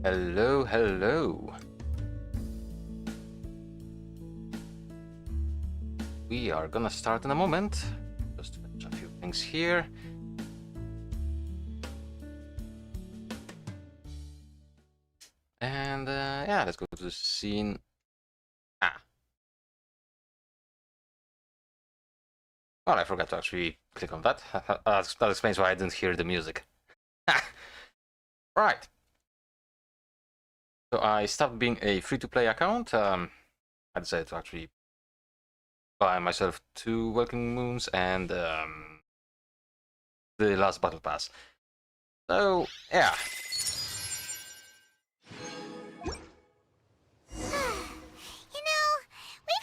Hello, hello. We are gonna start in a moment. Just finish a few things here. And yeah, let's go to the scene. Well, I forgot to actually click on that. That explains why I didn't hear the music. Right. So I stopped being a free-to-play account. I decided to actually buy myself 2 Welcoming Moons and the last Battle Pass. So, yeah. We've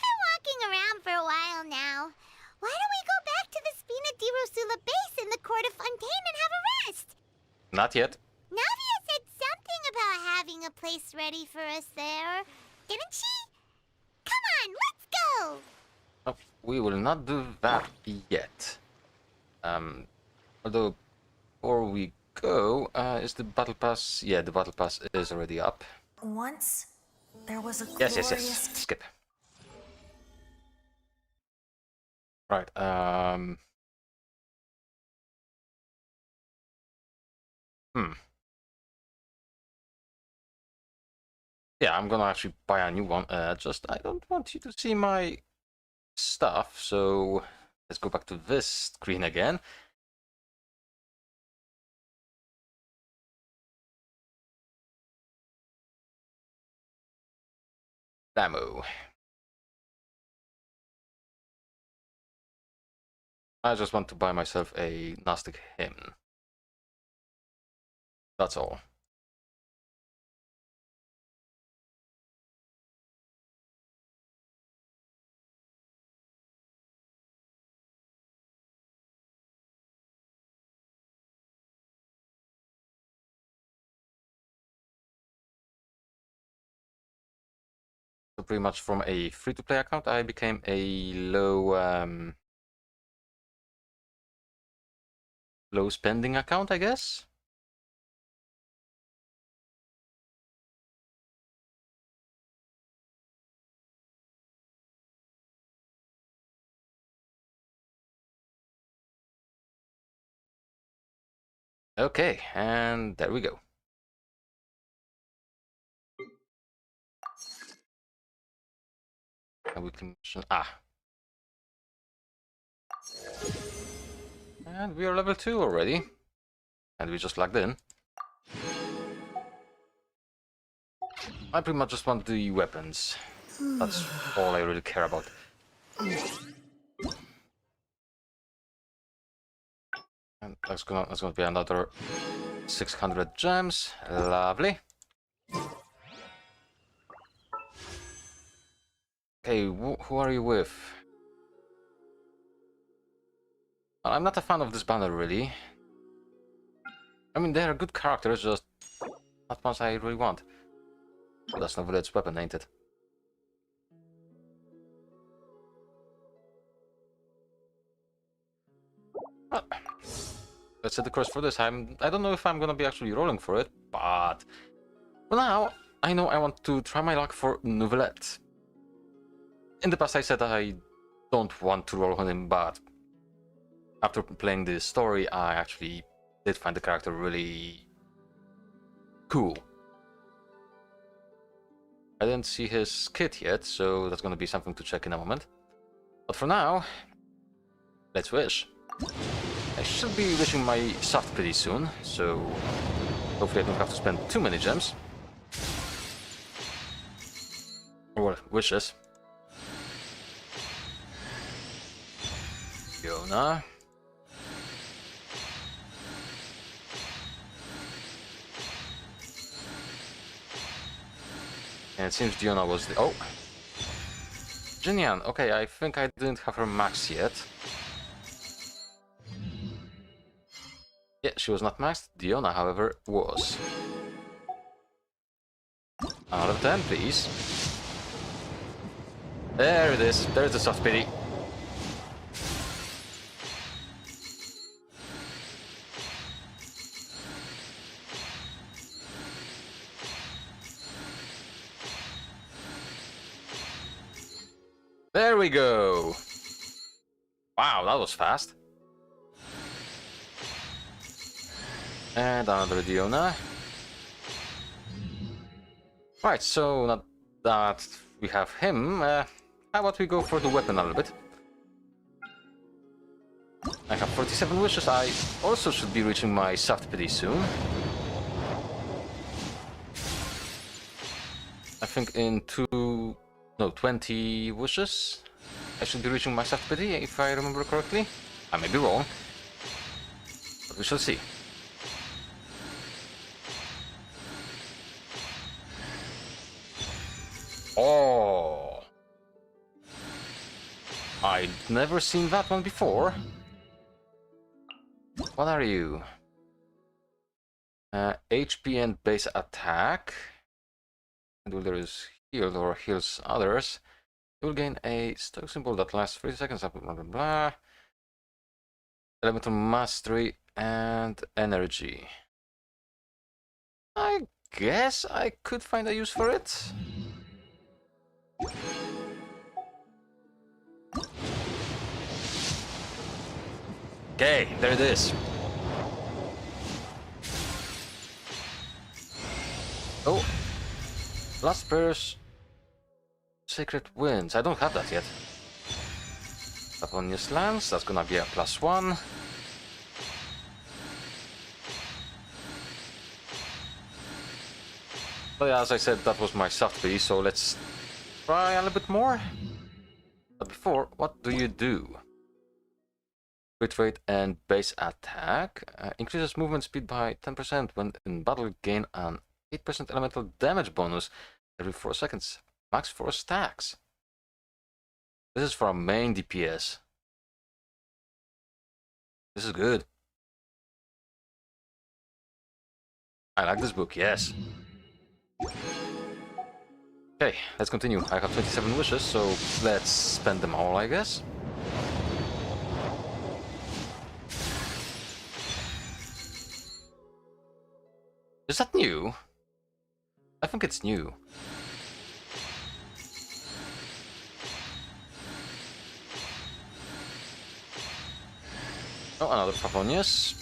been walking around for a while now. Why don't we go back to the Spina di Rosula base in the Court of Fontaine and have a rest? Not yet. Navia said something about having a place ready for us there. Didn't she? Come on, let's go! Oh, we will not do that yet. Although, before we go, is the Battle Pass... Yeah, the Battle Pass is already up. Once, there was a Yes. glorious... Skip. Right, Yeah, I'm gonna actually buy a new one. Just, I don't want you to see my stuff, so let's go back to this screen again. Demo. I just want to buy myself a Gnostic hymn. That's all. So pretty much from a free-to-play account, I became a low spending account, I guess. Okay, and there we go. And we can and we are level 2 already. And we just logged in. I pretty much just want the weapons. That's all I really care about. And that's gonna be another 600 gems. Lovely. Okay, who are you with? I'm not a fan of this banner, really. I mean, they're good characters, just not ones I really want. But that's Neuvillette's weapon, ain't it? Well, let's set the course for this. I don't know if I'm gonna be actually rolling for it, but for now, I know I want to try my luck for Neuvillette. In the past, I said I don't want to roll on him, but after playing the story, I actually did find the character really cool. I didn't see his kit yet, so that's gonna be something to check in a moment. But for now, let's wish. I should be wishing my soft pretty soon, so hopefully I don't have to spend too many gems. Or wishes. Fiona. And it seems Diona was the... Oh! Jinian, okay, I think I didn't have her max yet. Yeah, she was not maxed. Diona, however, was. Out of 10, please. There it is. There's the soft pity. There we go. Wow, that was fast. And another Diona. Right, so now that we have him, how about we go for the weapon a little bit? I have 47 wishes. I also should be reaching my soft pity soon. I think in 20 wishes, I should be reaching my soft pity, if I remember correctly. I may be wrong, but we shall see. Oh! I'd never seen that one before. What are you? HP and base attack. And when there is healed or heals others, you will gain a stock symbol that lasts 30 seconds. Blah blah blah. Elemental mastery and energy. I guess I could find a use for it. Okay, there it is. Oh, last pair's Sacred Winds. I don't have that yet. Upon Lance, that's gonna be a +1. But yeah, as I said, that was my soft piece, so let's try a little bit more. But before, what do you do? Crit rate and base attack. Increases movement speed by 10% when in battle. Gain an 8% elemental damage bonus every 4 seconds. Max 4 stacks. This is for a main DPS. This is good. I like this book, yes. Okay, let's continue. I have 27 wishes, so let's spend them all, I guess. Is that new? I think it's new. Oh, another Favonius.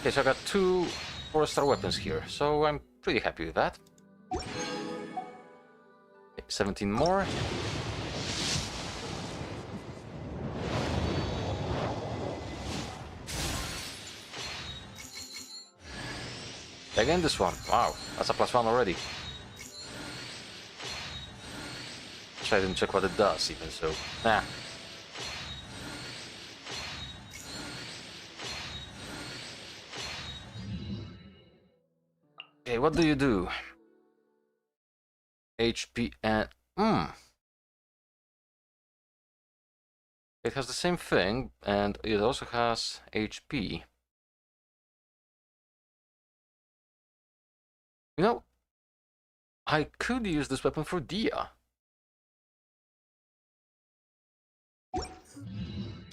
Okay, so I got 2 4-star weapons here, so I'm pretty happy with that. Okay, 17 more. Again, this one. Wow, that's a +1 already. I didn't check what it does, even so. Nah. Okay, what do you do? HP and... It has the same thing, and it also has HP. You know, I could use this weapon for Dia.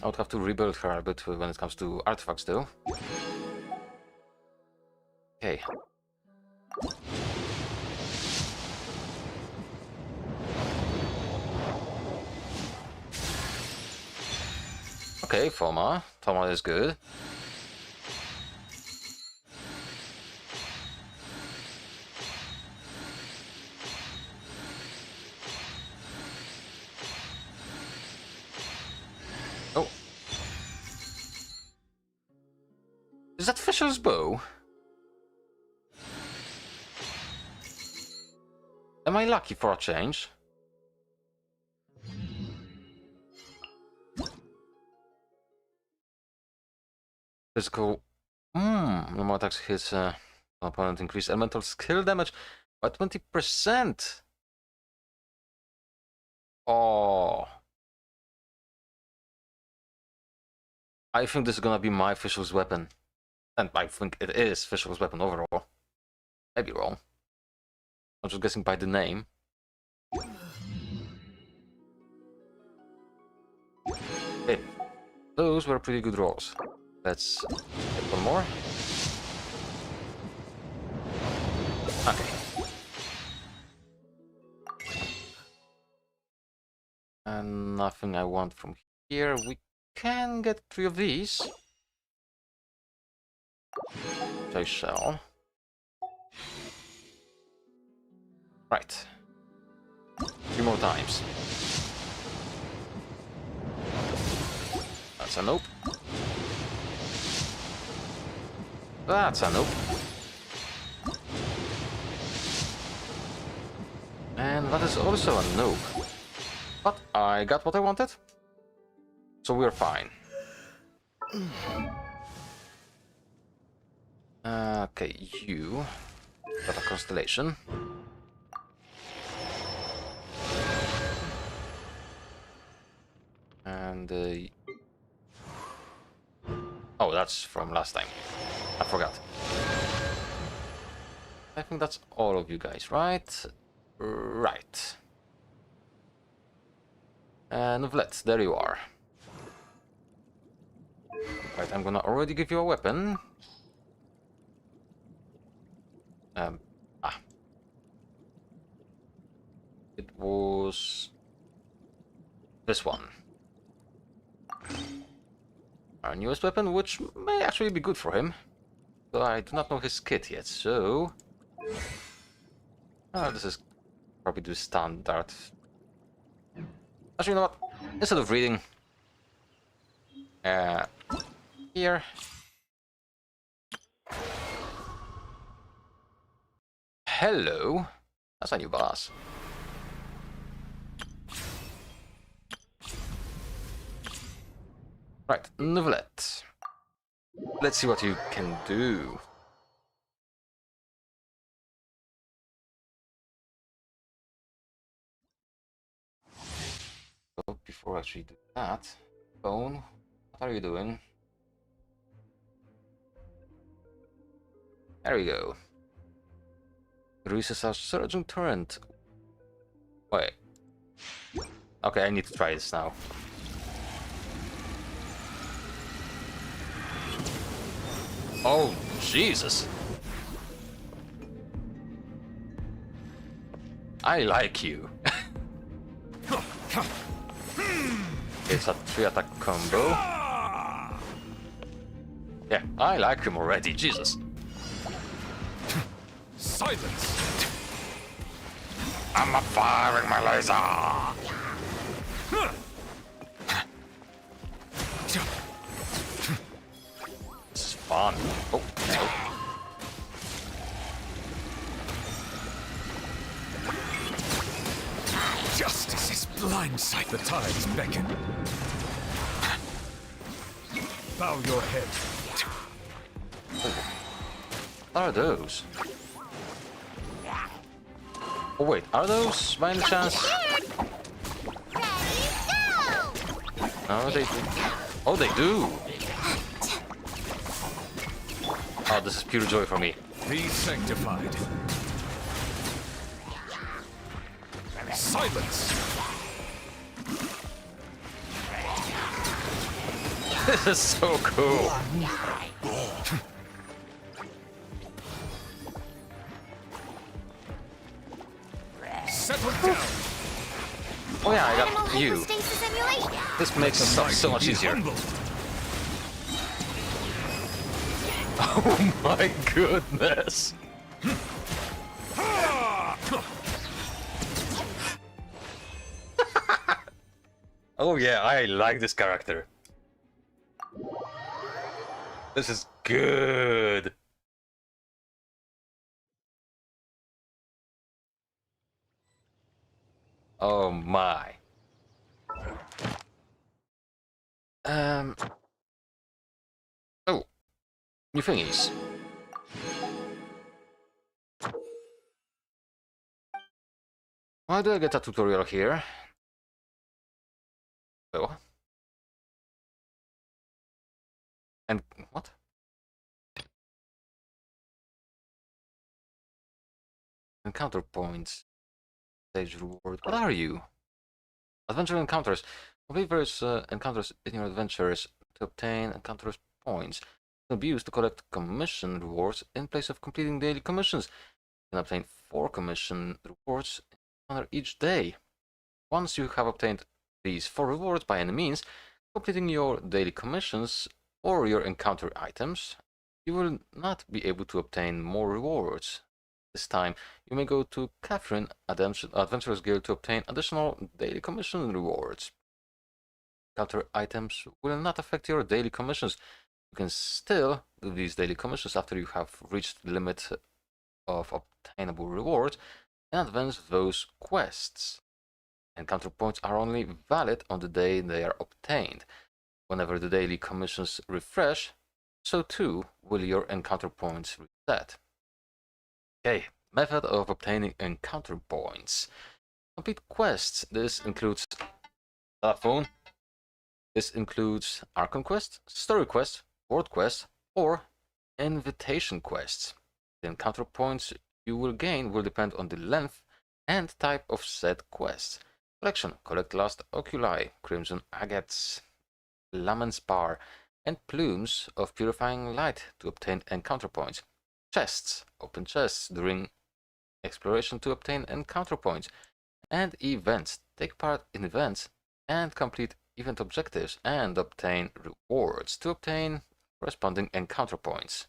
I would have to rebuild her a bit when it comes to artifacts, though. Okay. Okay, Foma. Foma is good. Oh. Is that Fisher's bow? Am I lucky for a change? Physical. Normal attacks his opponent increase elemental skill damage by 20%. Oh. I think this is gonna be my official's weapon. And I think it is official's weapon overall. Maybe wrong. I'm just guessing by the name. Okay. Those were pretty good rolls. Let's get one more. Okay. nothing I want from here. We can get 3 of these. Which I shall. Right. 3 more times. That's a nope. That's a nope. And that is also a nope. But I got what I wanted. So we're fine. Okay, you got a constellation. And oh, that's from last time. I forgot. I think that's all of you guys, right? Right. Neuvillette, there you are. Right, I'm gonna already give you a weapon. It was this one. Our newest weapon, which may actually be good for him. Though I do not know his kit yet, so... this is probably the standard. Actually, you know what? Instead of reading... here... Hello! That's a new boss. Right, Neuvillette. Let's see what you can do. So before I actually do that, Phone, what are you doing? There we go. Releases our surging torrent. Wait. Okay, I need to try this now. Oh, Jesus. I like you. It's a 3-attack combo. Yeah, I like him already, Jesus. Silence! I'm firing my laser! This is fun. Oh, no. Justice is blindsight. The tides beckon. Bow your head. What are those? Oh wait, are those by any chance? No, they do. Oh, they do! Oh, this is pure joy for me. Be sanctified. Silence! This is so cool! Settle down! Oh yeah, I got Animal you. hypostasis emulation. This makes stuff so much Be easier. humble. Oh my goodness! Oh yeah, I like this character. This is good. Oh my. Oh, new thingies. Why do I get a tutorial here? Oh. And what? Encounter points. Stage reward. What are you? Adventure encounters. Complete various encounters in your adventures to obtain encounters points. Can be used to collect commission rewards in place of completing daily commissions. You can obtain 4 commission rewards each day. Once you have obtained these 4 rewards by any means, completing your daily commissions or your encounter items, you will not be able to obtain more rewards. This time, you may go to Catherine Adventurers Guild to obtain additional daily commission rewards. Encounter items will not affect your daily commissions. You can still do these daily commissions after you have reached the limit of obtainable rewards and advance those quests. Encounter points are only valid on the day they are obtained. Whenever the daily commissions refresh, so too will your encounter points reset. Okay, method of obtaining encounter points. Complete quests. This includes telephone. This includes Archon quests, story quests, world quests, or invitation quests. The encounter points you will gain will depend on the length and type of said quests. Collection. Collect lost oculi, crimson agates, Laman's bar, and plumes of purifying light to obtain encounter points. Chests. Open chests during exploration to obtain encounter points. And events. Take part in events and complete event objectives and obtain rewards to obtain corresponding encounter points.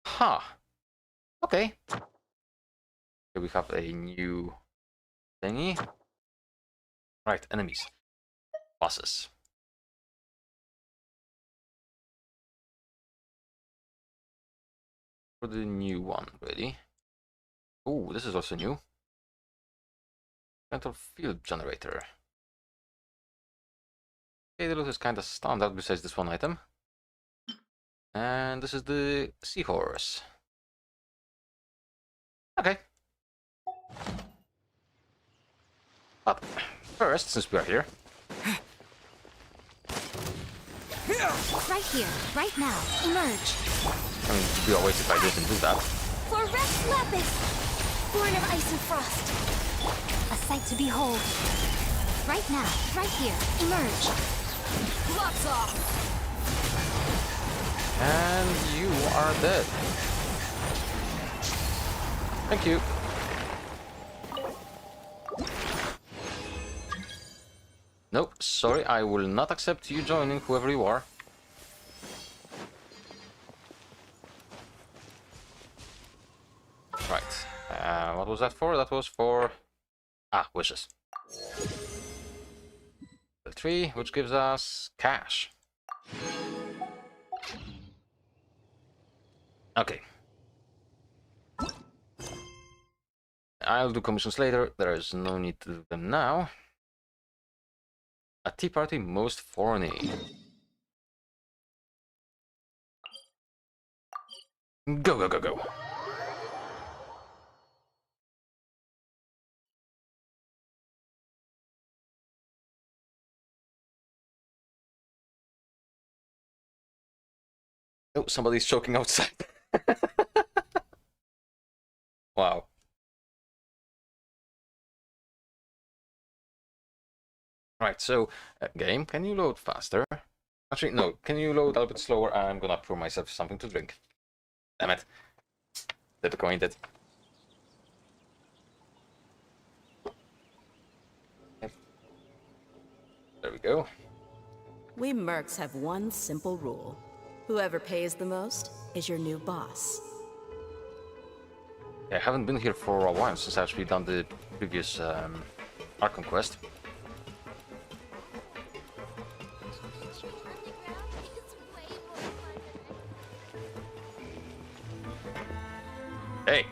Huh. Okay. Here we have a new thingy. Right, enemies. Bosses. For the new one, really. Oh, this is also new. Mental field generator. Okay, the loot is kind of standard besides this one item. And this is the seahorse. Okay. But first, since we are here. Right here, right now, emerge. I mean, it'd be a waste if I didn't do that. For Rex Lapis, born of ice and frost. A sight to behold. Right now, right here, emerge. Lots off. And you are dead. Thank you. Nope, sorry, I will not accept you joining, whoever you are. Right. What was that for? That was for... wishes. The 3, which gives us cash. Okay. I'll do commissions later. There is no need to do them now. A tea party most thorny. Go, go, go, go. Oh, somebody's choking outside. Wow. Right, so, game, can you load faster? Actually, no, can you load a little bit slower? I'm gonna pour myself something to drink. Damn it. Disappointed. There we go. We mercs have one simple rule. Whoever pays the most is your new boss. I haven't been here for a while since I've actually done the previous Archon quest. Hey!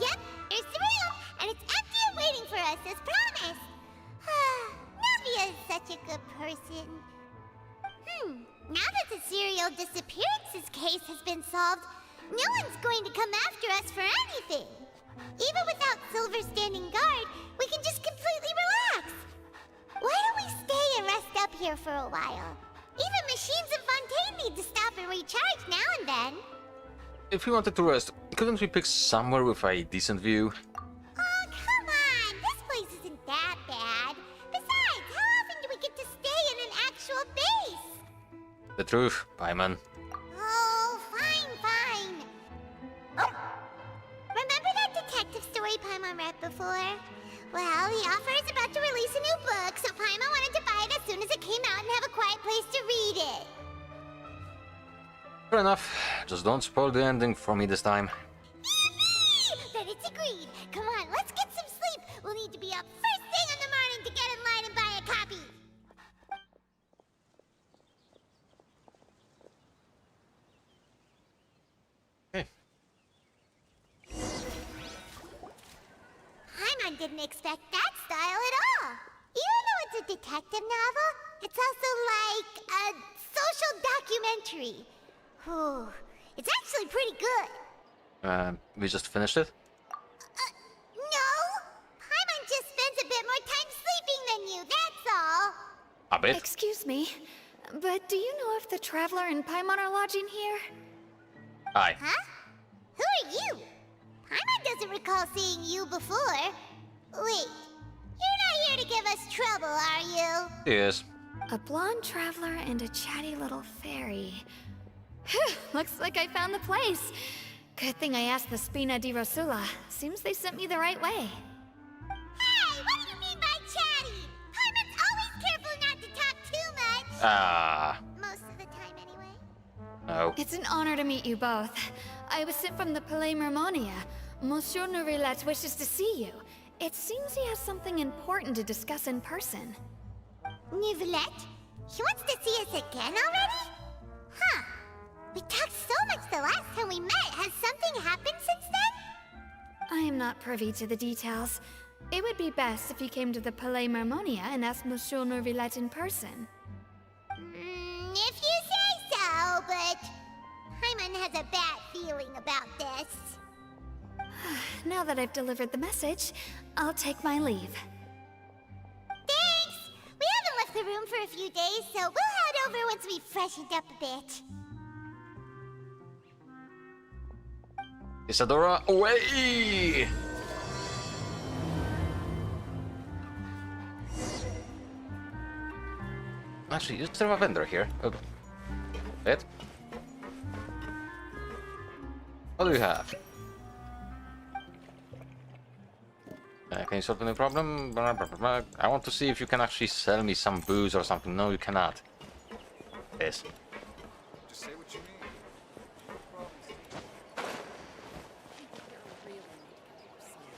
Yep, there's the room, and it's empty and waiting for us as promised. Navia is such a good person. Now that the serial disappearances case has been solved, no one's going to come after us for anything. Even without Silver standing guard, we can just completely relax. Why don't we stay and rest up here for a while? Even machines in Fontaine need to stop and recharge now and then. If we wanted to rest, couldn't we pick somewhere with a decent view? Oh, come on! This place isn't that bad. Besides, how often do we get to stay in an actual base? The truth, Paimon. Oh, fine. Oh. Remember that detective story Paimon read before? Well, the author is about to release a new book, so Paimon wanted to buy it as soon as it came out and have a quiet place to read it. Fair enough. Just don't spoil the ending for me this time. Yippee! Then it's agreed. Come on, let's get some sleep. We'll need to be up first thing in the morning to get in line and buy a copy. Okay. Paimon didn't expect that style at all. Even though it's a detective novel, it's also like a social documentary. Whew. It's actually pretty good. We just finished it? No! Paimon just spends a bit more time sleeping than you, that's all. A bit? Excuse me, but do you know if the Traveler and Paimon are lodging here? Aye. Huh? Who are you? Paimon doesn't recall seeing you before. Wait, you're not here to give us trouble, are you? Yes. A blonde traveler and a chatty little fairy. Phew, looks like I found the place. Good thing I asked the Spina di Rosula. Seems they sent me the right way. Hey, what do you mean by chatty? Paimon's always careful not to talk too much. Ah. Most of the time, anyway. No. It's an honor to meet you both. I was sent from the Palais Mermonia. Monsieur Neuvillette wishes to see you. It seems he has something important to discuss in person. Neuvillette? He wants to see us again already? Huh. We talked so much the last time we met. Has something happened since then? I am not privy to the details. It would be best if you came to the Palais Mermonia and asked Monsieur Neuvillette in person. If you say so, but Paimon has a bad feeling about this. Now that I've delivered the message, I'll take my leave. Thanks! We haven't left the room for a few days, so we'll head over once we've freshened up a bit. Isadora, away! Actually, is there a vendor here? Oh. It? What do you have? Can you solve any problem? I want to see if you can actually sell me some booze or something. No, you cannot. Yes. Just say what you mean.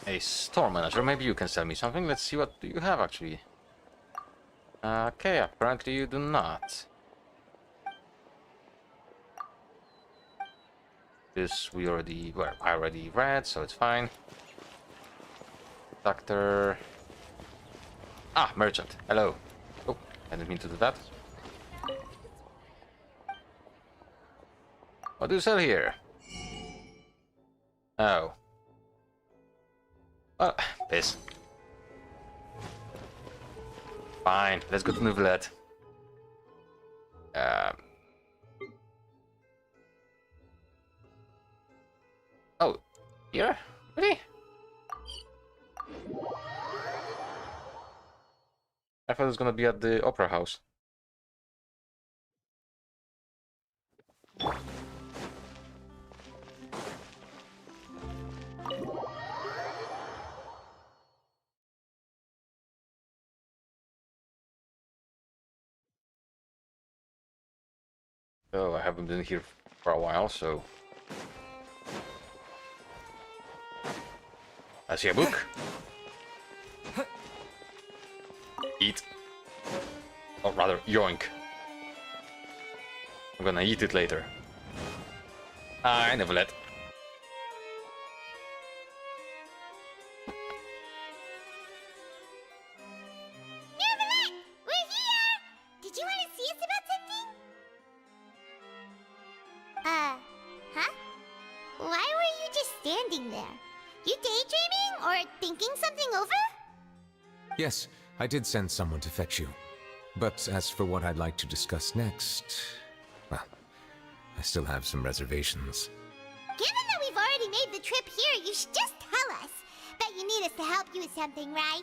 A store manager. Maybe you can sell me something. Let's see what do you have actually. Okay, apparently you do not. This we already, well, I already read, so it's fine. Doctor. Ah, merchant. Hello. Oh, I didn't mean to do that. What do you sell here? Oh. Oh, piss. Fine, let's go to Neuvillette. Oh, here? Really? I thought it was gonna be at the opera house. Oh, I haven't been here for a while, so... I see a book. Eat. Or rather, yoink. I'm gonna eat it later. I never let. Neuvillette! We're here! Did you want to see us about something? Huh? Why were you just standing there? You daydreaming or thinking something over? Yes, I did send someone to fetch you. But as for what I'd like to discuss next, well, I still have some reservations. Given that we've already made the trip here, you should just tell us. Bet you need us to help you with something, right?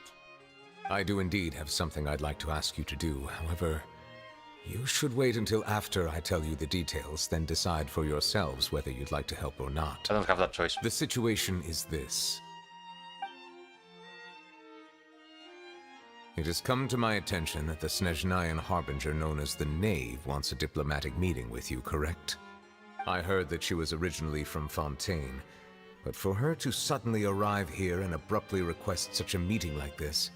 I do indeed have something I'd like to ask you to do. However, you should wait until after I tell you the details, then decide for yourselves whether you'd like to help or not. I don't have that choice. The situation is this. It has come to my attention that the Snezhnayan harbinger known as the Knave wants a diplomatic meeting with you, correct? I heard that she was originally from Fontaine, but for her to suddenly arrive here and abruptly request such a meeting like this,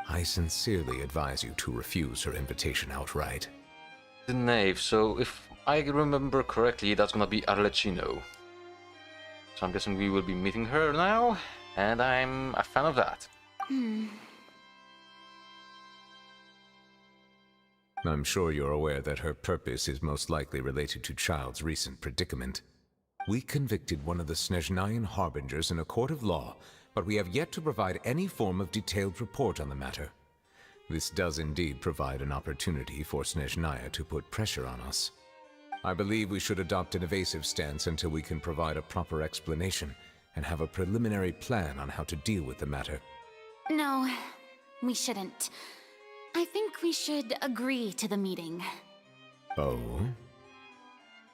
I sincerely advise you to refuse her invitation outright. The Knave, so if I remember correctly, that's gonna be Arlecchino. So I'm guessing we will be meeting her now, and I'm a fan of that. I'm sure you're aware that her purpose is most likely related to Child's recent predicament. We convicted one of the Snezhnayan harbingers in a court of law, but we have yet to provide any form of detailed report on the matter. This does indeed provide an opportunity for Snezhnaya to put pressure on us. I believe we should adopt an evasive stance until we can provide a proper explanation and have a preliminary plan on how to deal with the matter. No, we shouldn't. I think we should agree to the meeting. Oh?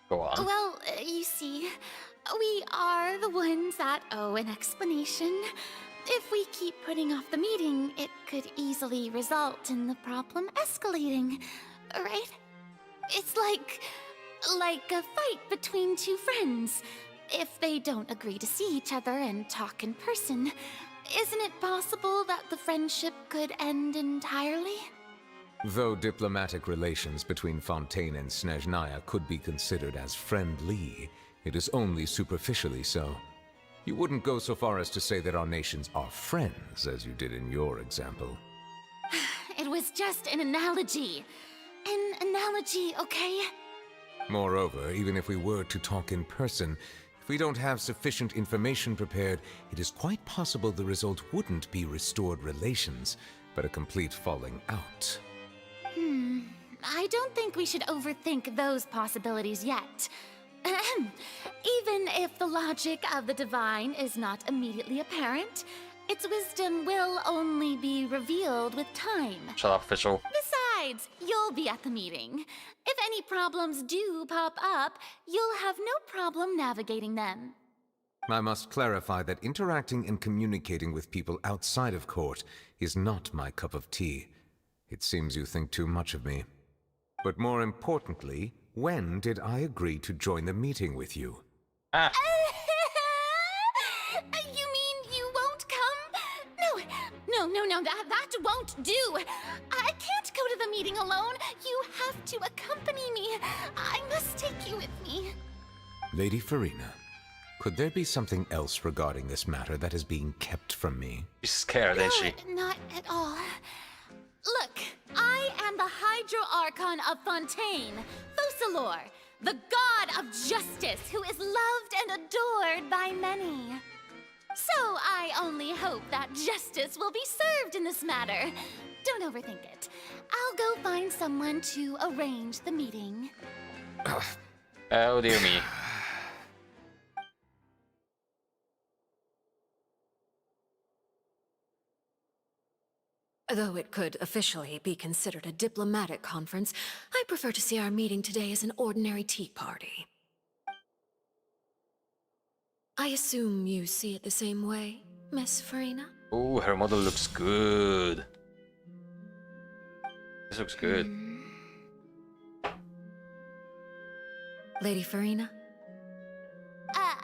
Go on. Well, you see, we are the ones that owe an explanation. If we keep putting off the meeting, it could easily result in the problem escalating, right? It's like a fight between two friends. If they don't agree to see each other and talk in person, isn't it possible that the friendship could end entirely? Though diplomatic relations between Fontaine and Snezhnaya could be considered as friendly, it is only superficially so. You wouldn't go so far as to say that our nations are friends, as you did in your example. It was just an analogy. An analogy, okay? Moreover, even if we were to talk in person, if we don't have sufficient information prepared, it is quite possible the result wouldn't be restored relations, but a complete falling out. I don't think we should overthink those possibilities yet. Ahem. Even if the logic of the divine is not immediately apparent, its wisdom will only be revealed with time. Shut up, official. Besides, you'll be at the meeting. If any problems do pop up, you'll have no problem navigating them. I must clarify that interacting and communicating with people outside of court is not my cup of tea. It seems you think too much of me. But more importantly, when did I agree to join the meeting with you? Ah. You mean you won't come? No, that won't do. I can't go to the meeting alone. You have to accompany me. I must take you with me. Lady Farina, could there be something else regarding this matter that is being kept from me? She's scared, ain't she? No, not at all. Look, I am the Hydro-Archon of Fontaine, Focalor, the god of justice who is loved and adored by many. So I only hope that justice will be served in this matter. Don't overthink it. I'll go find someone to arrange the meeting. Oh dear me. Though it could officially be considered a diplomatic conference, I prefer to see our meeting today as an ordinary tea party. I assume you see it the same way, Miss Farina? Oh, her model looks good. This looks good. Lady Farina? Oh,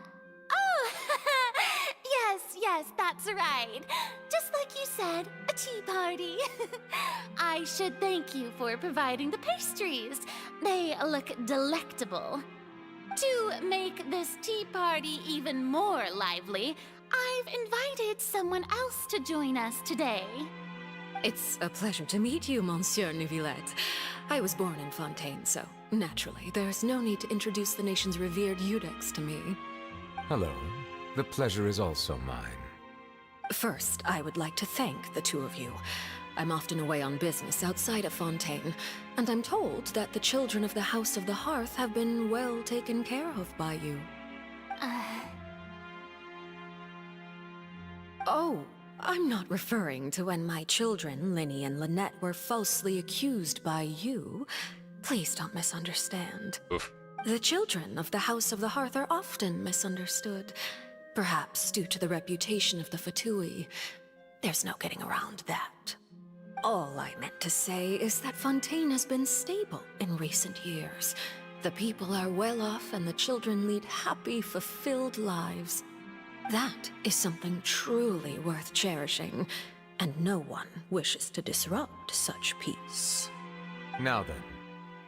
yes, that's right. Just like you said, a tea party. I should thank you for providing the pastries. They look delectable. To make this tea party even more lively, I've invited someone else to join us today. It's a pleasure to meet you, Monsieur Neuvillette. I was born in Fontaine, so naturally, there's no need to introduce the nation's revered Eudex to me. Hello. The pleasure is also mine. First, I would like to thank the two of you. I'm often away on business outside of Fontaine, and I'm told that the children of the House of the Hearth have been well taken care of by you. Oh, I'm not referring to when my children, Linny and Lynette, were falsely accused by you. Please don't misunderstand. Oof. The children of the House of the Hearth are often misunderstood, perhaps due to the reputation of the Fatui. There's no getting around that. All I meant to say is that Fontaine has been stable in recent years. The people are well off and the children lead happy, fulfilled lives. That is something truly worth cherishing, and no one wishes to disrupt such peace. Now then,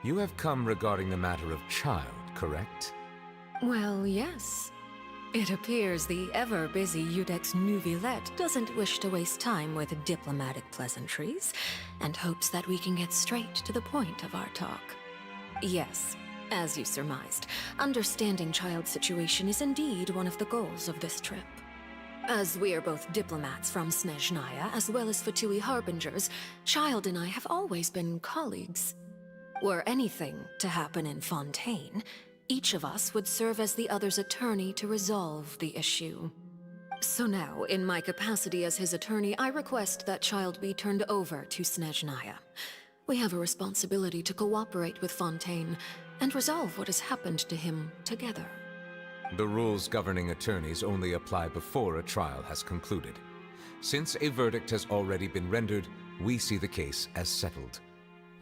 you have come regarding the matter of child, correct? Well, yes. It appears the ever-busy Iudex Neuvillette doesn't wish to waste time with diplomatic pleasantries, and hopes that we can get straight to the point of our talk. Yes, as you surmised, understanding child's situation is indeed one of the goals of this trip. As we are both diplomats from Snezhnaya, as well as Fatui Harbingers, Child and I have always been colleagues. Were anything to happen in Fontaine, each of us would serve as the other's attorney to resolve the issue. So now, in my capacity as his attorney, I request that Child be turned over to Snezhnaya. We have a responsibility to cooperate with Fontaine and resolve what has happened to him together. The rules governing attorneys only apply before a trial has concluded. Since a verdict has already been rendered, we see the case as settled.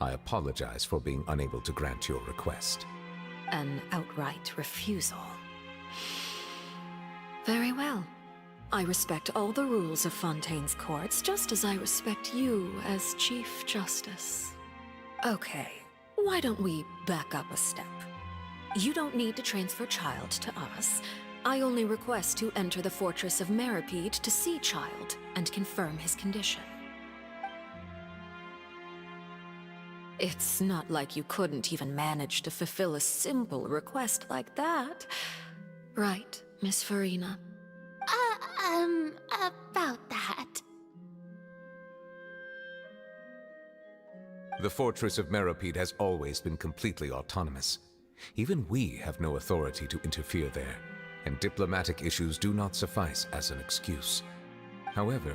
I apologize for being unable to grant your request. An outright refusal. Very well. I respect all the rules of Fontaine's courts, just as I respect you as Chief Justice. Okay, why don't we back up a step? You don't need to transfer Child to us. I only request to enter the Fortress of Meripede to see Child and confirm his condition. It's not like you couldn't even manage to fulfill a simple request like that. Right, Miss Farina? About that. The Fortress of Meripede has always been completely autonomous. Even we have no authority to interfere there, and diplomatic issues do not suffice as an excuse. However,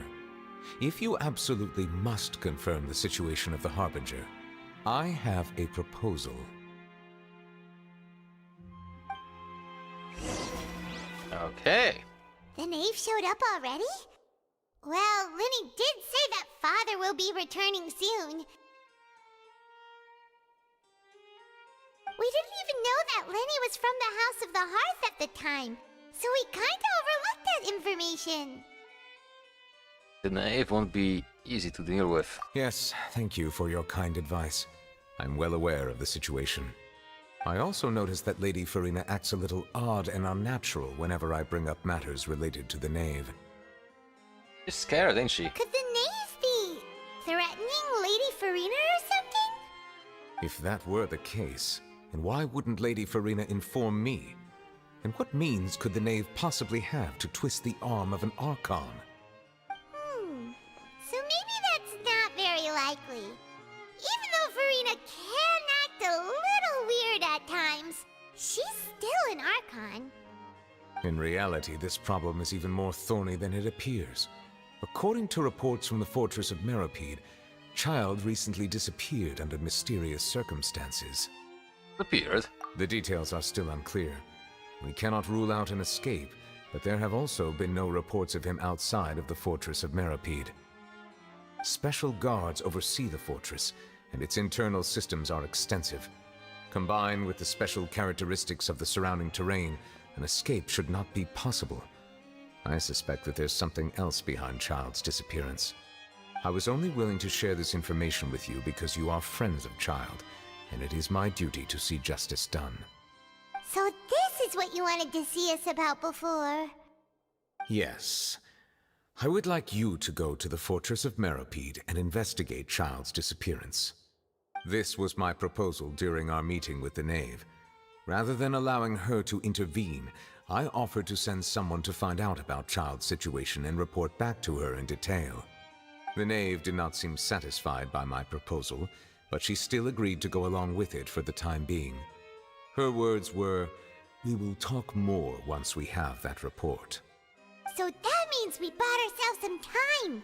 if you absolutely must confirm the situation of the Harbinger, I have a proposal. Okay. The knave showed up already? Well, Linny did say that Father will be returning soon. We didn't even know that Lenny was from the House of the Hearth at the time, so we kinda overlooked that information. The knave won't be easy to deal with. Yes, thank you for your kind advice. I'm well aware of the situation. I also noticed that Lady Farina acts a little odd and unnatural whenever I bring up matters related to the knave. She's scared, ain't she? Could the knave be threatening Lady Farina or something? If that were the case, then why wouldn't Lady Farina inform me? And what means could the knave possibly have to twist the arm of an Archon? So maybe that's not very likely. Even though Farina can act a little weird at times, she's still an Archon. In reality, this problem is even more thorny than it appears. According to reports from the Fortress of Meripede, Child recently disappeared under mysterious circumstances. Appeared. The details are still unclear. We cannot rule out an escape, but there have also been no reports of him outside of the Fortress of Meripede. Special guards oversee the fortress, and its internal systems are extensive. Combined with the special characteristics of the surrounding terrain, an escape should not be possible. I suspect that there's something else behind Child's disappearance. I was only willing to share this information with you because you are friends of Child, and it is my duty to see justice done. So this is what you wanted to see us about before. Yes. I would like you to go to the Fortress of Meripede and investigate Child's disappearance. This was my proposal during our meeting with the knave. Rather than allowing her to intervene, I offered to send someone to find out about Child's situation and report back to her in detail. The knave did not seem satisfied by my proposal, but she still agreed to go along with it for the time being. Her words were, "We will talk more once we have that report." So that means we bought ourselves some time.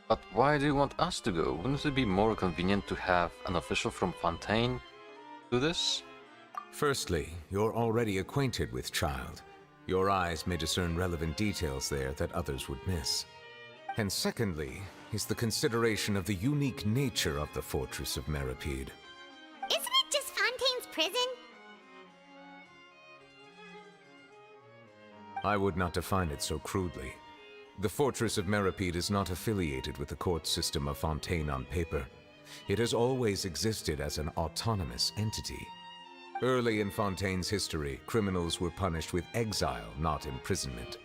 But why do you want us to go? Wouldn't it be more convenient to have an official from Fontaine do this? Firstly, you're already acquainted with Child. Your eyes may discern relevant details there that others would miss. And secondly, is the consideration of the unique nature of the Fortress of Meripede. Isn't it just Fontaine's prison? I would not define it so crudely. The Fortress of Meripede is not affiliated with the court system of Fontaine on paper. It has always existed as an autonomous entity. Early in Fontaine's history, criminals were punished with exile, not imprisonment.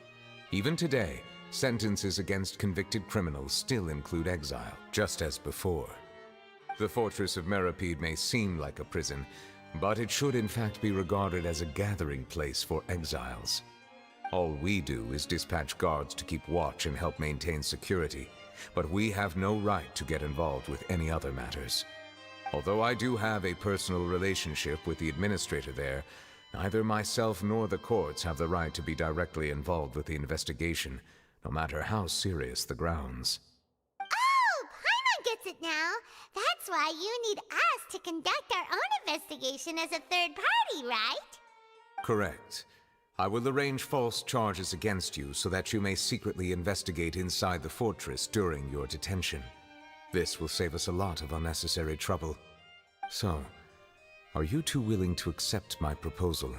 Even today, sentences against convicted criminals still include exile, just as before. The Fortress of Meripede may seem like a prison, but it should in fact be regarded as a gathering place for exiles. All we do is dispatch guards to keep watch and help maintain security, but we have no right to get involved with any other matters. Although I do have a personal relationship with the administrator there, neither myself nor the courts have the right to be directly involved with the investigation, no matter how serious the grounds. Oh, Paimon gets it now. That's why you need us to conduct our own investigation as a third party, right? Correct. I will arrange false charges against you so that you may secretly investigate inside the fortress during your detention. This will save us a lot of unnecessary trouble. So, are you two willing to accept my proposal?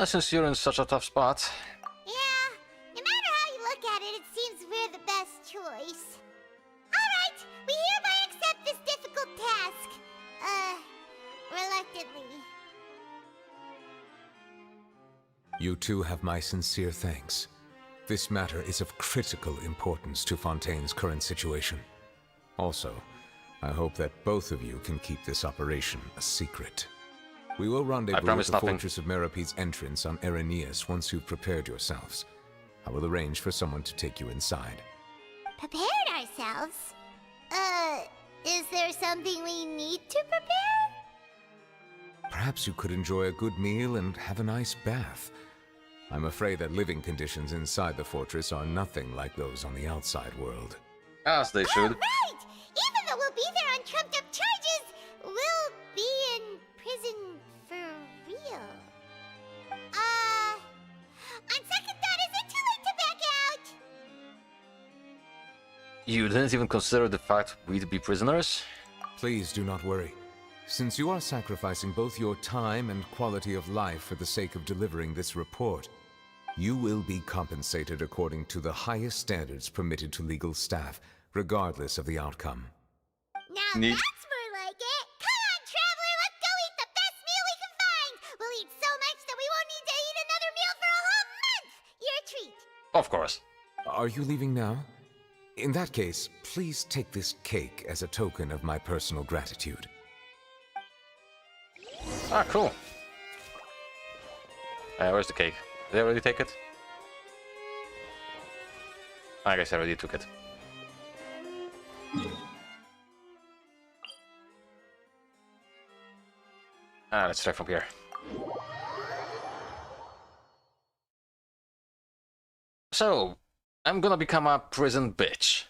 Since you're in such a tough spot. Yeah, no matter how you look at it, it seems we're the best choice. Alright, we hereby accept this difficult task. Reluctantly. You two have my sincere thanks. This matter is of critical importance to Fontaine's current situation. Also, I hope that both of you can keep this operation a secret. We will rendezvous at promise the nothing. Fortress of Meripede's entrance on Erinius once you've prepared yourselves. I will arrange for someone to take you inside. Prepared ourselves? Is there something we need to prepare? Perhaps you could enjoy a good meal and have a nice bath. I'm afraid that living conditions inside the fortress are nothing like those on the outside world. As they should. Right! Even though we'll be there on trumped-up charges, we'll be in prison for real. On second thought, is it too late to back out? You didn't even consider the fact we'd be prisoners? Please do not worry. Since you are sacrificing both your time and quality of life for the sake of delivering this report, you will be compensated according to the highest standards permitted to legal staff, regardless of the outcome. Now Neat. that's more like it. Come on, traveler, let's go eat the best meal we can find. We'll eat so much that we won't need to eat another meal for a whole month. Your treat. Of course. Are you leaving now? In that case, please take this cake as a token of my personal gratitude. Ah, cool. Where's the cake? Did I already take it? I guess I already took it. Let's try from here. So, I'm gonna become a prison bitch.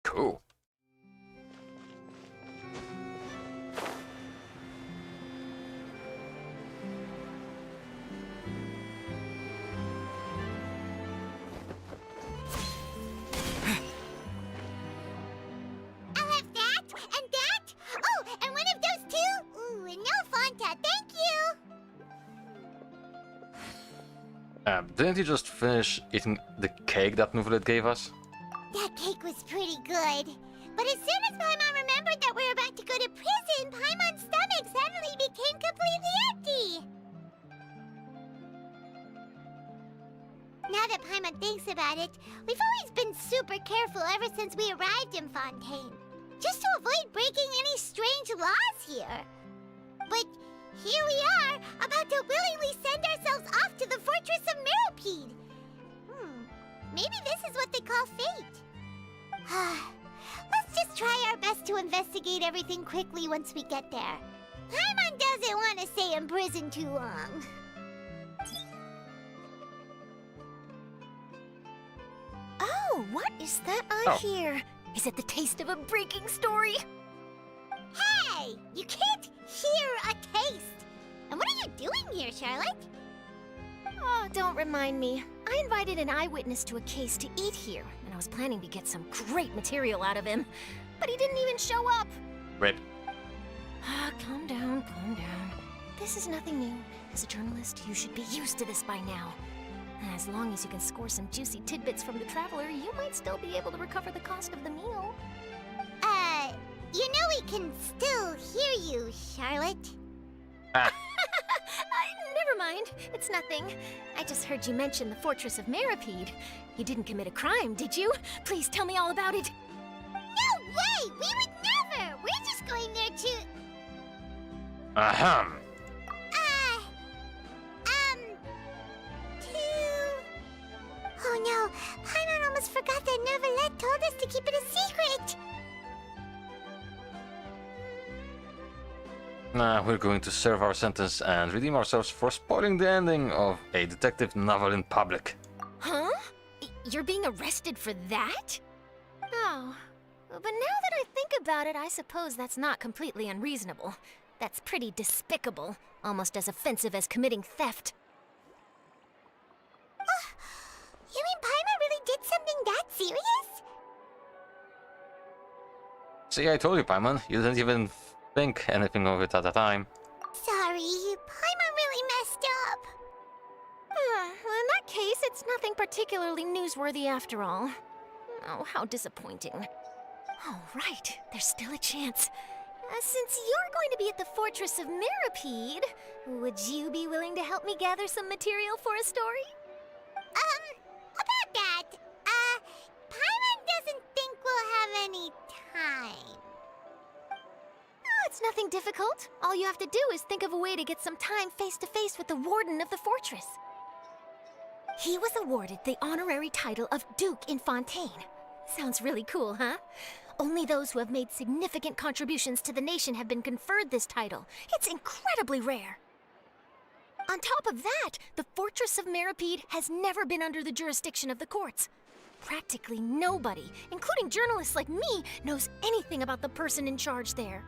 Cool. I'll have that and that. Oh, and one of those two. Ooh, and no Fanta, thank you. Didn't you just finish eating the cake that Neuvillette gave us? That cake was pretty good. But as soon as Paimon remembered that we were about to go to prison, Paimon's stomach suddenly became completely empty. Now that Paimon thinks about it, we've always been super careful ever since we arrived in Fontaine. Just to avoid breaking any strange laws here. But here we are, about to willingly send ourselves off to the Fortress of Meripede. Maybe this is what they call fate. Let's just try our best to investigate everything quickly once we get there. Paimon doesn't want to stay in prison too long. Oh, what is that I Oh. hear? Is it the taste of a breaking story? Hey! You can't hear a taste! And what are you doing here, Charlotte? Oh, don't remind me. I invited an eyewitness to a case to eat here, and I was planning to get some great material out of him. But he didn't even show up. Rip. Calm down, calm down. This is nothing new. As a journalist, you should be used to this by now. As long as you can score some juicy tidbits from the Traveler, you might still be able to recover the cost of the meal. You know we can still hear you, Charlotte. Never mind. It's nothing. I just heard you mention the Fortress of Meripede. You didn't commit a crime, did you? Please tell me all about it. No way! We would never! We're just going there to... Ahem. to... Oh no, Paimon almost forgot that Neuvillette told us to keep it a secret! Nah, we're going to serve our sentence and redeem ourselves for spoiling the ending of a detective novel in public. Huh? You're being arrested for that? Oh. But now that I think about it, I suppose that's not completely unreasonable. That's pretty despicable. Almost as offensive as committing theft. You mean Paimon really did something that serious? See, I told you, Paimon. You didn't even think anything of it at the time. Sorry, Paimon really messed up. Well, in that case, it's nothing particularly newsworthy after all. Oh, how disappointing. Oh, right. There's still a chance. Since you're going to be at the Fortress of Meripede, would you be willing to help me gather some material for a story? About that, Paimon doesn't think we'll have any time. Oh, it's nothing difficult. All you have to do is think of a way to get some time face-to-face with the warden of the fortress. He was awarded the honorary title of Duke in Fontaine. Sounds really cool, huh? Only those who have made significant contributions to the nation have been conferred this title. It's incredibly rare. On top of that, the Fortress of Meripede has never been under the jurisdiction of the courts. Practically nobody, including journalists like me, knows anything about the person in charge there.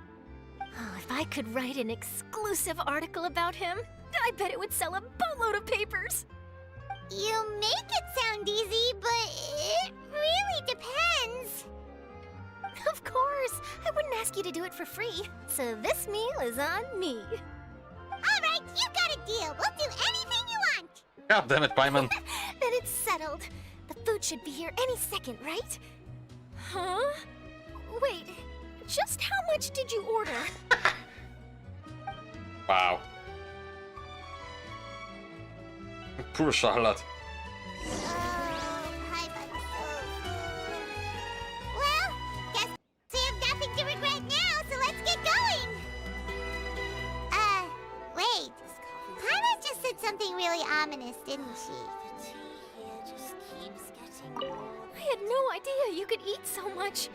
Oh, if I could write an exclusive article about him, I bet it would sell a boatload of papers. You make it sound easy, but it really depends. Of course, I wouldn't ask you to do it for free, so this meal is on me. All right, you got a deal. We'll do anything you want. God damn it, Paimon. Then it's settled. The food should be here any second, right? Huh? Wait, just how much did you order? Wow. Poor Charlotte. Paimon's so full. Well, guess we have nothing to regret now, so let's get going. Wait. Paimon just said something really ominous, didn't she? I had no idea you could eat so much.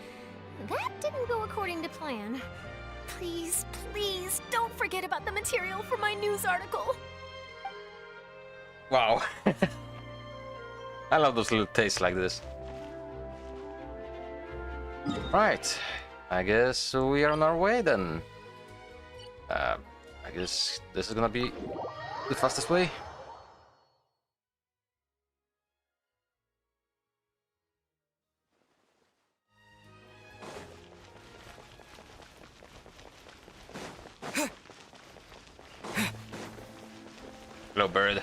That didn't go according to plan. Please, please, don't forget about the material for my news article. Wow. I love those little tastes like this. Right. I guess we are on our way then. I guess this is gonna be the fastest way. Hello, bird.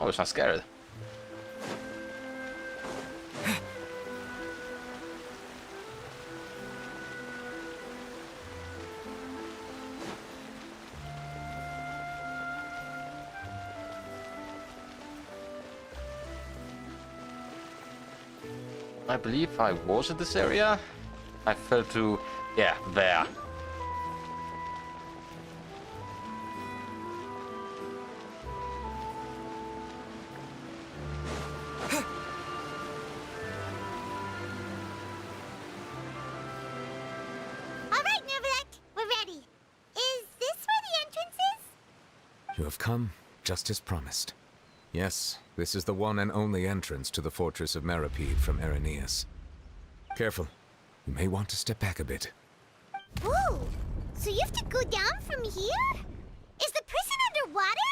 Oh, it's not scared. I believe I was in this area. I fell to, yeah, there. All right, Neuvillette, we're ready. Is this where the entrance is? You have come, just as promised. Yes, this is the one and only entrance to the Fortress of Meripede from Irenaeus. Careful. You may want to step back a bit. Whoa! So you have to go down from here? Is the prison underwater?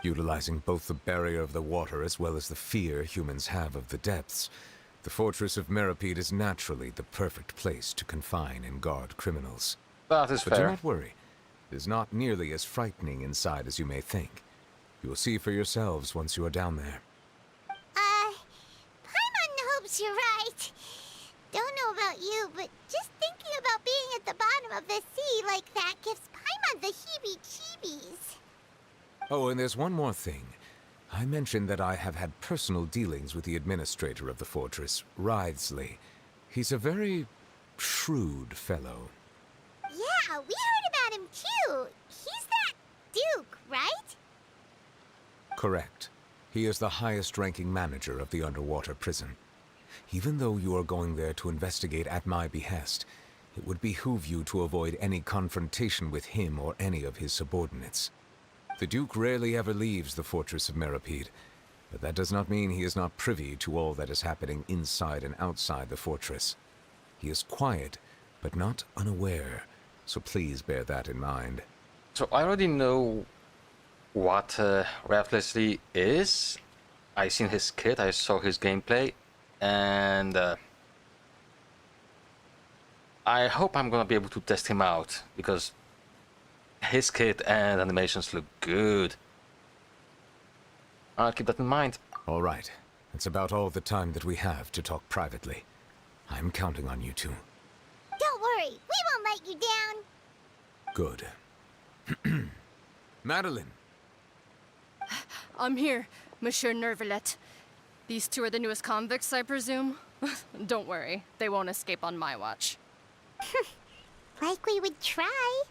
Utilizing both the barrier of the water as well as the fear humans have of the depths, the fortress of Meripede is naturally the perfect place to confine and guard criminals. That is But do fair. not worry. It is not nearly as frightening inside as you may think. You will see for yourselves once you are down there. Paimon hopes you're right. Don't know about you, but just thinking about being at the bottom of the sea like that gives Paimon the heebie-jeebies. Oh, and there's one more thing. I mentioned that I have had personal dealings with the administrator of the fortress, Wriothesley. He's a very shrewd fellow. Yeah, we heard about him too. He's that Duke, right? Correct. He is the highest-ranking manager of the underwater prison. Even though you are going there to investigate at my behest, it would behoove you to avoid any confrontation with him or any of his subordinates. The Duke rarely ever leaves the fortress of Meripede, but that does not mean he is not privy to all that is happening inside and outside the fortress. He is quiet, but not unaware, so please bear that in mind. So I already know what Wriothesley is. I seen his kit, I saw his gameplay, and I hope I'm gonna be able to test him out, because his kit and animations look good. I'll keep that in mind. All right. That's about all the time that we have to talk privately. I'm counting on you two. Don't worry, we won't let you down. Good. Madeline! I'm here, Monsieur Neuvillette. These two are the newest convicts, I presume? Don't worry, they won't escape on my watch. Like we would try.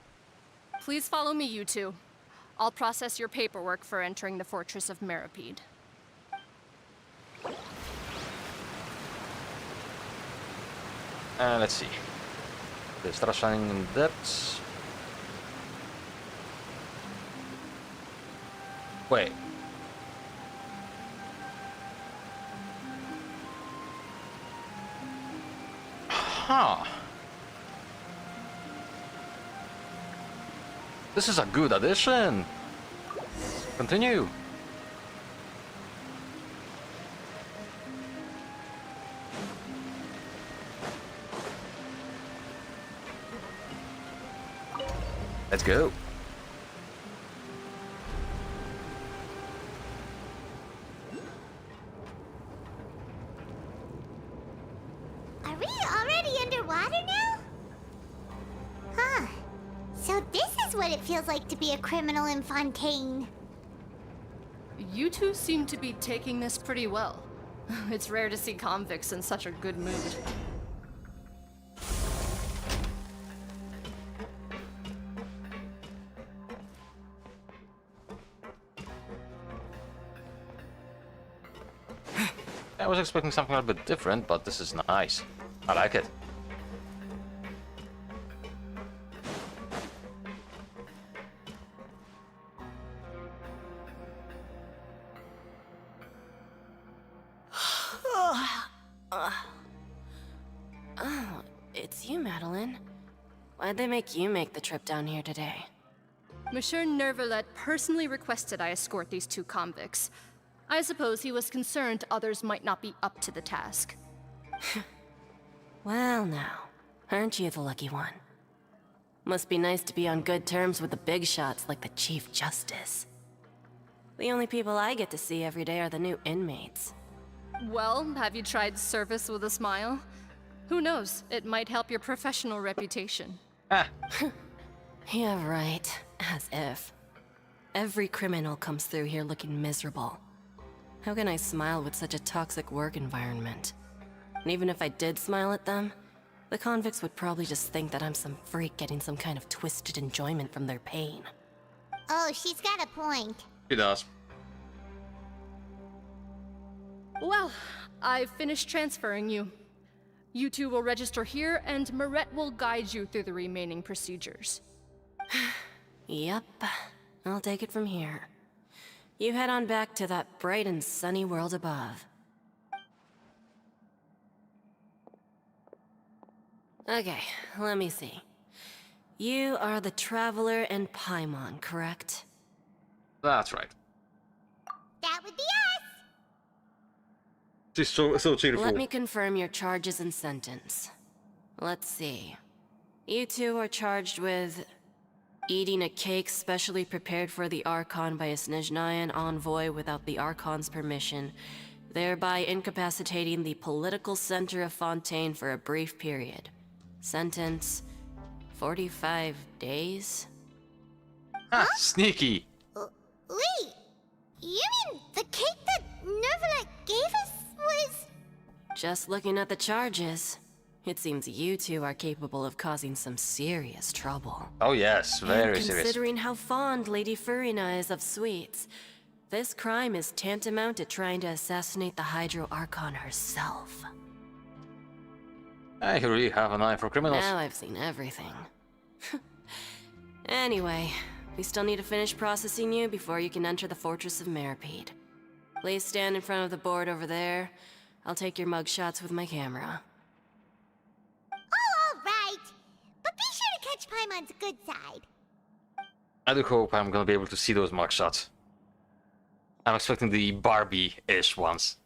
Please follow me, you two. I'll process your paperwork for entering the Fortress of Meripede. Let's see. The start shining in depths. Wait. Huh. This is a good addition. Continue. Let's go. Are we already underwater now? Huh. So this is what it feels like to be a criminal in Fontaine. You two seem to be taking this pretty well. It's rare to see convicts in such a good mood. I was expecting something a little bit different, but this is nice. I like it. Oh, it's you, Madeline. Why'd they make you make the trip down here today? Monsieur Neuvillette personally requested I escort these two convicts. I suppose he was concerned others might not be up to the task. Well now, aren't you the lucky one? Must be nice to be on good terms with the big shots like the Chief Justice. The only people I get to see every day are the new inmates. Well, have you tried service with a smile? Who knows, it might help your professional reputation. Ah, Yeah, right. As if. Every criminal comes through here looking miserable. How can I smile with such a toxic work environment? And even if I did smile at them, the convicts would probably just think that I'm some freak getting some kind of twisted enjoyment from their pain. Oh, she's got a point. he does. Well, I've finished transferring you. You two will register here, and Mirette will guide you through the remaining procedures. Yep, I'll take it from here. You head on back to that bright and sunny world above. Okay, let me see. You are the Traveler and Paimon, correct? That's right. That would be us! She's so cheerful. Let me confirm your charges and sentence. Let's see. You two are charged with eating a cake specially prepared for the Archon by a Snezhnayan envoy without the Archon's permission, thereby incapacitating the political center of Fontaine for a brief period. Sentence: 45 days? Ah, sneaky. Wait, you mean the cake that Neuvillette gave us was... Just looking at the charges, it seems you two are capable of causing some serious trouble. Oh yes, very And serious. considering how fond Lady Furina is of sweets, this crime is tantamount to trying to assassinate the Hydro Archon herself. I really have an eye for criminals. Now I've seen everything. Anyway, we still need to finish processing you before you can enter the Fortress of Meripede. Please stand in front of the board over there. I'll take your mugshots with my camera. Oh, all right. But be sure to catch Paimon's good side. I do hope I'm gonna be able to see those mugshots. I'm expecting the Barbie-ish ones.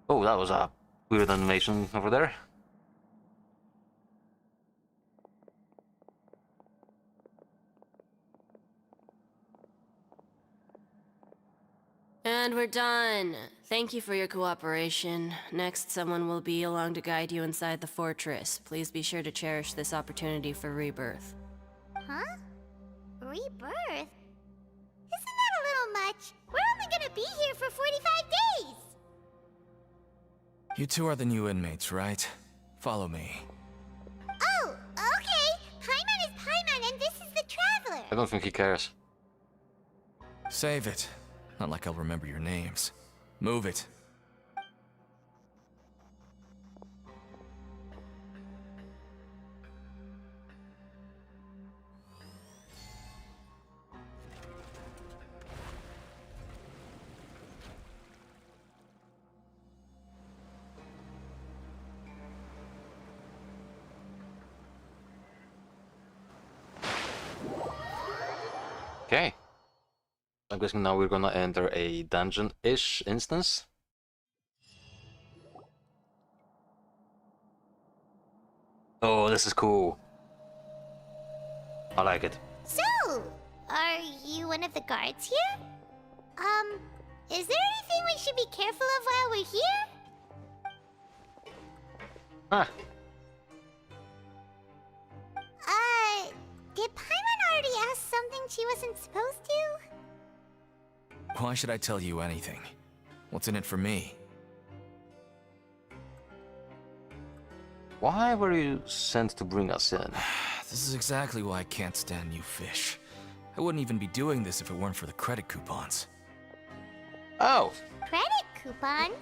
Oh, that was a weird animation over there. And we're done. Thank you for your cooperation. Next, someone will be along to guide you inside the fortress. Please be sure to cherish this opportunity for rebirth. Huh? Rebirth? Isn't that a little much? We're only gonna be here for 45 days! You two are the new inmates, right? Follow me. Oh, okay! Paimon is Paimon and this is the Traveler! I don't think he cares. Save it. Not like I'll remember your names. Move it. Okay. I'm guessing now we're gonna enter a dungeon-ish instance. Oh, this is cool. I like it. So, are you one of the guards here? Is there anything we should be careful of while we're here? Ah, Did Paimon already ask something she wasn't supposed to? Why should I tell you anything? What's in it for me? why were you sent to bring us in? This is exactly why I can't stand you fish. I wouldn't even be doing this if it weren't for the credit coupons. Oh, Credit coupons?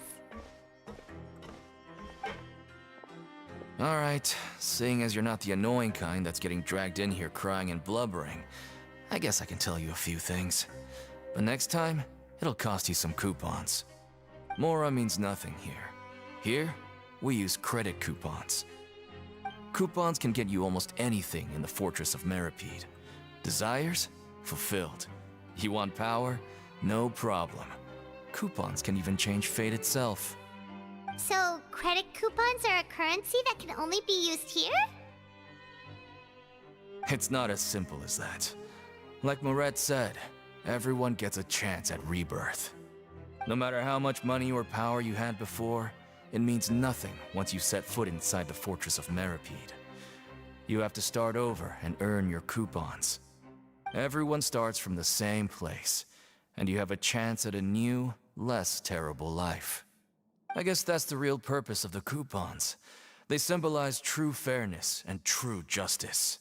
Alright, seeing as you're not the annoying kind that's getting dragged in here crying and blubbering, I guess I can tell you a few things. But next time, it'll cost you some coupons. Mora means nothing here. Here, we use credit coupons. Coupons can get you almost anything in the Fortress of Meripede. Desires? Fulfilled. You want power? No problem. Coupons can even change fate itself. So, credit coupons are a currency that can only be used here? It's not as simple as that. Like Moret said, everyone gets a chance at rebirth. No matter how much money or power you had before, it means nothing once you set foot inside the Fortress of Meripede. You have to start over and earn your coupons. Everyone starts from the same place, and you have a chance at a new, less terrible life. I guess that's the real purpose of the coupons. They symbolize true fairness and true justice.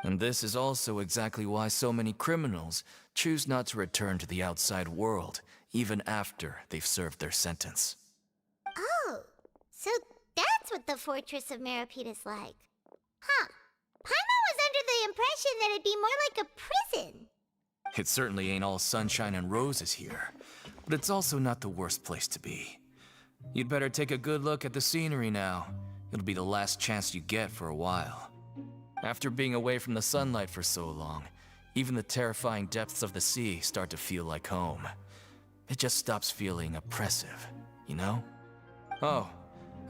And this is also exactly why so many criminals choose not to return to the outside world, even after they've served their sentence. Oh, so that's what the Fortress of Meripede is like. Huh. Paimon was under the impression that it'd be more like a prison. It certainly ain't all sunshine and roses here, but it's also not the worst place to be. You'd better take a good look at the scenery now. It'll be the last chance you get for a while. After being away from the sunlight for so long, even the terrifying depths of the sea start to feel like home. It just stops feeling oppressive, you know? Oh,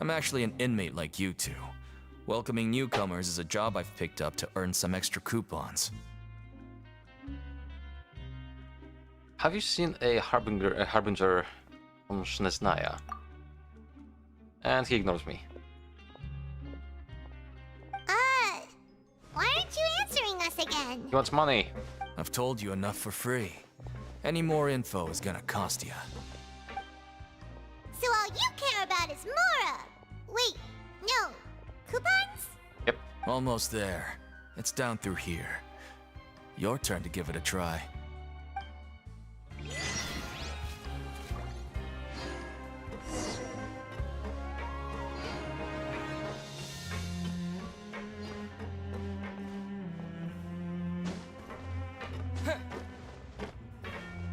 I'm actually an inmate like you two. Welcoming newcomers is a job I've picked up to earn some extra coupons. Have you seen a harbinger from Snezhnaya? And he ignores me. Why aren't you answering us again? He wants money. I've told you enough for free. Any more info is gonna cost you. So all you care about is Mora! Wait, no. Coupons? Yep. Almost there. It's down through here. Your turn to give it a try.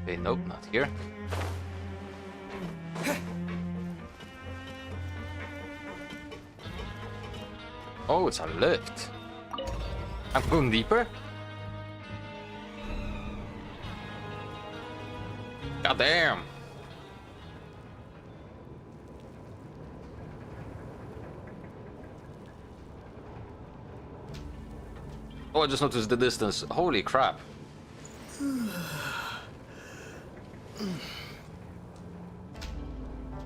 Okay, nope, not here. Oh, it's a lift. I'm going deeper? God damn! Oh, I just noticed the distance. Holy crap.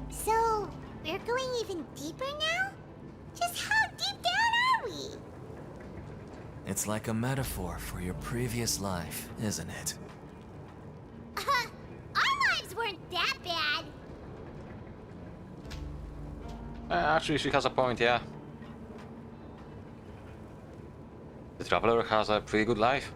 So, we're going even deeper now? Just how deep down are we? It's like a metaphor for your previous life, isn't it? Our lives weren't that bad. Actually, she has a point, yeah. The traveler has a pretty good life.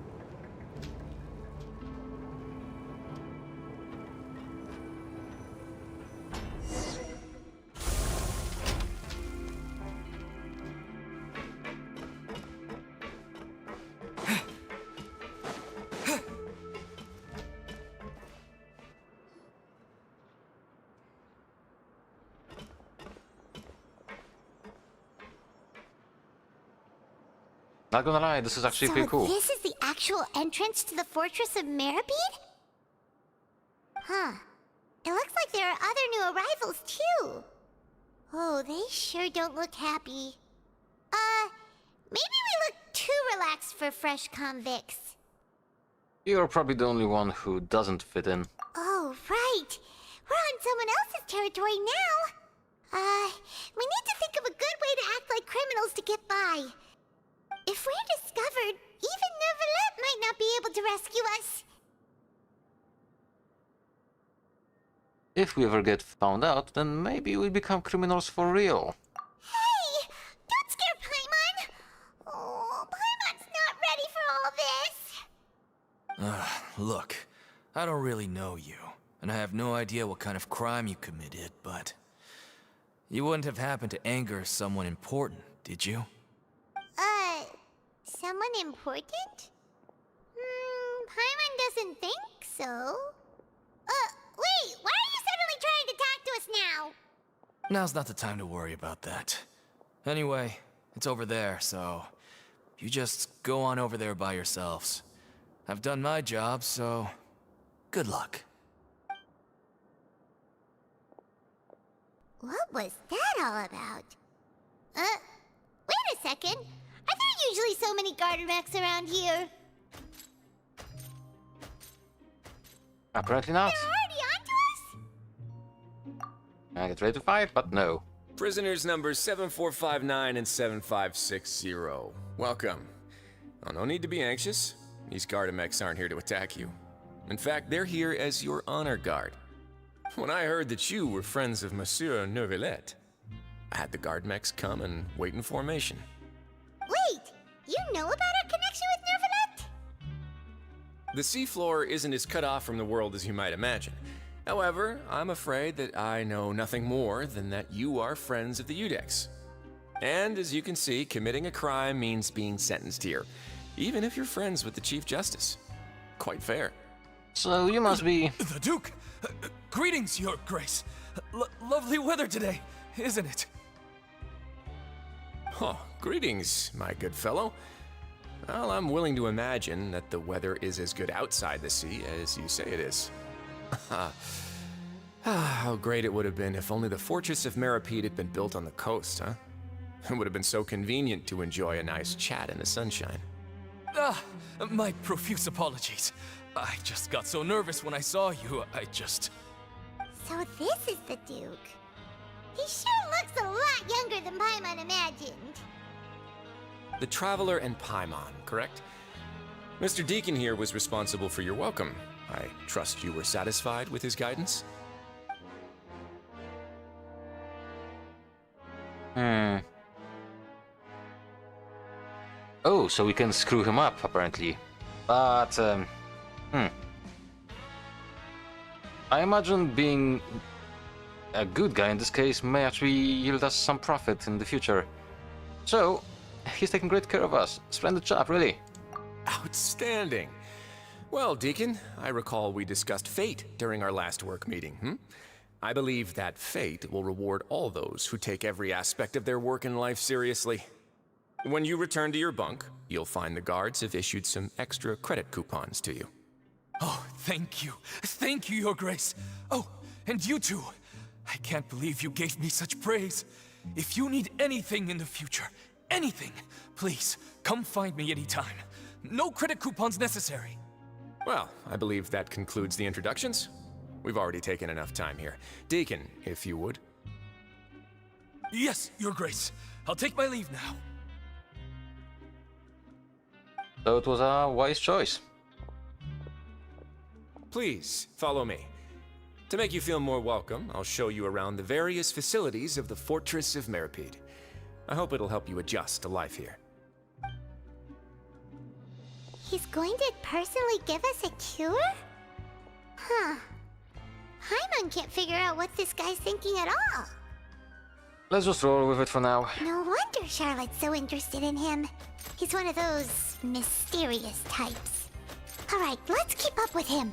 Not gonna lie, this is actually pretty cool. This is the actual entrance to the Fortress of Meribed? Huh. It looks like there are other new arrivals, too. Oh, they sure don't look happy. Maybe we look too relaxed for fresh convicts. You're probably the only one who doesn't fit in. Oh, right. We're on someone else's territory now. We need to think of a good way to act like criminals to get by. If we're discovered, even Neuvillette might not be able to rescue us. If we ever get found out, then maybe we become criminals for real. Hey! Don't scare Paimon! Oh, Paimon's not ready for all this. Look, I don't really know you, and I have no idea what kind of crime you committed, but... You wouldn't have happened to anger someone important, did you? Someone important? Paimon doesn't think so. Wait, why are you suddenly trying to talk to us now? Now's not the time to worry about that. Anyway, it's over there, so... You just go on over there by yourselves. I've done my job, so... Good luck. What was that all about? Wait a second. Are there usually so many garter mechs around here? Apparently not. They're already onto us? I get ready to fight, but no. Prisoners numbers 7459 and 7560. Welcome. Oh, no need to be anxious. These Gardamex aren't here to attack you. In fact, they're here as your honor guard. When I heard that you were friends of Monsieur Neuvillette, I had the Gardamex come and wait in formation. Wait! You know about our connection with Neuvillette? The seafloor isn't as cut off from the world as you might imagine. However, I'm afraid that I know nothing more than that you are friends of the Udex. And as you can see, committing a crime means being sentenced here. even if you're friends with the Chief Justice. Quite fair. So you must be... The Duke! Greetings, Your Grace. Lovely weather today, isn't it? Oh, greetings, my good fellow. Well, I'm willing to imagine that the weather is as good outside the sea as you say it is. How great it would have been if only the Fortress of Meripede had been built on the coast, huh? It would have been so convenient to enjoy a nice chat in the sunshine. My profuse apologies. I just got so nervous when I saw you, So this is the Duke. He sure looks a lot younger than Paimon imagined. The Traveler and Paimon, correct? Mr. Deacon here was responsible for your welcome. I trust you were satisfied with his guidance? Oh, so we can screw him up, apparently. But, I imagine being a good guy in this case may actually yield us some profit in the future. So, he's taking great care of us. Splendid job, really. Outstanding. Well, Deacon, I recall we discussed fate during our last work meeting, I believe that fate will reward all those who take every aspect of their work in life seriously. When you return to your bunk, you'll find the guards have issued some extra credit coupons to you. Oh, thank you. Thank you, Your Grace. Oh, and you too. I can't believe you gave me such praise. If you need anything in the future, anything, please, come find me anytime. No credit coupons necessary. Well, I believe that concludes the introductions. We've already taken enough time here. Deacon, if you would. Yes, Your Grace. I'll take my leave now. So it was a wise choice. Please, follow me. To make you feel more welcome, I'll show you around the various facilities of the Fortress of Meripede. I hope it'll help you adjust to life here. He's going to personally give us a cure? Huh. Paimon can't figure out what this guy's thinking at all. Let's just roll with it for now. No wonder Charlotte's so interested in him. He's one of those mysterious types. Alright, let's keep up with him.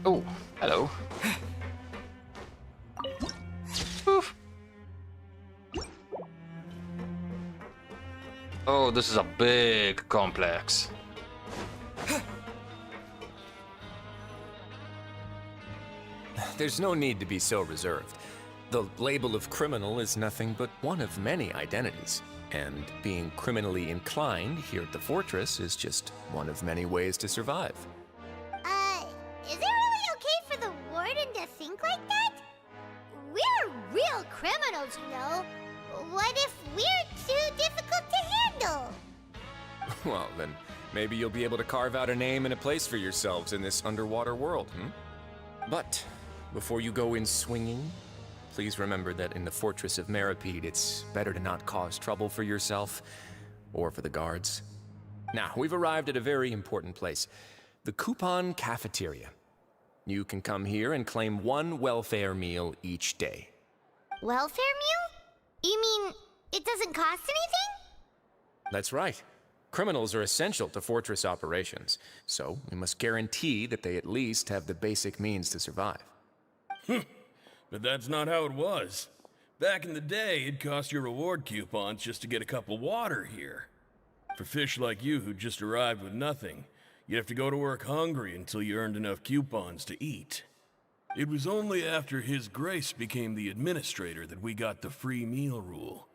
Oh, hello. Oof. Oh, this is a big complex. There's no need to be so reserved. The label of criminal is nothing but one of many identities. And being criminally inclined here at the Fortress is just one of many ways to survive. Is it really okay for the Warden to think like that? We're real criminals, you know. What if we're too difficult to handle? Well, then maybe you'll be able to carve out a name and a place for yourselves in this underwater world, But before you go in swinging, please remember that in the Fortress of Meripede, it's better to not cause trouble for yourself or for the guards. Now, we've arrived at a very important place, the Coupon Cafeteria. You can come here and claim one welfare meal each day. Welfare meal? You mean it doesn't cost anything? That's right. Criminals are essential to Fortress operations, so we must guarantee that they at least have the basic means to survive. But that's not how it was. Back in the day, it cost your reward coupons just to get a cup of water here. For fish like you who just arrived with nothing, you'd have to go to work hungry until you earned enough coupons to eat. It was only after His Grace became the administrator that we got the free meal rule.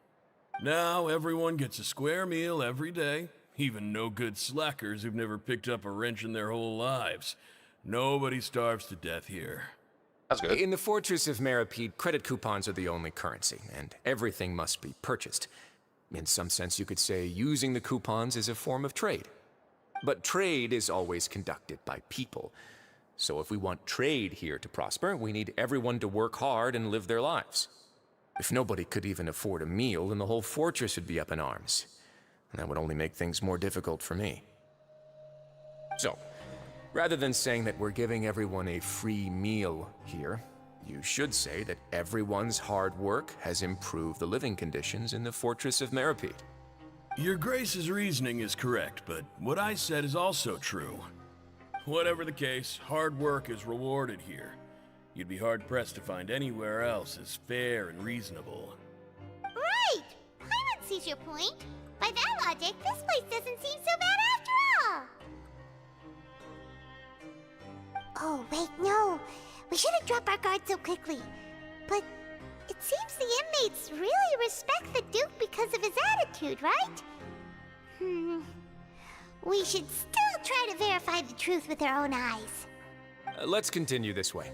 Now everyone gets a square meal every day, even no-good slackers who've never picked up a wrench in their whole lives. Nobody starves to death here. That's good. In the Fortress of Meripede, credit coupons are the only currency, and everything must be purchased. In some sense, you could say using the coupons is a form of trade. But trade is always conducted by people. So if we want trade here to prosper, we need everyone to work hard and live their lives. If nobody could even afford a meal, then the whole fortress would be up in arms. And that would only make things more difficult for me. So, rather than saying that we're giving everyone a free meal here, You should say that everyone's hard work has improved the living conditions in the Fortress of Meripede. Your Grace's reasoning is correct, but what I said is also true. Whatever the case, hard work is rewarded here. You'd be hard-pressed to find anywhere else as fair and reasonable. Right! Paimon sees your point. By that logic, this place doesn't seem so bad after all. Oh, wait, no. We shouldn't drop our guard so quickly. But it seems the inmates really respect the Duke because of his attitude, right? We should still try to verify the truth with our own eyes. Let's continue this way.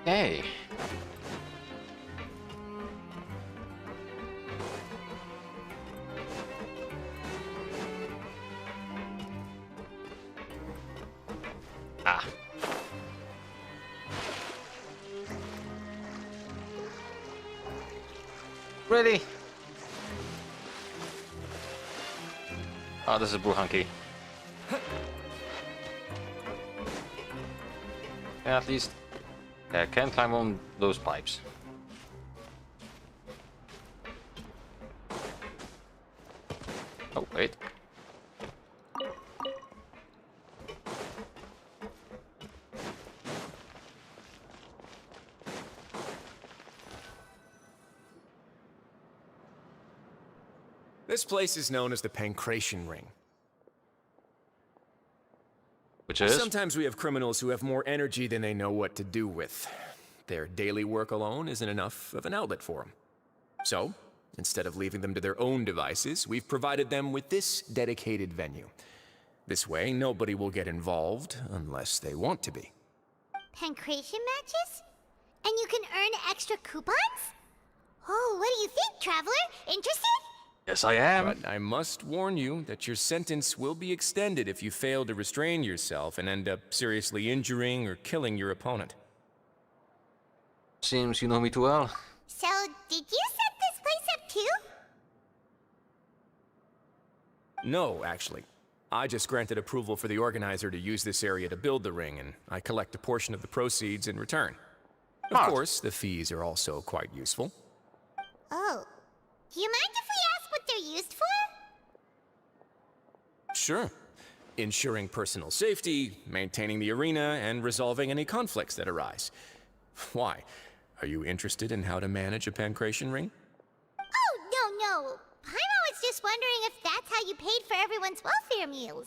Hey. Ah. Really? Oh, this is Bruhanki. Yeah, at least I can climb on those pipes. Oh, wait. This place is known as the Pancration Ring. Which is? Sometimes we have criminals who have more energy than they know what to do with. Their daily work alone isn't enough of an outlet for them. So, instead of leaving them to their own devices, we've provided them with this dedicated venue. This way, nobody will get involved unless they want to be. Pancration matches? And you can earn extra coupons? Oh, what do you think, Traveler? Interested? Yes, I am. But I must warn you that your sentence will be extended if you fail to restrain yourself and end up seriously injuring or killing your opponent. Seems you know me too well. So, did you set this place up too? No, actually. I just granted approval for the organizer to use this area to build the ring, and I collect a portion of the proceeds in return. Of course, the fees are also quite useful. Oh. Do you mind if we ask what they're used for? Sure. Ensuring personal safety, maintaining the arena, and resolving any conflicts that arise. Why? Are you interested in how to manage a pancration ring? Oh, no. Paimon was just wondering if that's how you paid for everyone's welfare meals.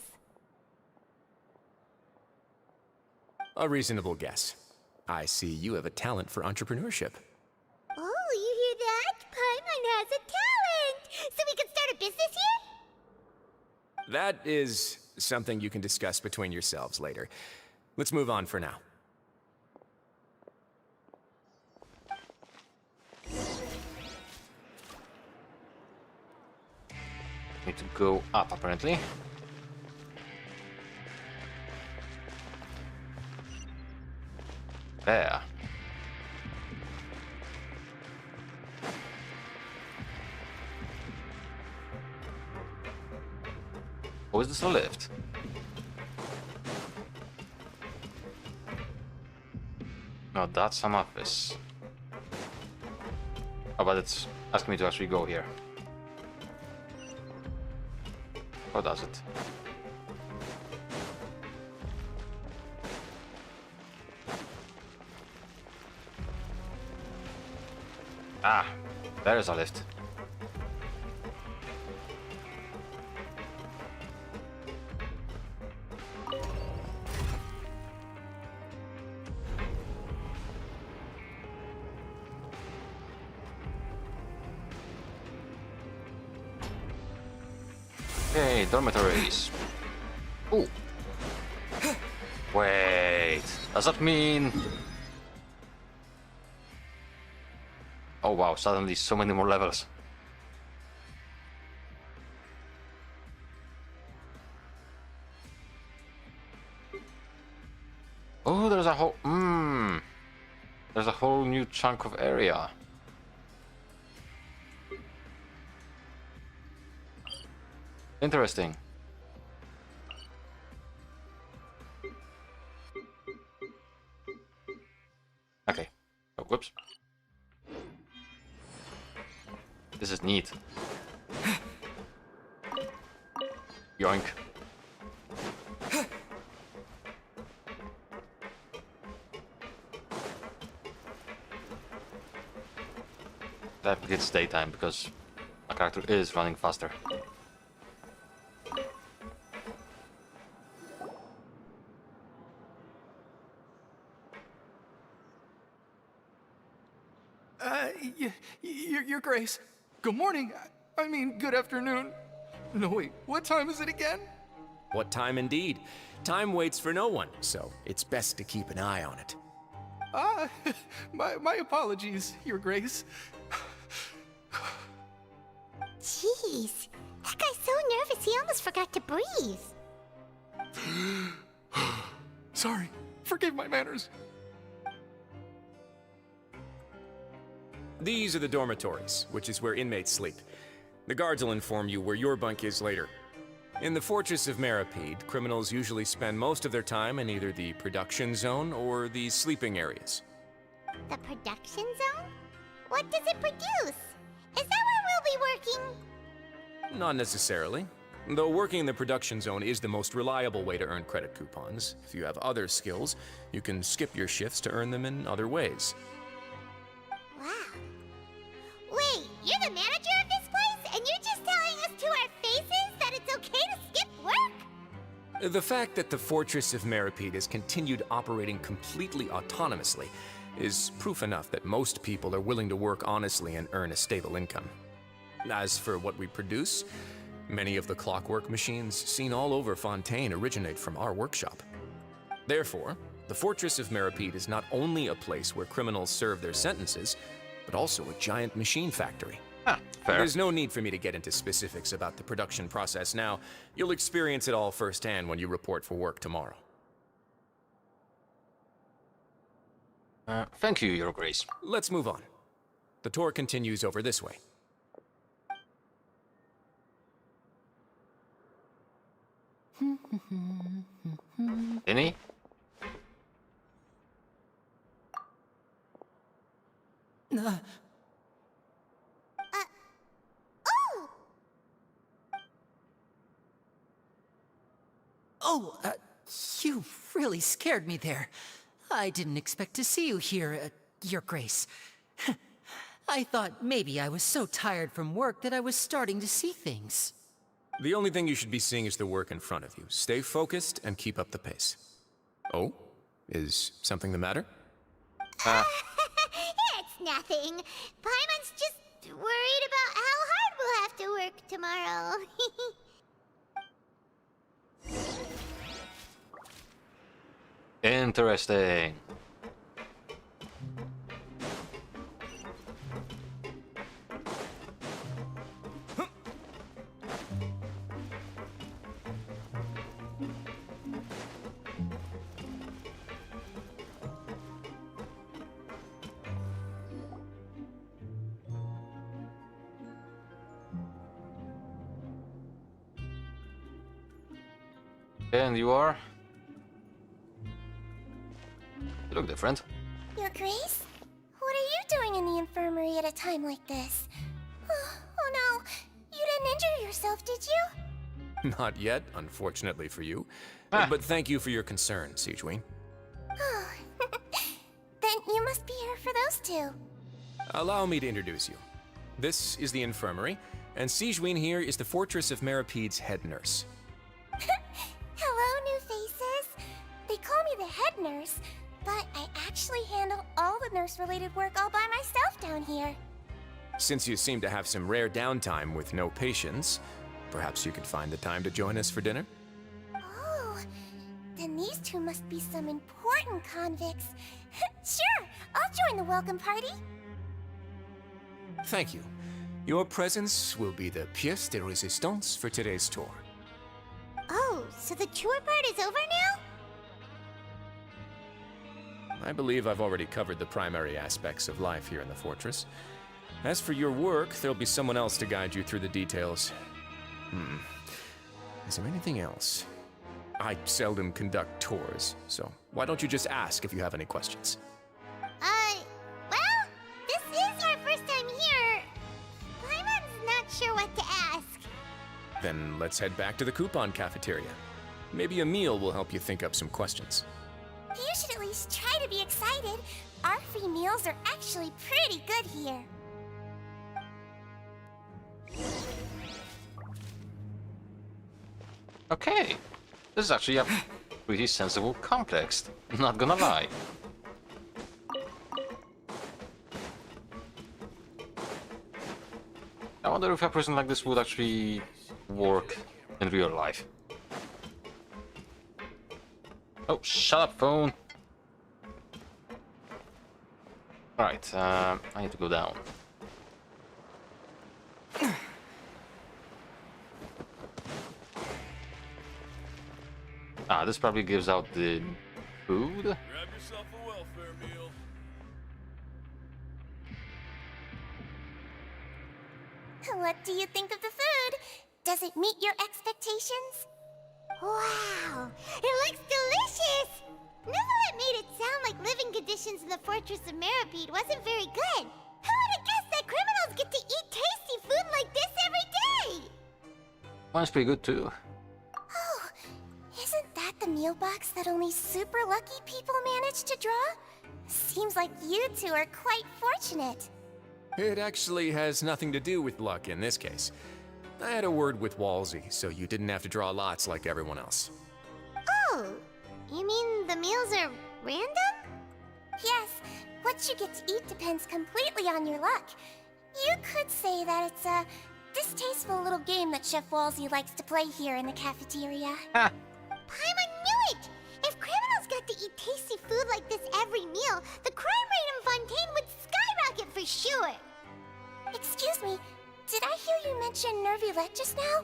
A reasonable guess. I see you have a talent for entrepreneurship. Oh, you hear that? Paimon has a talent! So we can start a business here? That is something you can discuss between yourselves later. Let's move on for now. Need to go up, apparently. There. Oh, is this a lift? No, that's an office. Oh, but it's asking me to actually go here. Or does it? Ah, there's a lift. Okay, dormitories. Ooh. Wait, does that mean... Oh wow, suddenly so many more levels. Oh, there's a whole... There's a whole new chunk of area. Interesting. Okay. Oh, whoops. This is neat. Yoink. That gets daytime because my character is running faster. Your Grace. Good morning. I mean, good afternoon. No, wait, what time is it again? What time indeed? Time waits for no one, so it's best to keep an eye on it. Ah, my apologies, Your Grace. Jeez, that guy's so nervous he almost forgot to breathe. Sorry, forgive my manners. These are the dormitories, which is where inmates sleep. The guards will inform you where your bunk is later. In the Fortress of Meripede, criminals usually spend most of their time in either the production zone or the sleeping areas. The production zone? What does it produce? Is that where we'll be working? Not necessarily. Though working in the production zone is the most reliable way to earn credit coupons. If you have other skills, you can skip your shifts to earn them in other ways. Wow. Wait, you're the manager of this place, and you're just telling us to our faces that it's okay to skip work? The fact that the Fortress of Meripede has continued operating completely autonomously is proof enough that most people are willing to work honestly and earn a stable income. As for what we produce, many of the clockwork machines seen all over Fontaine originate from our workshop. Therefore, the Fortress of Meripede is not only a place where criminals serve their sentences, but also a giant machine factory. Fair. There's no need for me to get into specifics about the production process now. You'll experience it all firsthand when you report for work tomorrow. Thank you, Your Grace. Let's move on. The tour continues over this way. Any? Oh! Oh, you really scared me there. I didn't expect to see you here, Your Grace. I thought maybe I was so tired from work that I was starting to see things. The only thing you should be seeing is the work in front of you. Stay focused and keep up the pace. Oh? Is something the matter? It's nothing. Paimon's just worried about how hard we'll have to work tomorrow. Interesting. And you are? You look different. Your Grace? What are you doing in the infirmary at a time like this? Oh no, you didn't injure yourself, did you? Not yet, unfortunately for you. But thank you for your concern, Sigewin. Oh, then you must be here for those two. Allow me to introduce you. This is the infirmary, and Sigewin here is the Fortress of Meripede's head nurse. Hello, new faces. They call me the head nurse, but I actually handle all the nurse-related work all by myself down here. Since you seem to have some rare downtime with no patients, perhaps you could find the time to join us for dinner? Oh, then these two must be some important convicts. Sure, I'll join the welcome party. Thank you. Your presence will be the pièce de résistance for today's tour. Oh, so the tour part is over now? I believe I've already covered the primary aspects of life here in the fortress. As for your work, there'll be someone else to guide you through the details. is there anything else? I seldom conduct tours, so why don't you just ask if you have any questions? Well, this is our first time here. Paimon's not sure what to ask. Then let's head back to the coupon cafeteria. Maybe a meal will help you think up some questions. You should at least try to be excited. Our free meals are actually pretty good here. Okay. This is actually a pretty sensible complex, not gonna lie. I wonder if a person like this would actually work in real life. Oh, shut up, phone! Alright, I need to go down. Ah, this probably gives out the food? Grab yourself a welfare meal. What do you think of the food? Does it meet your expectations? Wow, it looks delicious! Neuvillette made it sound like living conditions in the Fortress of Meripede wasn't very good. Who would have guessed that criminals get to eat tasty food like this every day? Mine's pretty good too. Oh, isn't that the meal box that only super lucky people manage to draw? Seems like you two are quite fortunate. It actually has nothing to do with luck in this case. I had a word with Walsey, so you didn't have to draw lots like everyone else. Oh, you mean the meals are random? Yes, what you get to eat depends completely on your luck. You could say that it's a distasteful little game that Chef Walsey likes to play here in the cafeteria. Ha! Paimon knew it! If criminals got to eat tasty food like this every meal, the crime rate in Fontaine would skyrocket for sure! Excuse me, did I hear you mention Neuvillette just now?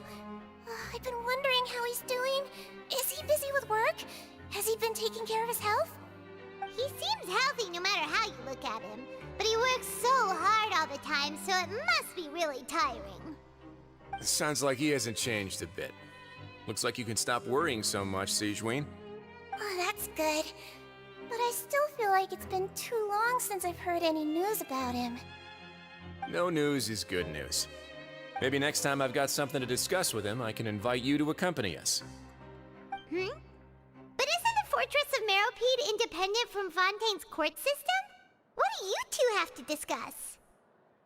I've been wondering how he's doing. Is he busy with work? Has he been taking care of his health? He seems healthy no matter how you look at him, but he works so hard all the time, so it must be really tiring. Sounds like he hasn't changed a bit. Looks like you can stop worrying so much, Sigewinne. Oh, that's good. But I still feel like it's been too long since I've heard any news about him. No news is good news. Maybe next time I've got something to discuss with him, I can invite you to accompany us. But isn't the Fortress of Meripede independent from Fontaine's court system? What do you two have to discuss?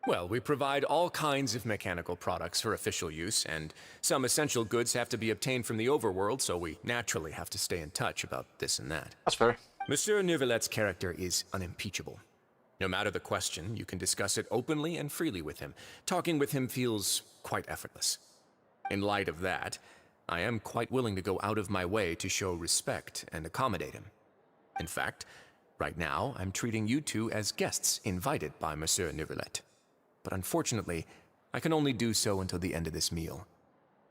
Well, we provide all kinds of mechanical products for official use, and some essential goods have to be obtained from the overworld, so we naturally have to stay in touch about this and that. That's fair. Monsieur Neuvillette's character is unimpeachable. No matter the question, you can discuss it openly and freely with him. Talking with him feels quite effortless. In light of that, I am quite willing to go out of my way to show respect and accommodate him. In fact, right now, I'm treating you two as guests invited by Monsieur Neuvillette. But unfortunately, I can only do so until the end of this meal.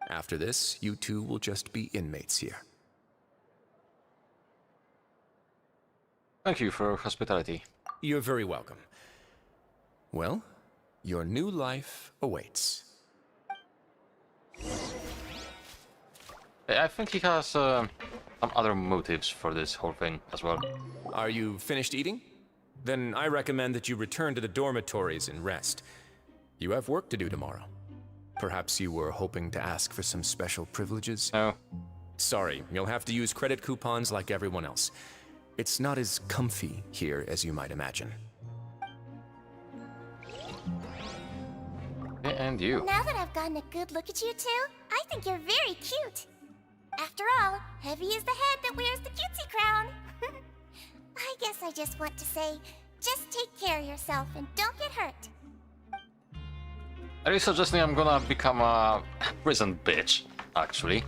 After this, you two will just be inmates here. Thank you for hospitality. You're very welcome. Well, your new life awaits. I think he has some other motives for this whole thing as well. Are you finished eating? Then I recommend that you return to the dormitories and rest. You have work to do tomorrow. Perhaps you were hoping to ask for some special privileges? No. Sorry, you'll have to use credit coupons like everyone else. It's not as comfy here as you might imagine. And you. Now that I've gotten a good look at you two, I think you're very cute. After all, heavy is the head that wears the cutesy crown. I guess I just want to say, just take care of yourself and don't get hurt. Are you suggesting I'm gonna become a prison bitch, actually?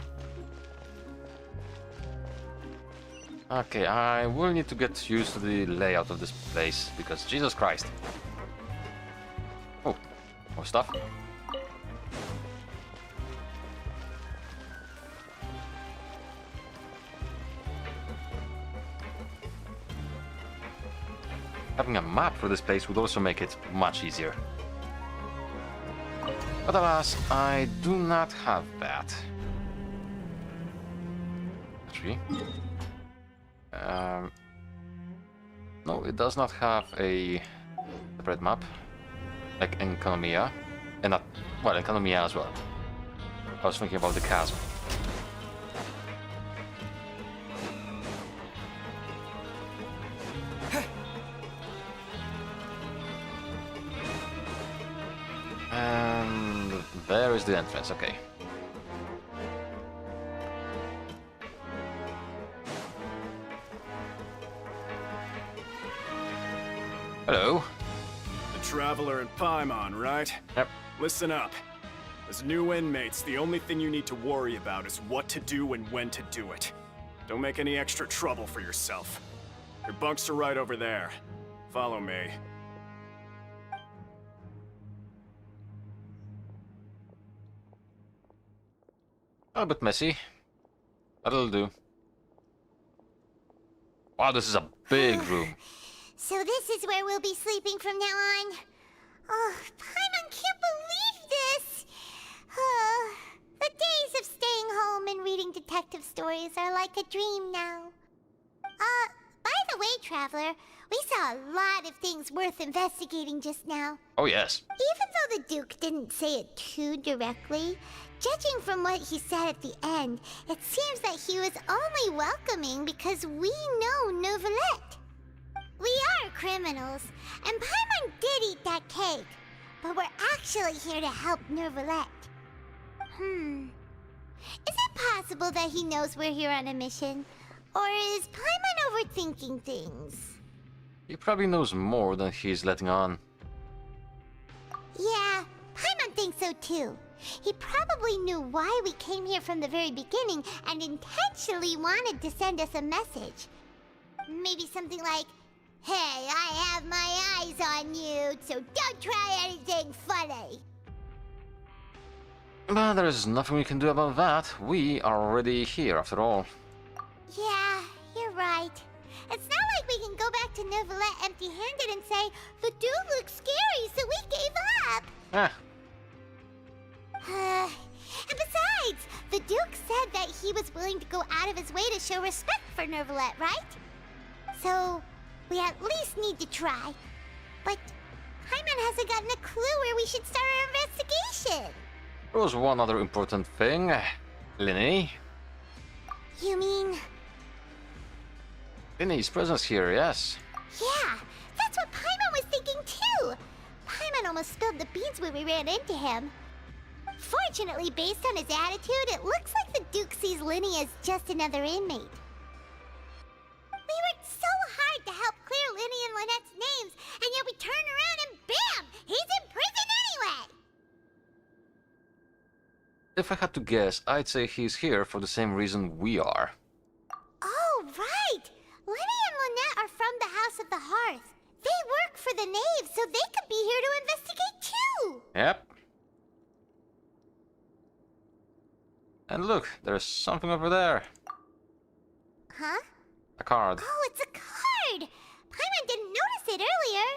Okay, I will need to get used to the layout of this place, because Jesus Christ. Oh, more stuff. Having a map for this place would also make it much easier. But alas, I do not have that. 3. No, it does not have a separate map, like Economia, and not, well, Economia as well. I was thinking about the chasm. And there is the entrance, okay. Hello. The Traveler and Paimon, right? Yep. Listen up. As new inmates, the only thing you need to worry about is what to do and when to do it. Don't make any extra trouble for yourself. Your bunks are right over there. Follow me. A bit messy. That'll do. Wow, this is a big room. So this is where we'll be sleeping from now on. Oh, Paimon can't believe this! The days of staying home and reading detective stories are like a dream now. By the way, Traveler, we saw a lot of things worth investigating just now. Oh yes. Even though the Duke didn't say it too directly, judging from what he said at the end, it seems that he was only welcoming because we know Neuvillette. We are criminals, and Paimon did eat that cake, but we're actually here to help Neuvillette. Is it possible that he knows we're here on a mission? Or is Paimon overthinking things? He probably knows more than he's letting on. Yeah, Paimon thinks so too. He probably knew why we came here from the very beginning and intentionally wanted to send us a message. Maybe something like, "Hey, I have my eyes on you, so don't try anything funny." But there is nothing we can do about that. We are already here after all. Yeah, you're right. It's not like we can go back to Neuvillette empty-handed and say, "The dude looks scary, so we gave up." And besides, the Duke said that he was willing to go out of his way to show respect for Neuvillette, right? So, we at least need to try. But Paimon hasn't gotten a clue where we should start our investigation. There was one other important thing. Linny. You mean... Linny's presence here, yes. Yeah, that's what Paimon was thinking too. Paimon almost spilled the beans when we ran into him. Fortunately, based on his attitude, it looks like the Duke sees Linny as just another inmate. We worked so hard to help clear Linny and Lynette's names, and yet we turn around and bam! He's in prison anyway! If I had to guess, I'd say he's here for the same reason we are. Oh, right! Linny and Lynette are from the House of the Hearth. They work for the Knave, so they could be here to investigate too! Yep. And look, there's something over there. Huh? A card. Oh, it's a card! Paimon didn't notice it earlier.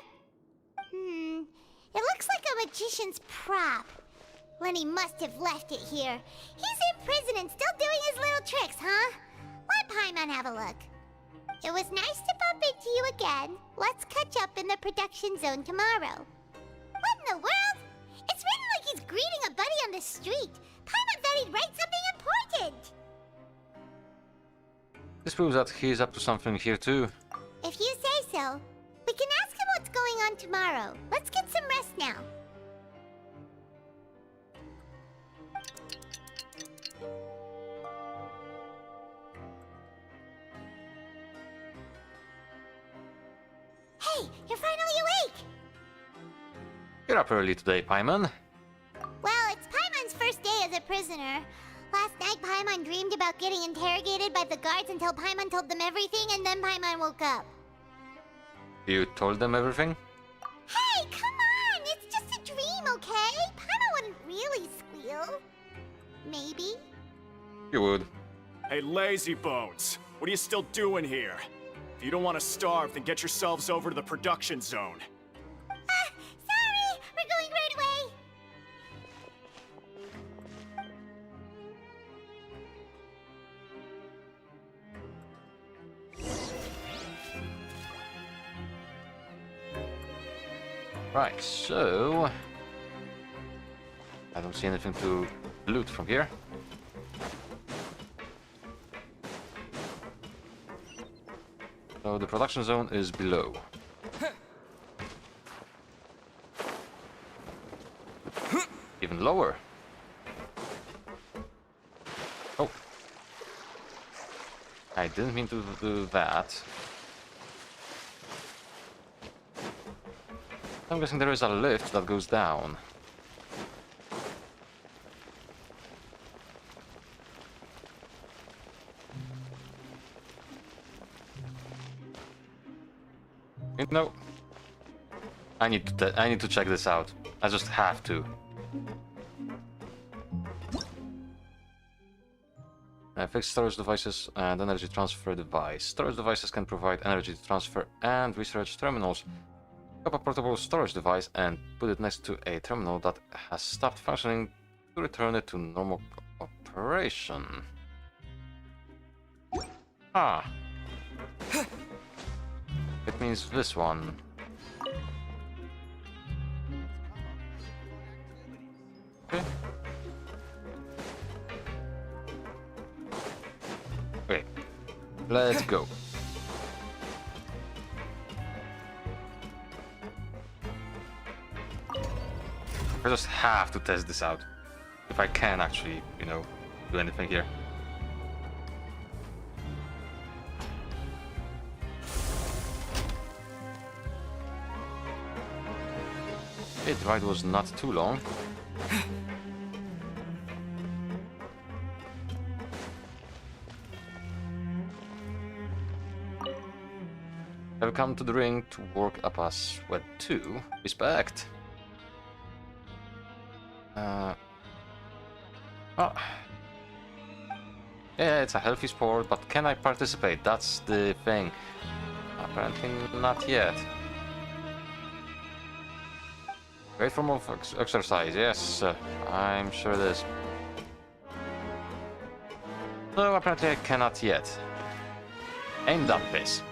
It looks like a magician's prop. Lenny must have left it here. He's in prison and still doing his little tricks, huh? Let Paimon have a look. It was nice to bump into you again. Let's catch up in the production zone tomorrow. What in the world? It's written like he's greeting a buddy on the street. Paimon thought he'd write something important. This proves that he's up to something here too. If you say so. We can ask him what's going on tomorrow. Let's get some rest now. Hey, you're finally awake! You're up early today, Paimon. Well, it's Paimon's first day as a prisoner. Last night, Paimon dreamed about getting interrogated by the guards until Paimon told them everything, and then Paimon woke up. You told them everything? Hey, come on! It's just a dream, okay? Paimon wouldn't really squeal. Maybe? You would. Hey, lazy bones! What are you still doing here? If you don't want to starve, then get yourselves over to the production zone. Sorry! We're going right away! Right, so I don't see anything to loot from here. So the production zone is below. Even lower. Oh. I didn't mean to do that. I'm guessing there is a lift that goes down. You know, I need to check this out. I just have to. Fixed storage devices and energy transfer device. Storage devices can provide energy transfer and research terminals. Pick up a portable storage device and put it next to a terminal that has stopped functioning to return it to normal operation. Ah. It means this one. Okay. Okay. Let's go. I just have to test this out. If I can actually, you know, do anything here. Okay, the ride was not too long. I've come to the ring to work up a sweat too. Respect. Oh. Yeah, it's a healthy sport, but can I participate? That's the thing. Apparently not yet. Great form of exercise, yes. I'm sure it is. No, apparently I cannot yet. Aimed up this.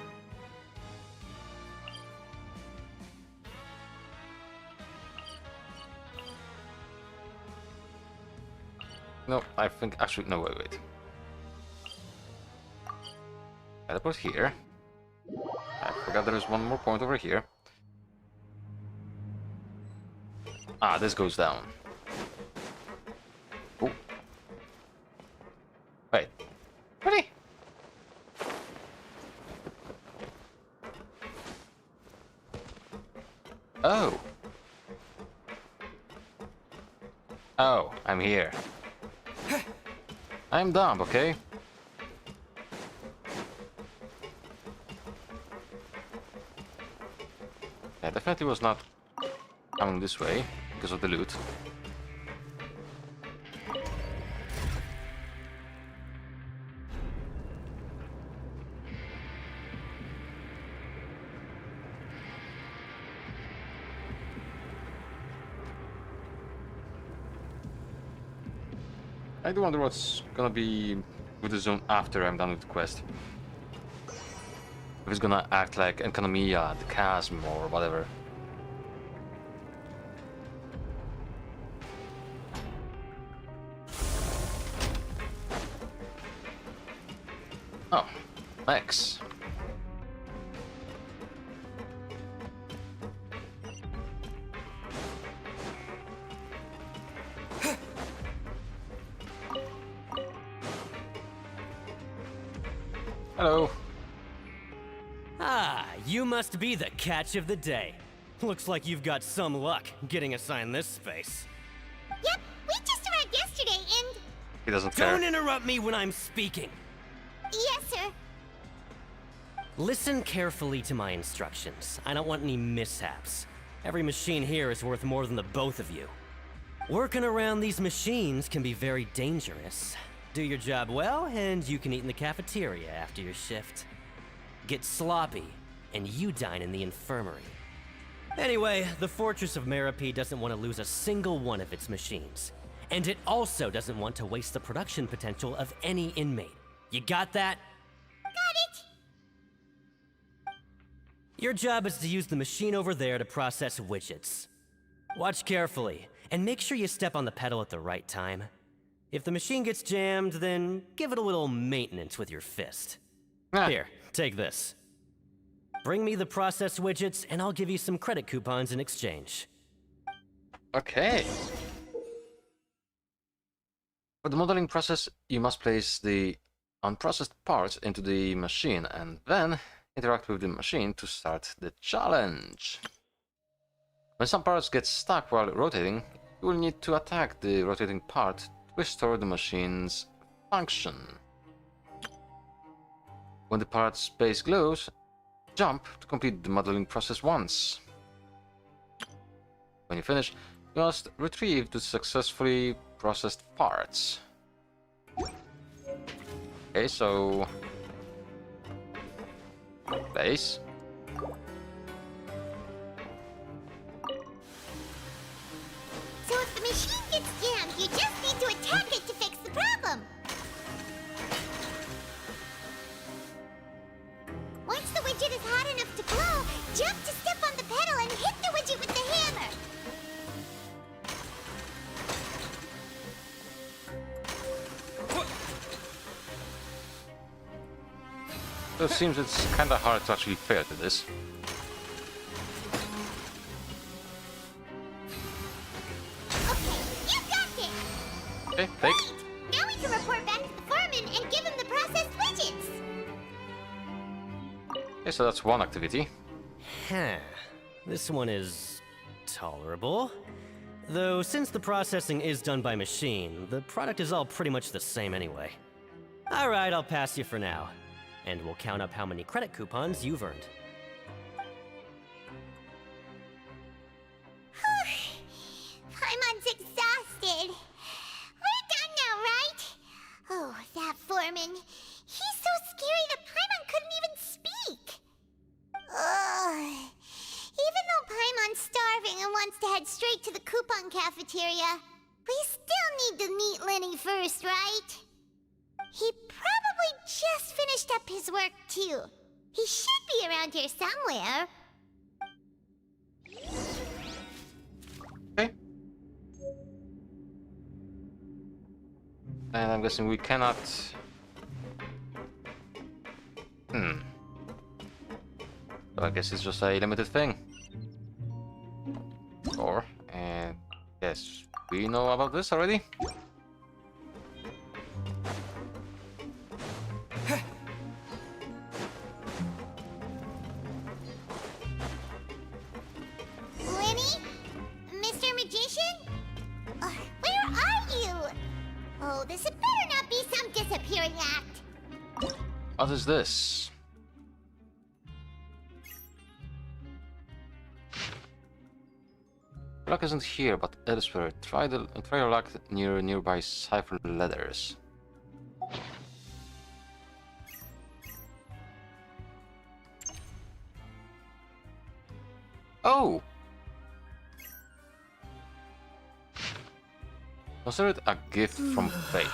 No, I think actually no, wait. Teleport here. I forgot there is one more point over here. Ah, this goes down. Oh. Wait. Really? Oh. Oh, I'm here. I'm dumb, okay? Yeah, definitely was not coming this way because of the loot. I do wonder what's gonna be with the zone after I'm done with the quest. If it's gonna act like Economia, the Chasm, or whatever. Oh, X. Hello. Ah, you must be the catch of the day. Looks like you've got some luck getting assigned this space. Yep, we just arrived yesterday and... He doesn't care. Don't interrupt me when I'm speaking. Yes, sir. Listen carefully to my instructions. I don't want any mishaps. Every machine here is worth more than the both of you. Working around these machines can be very dangerous. Do your job well, and you can eat in the cafeteria after your shift. Get sloppy, and you dine in the infirmary. Anyway, the Fortress of Merope doesn't want to lose a single one of its machines. And it also doesn't want to waste the production potential of any inmate. You got that? Got it! Your job is to use the machine over there to process widgets. Watch carefully, and make sure you step on the pedal at the right time. If the machine gets jammed, then give it a little maintenance with your fist. Here, take this. Bring me the process widgets, and I'll give you some credit coupons in exchange. Okay. For the modeling process, you must place the unprocessed parts into the machine and then interact with the machine to start the challenge. When some parts get stuck while rotating, you will need to attack the rotating part to restore the machine's function. When the part's base glows, jump to complete the modeling process once. When you finish, you must retrieve the successfully processed parts. Okay, so base. So if the machine gets jammed, you just need to attack it to fix the problem. Once the widget is hot enough to glow, jump to step on the pedal and hit the widget with the hammer. So it seems it's kinda hard to actually fail to this. You got it! Okay, take. Now we can report back to the foreman and give him the processed widgets. Okay, so that's one activity. Huh. This one is tolerable. Though since the processing is done by machine, the product is all pretty much the same anyway. Alright, I'll pass you for now. And we'll count up how many credit coupons you've earned. Paimon's exhausted. We're done now, right? Oh, that foreman. He's so scary that Paimon couldn't even speak. Ugh. Even though Paimon's starving and wants to head straight to the coupon cafeteria, we still need to meet Lenny first, right? He probably just finished up his work, too. He should be around here somewhere. Okay. And I'm guessing we cannot... So I guess it's just a limited thing. Or, and yes, we know about this already. Lenny? Mr. Magician? Where are you? Oh, this had better not be some disappearing act. What is this? Luck isn't here, but elsewhere. Try your luck near nearby cipher letters. Oh! Consider it a gift from fate.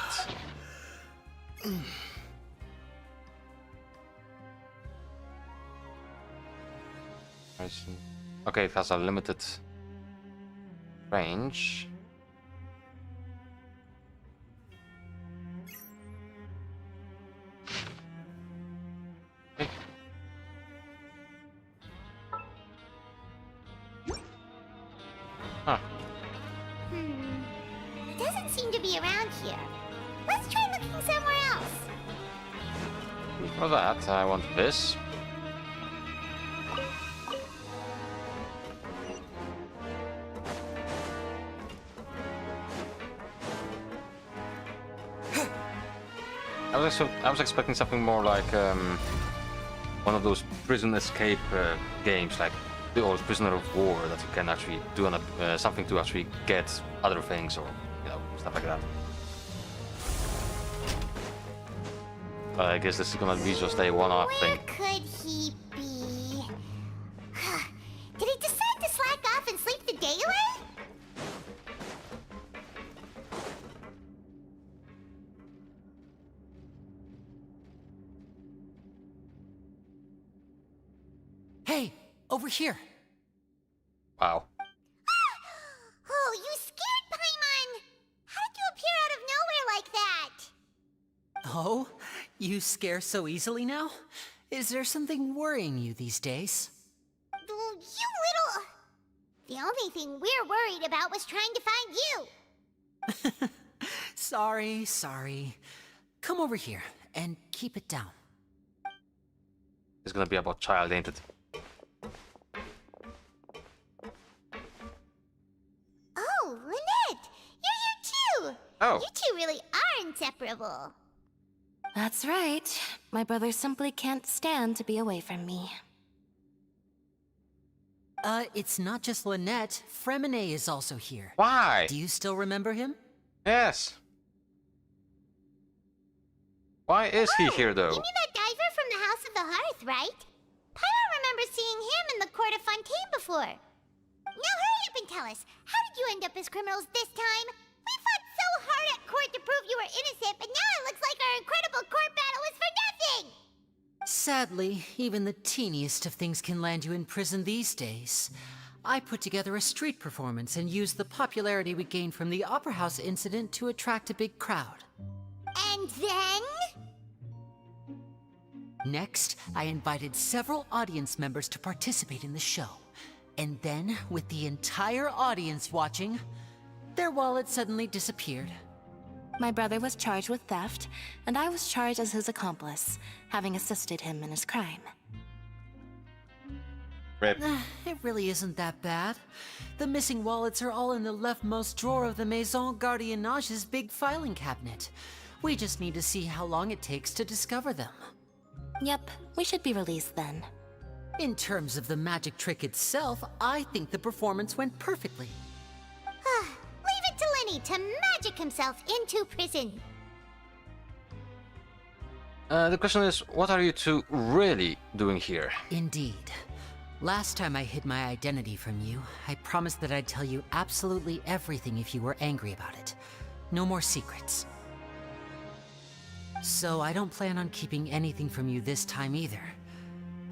Okay, it has a limited range. Okay. Huh. It doesn't seem to be around here. Let's try looking somewhere else. For that, I want this. I was expecting something more like one of those prison escape games, like the old Prisoner of War, that you can actually do something to actually get other things, or stuff like that. I guess this is gonna be just a one-off thing. Where could he be? Did he decide to slack off and sleep the day away? Hey, over here. Wow. Oh, you scared Paimon! How did you appear out of nowhere like that? Oh, you scare so easily now? Is there something worrying you these days? You little... The only thing we're worried about was trying to find you. Sorry. Come over here and keep it down. It's gonna be about child, ain't it? Oh, Lynette! You're here too! Oh. You two really are inseparable. That's right. My brother simply can't stand to be away from me. It's not just Lynette. Fremine is also here. Why? Do you still remember him? Yes. Why is he here, though? You mean that diver from the House of the Hearth, right? Paimon remembers seeing him in the Court of Fontaine before. Now hurry up and tell us, how did you end up as criminals this time? We fought so hard at court to prove you were innocent, but now it looks like our incredible court battle was for nothing! Sadly, even the teeniest of things can land you in prison these days. I put together a street performance and used the popularity we gained from the Opera House incident to attract a big crowd. And then? Next, I invited several audience members to participate in the show. And then, with the entire audience watching, their wallet suddenly disappeared. My brother was charged with theft, and I was charged as his accomplice, having assisted him in his crime. Rip. It really isn't that bad. The missing wallets are all in the leftmost drawer of the Maison Gardiennage's big filing cabinet. We just need to see how long it takes to discover them. Yep, we should be released then. In terms of the magic trick itself, I think the performance went perfectly. Leave it to Lenny to magic himself into prison. The question is, what are you two really doing here? Indeed. Last time I hid my identity from you, I promised that I'd tell you absolutely everything if you were angry about it. No more secrets. So I don't plan on keeping anything from you this time either.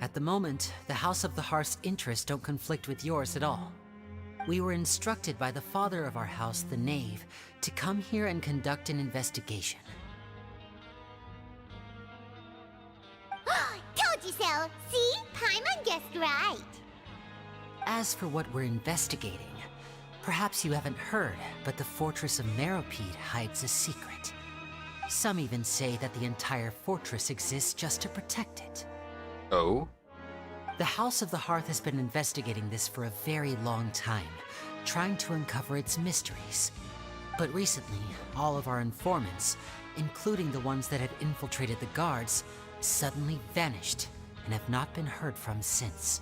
At the moment, the House of the Hearth's interests don't conflict with yours at all. We were instructed by the father of our house, the Knave, to come here and conduct an investigation. Told you so! See? Paimon guessed right. As for what we're investigating, perhaps you haven't heard, but the fortress of Meropide hides a secret. Some even say that the entire fortress exists just to protect it. Oh? The House of the Hearth has been investigating this for a very long time, trying to uncover its mysteries. But recently, all of our informants, including the ones that had infiltrated the guards, suddenly vanished and have not been heard from since.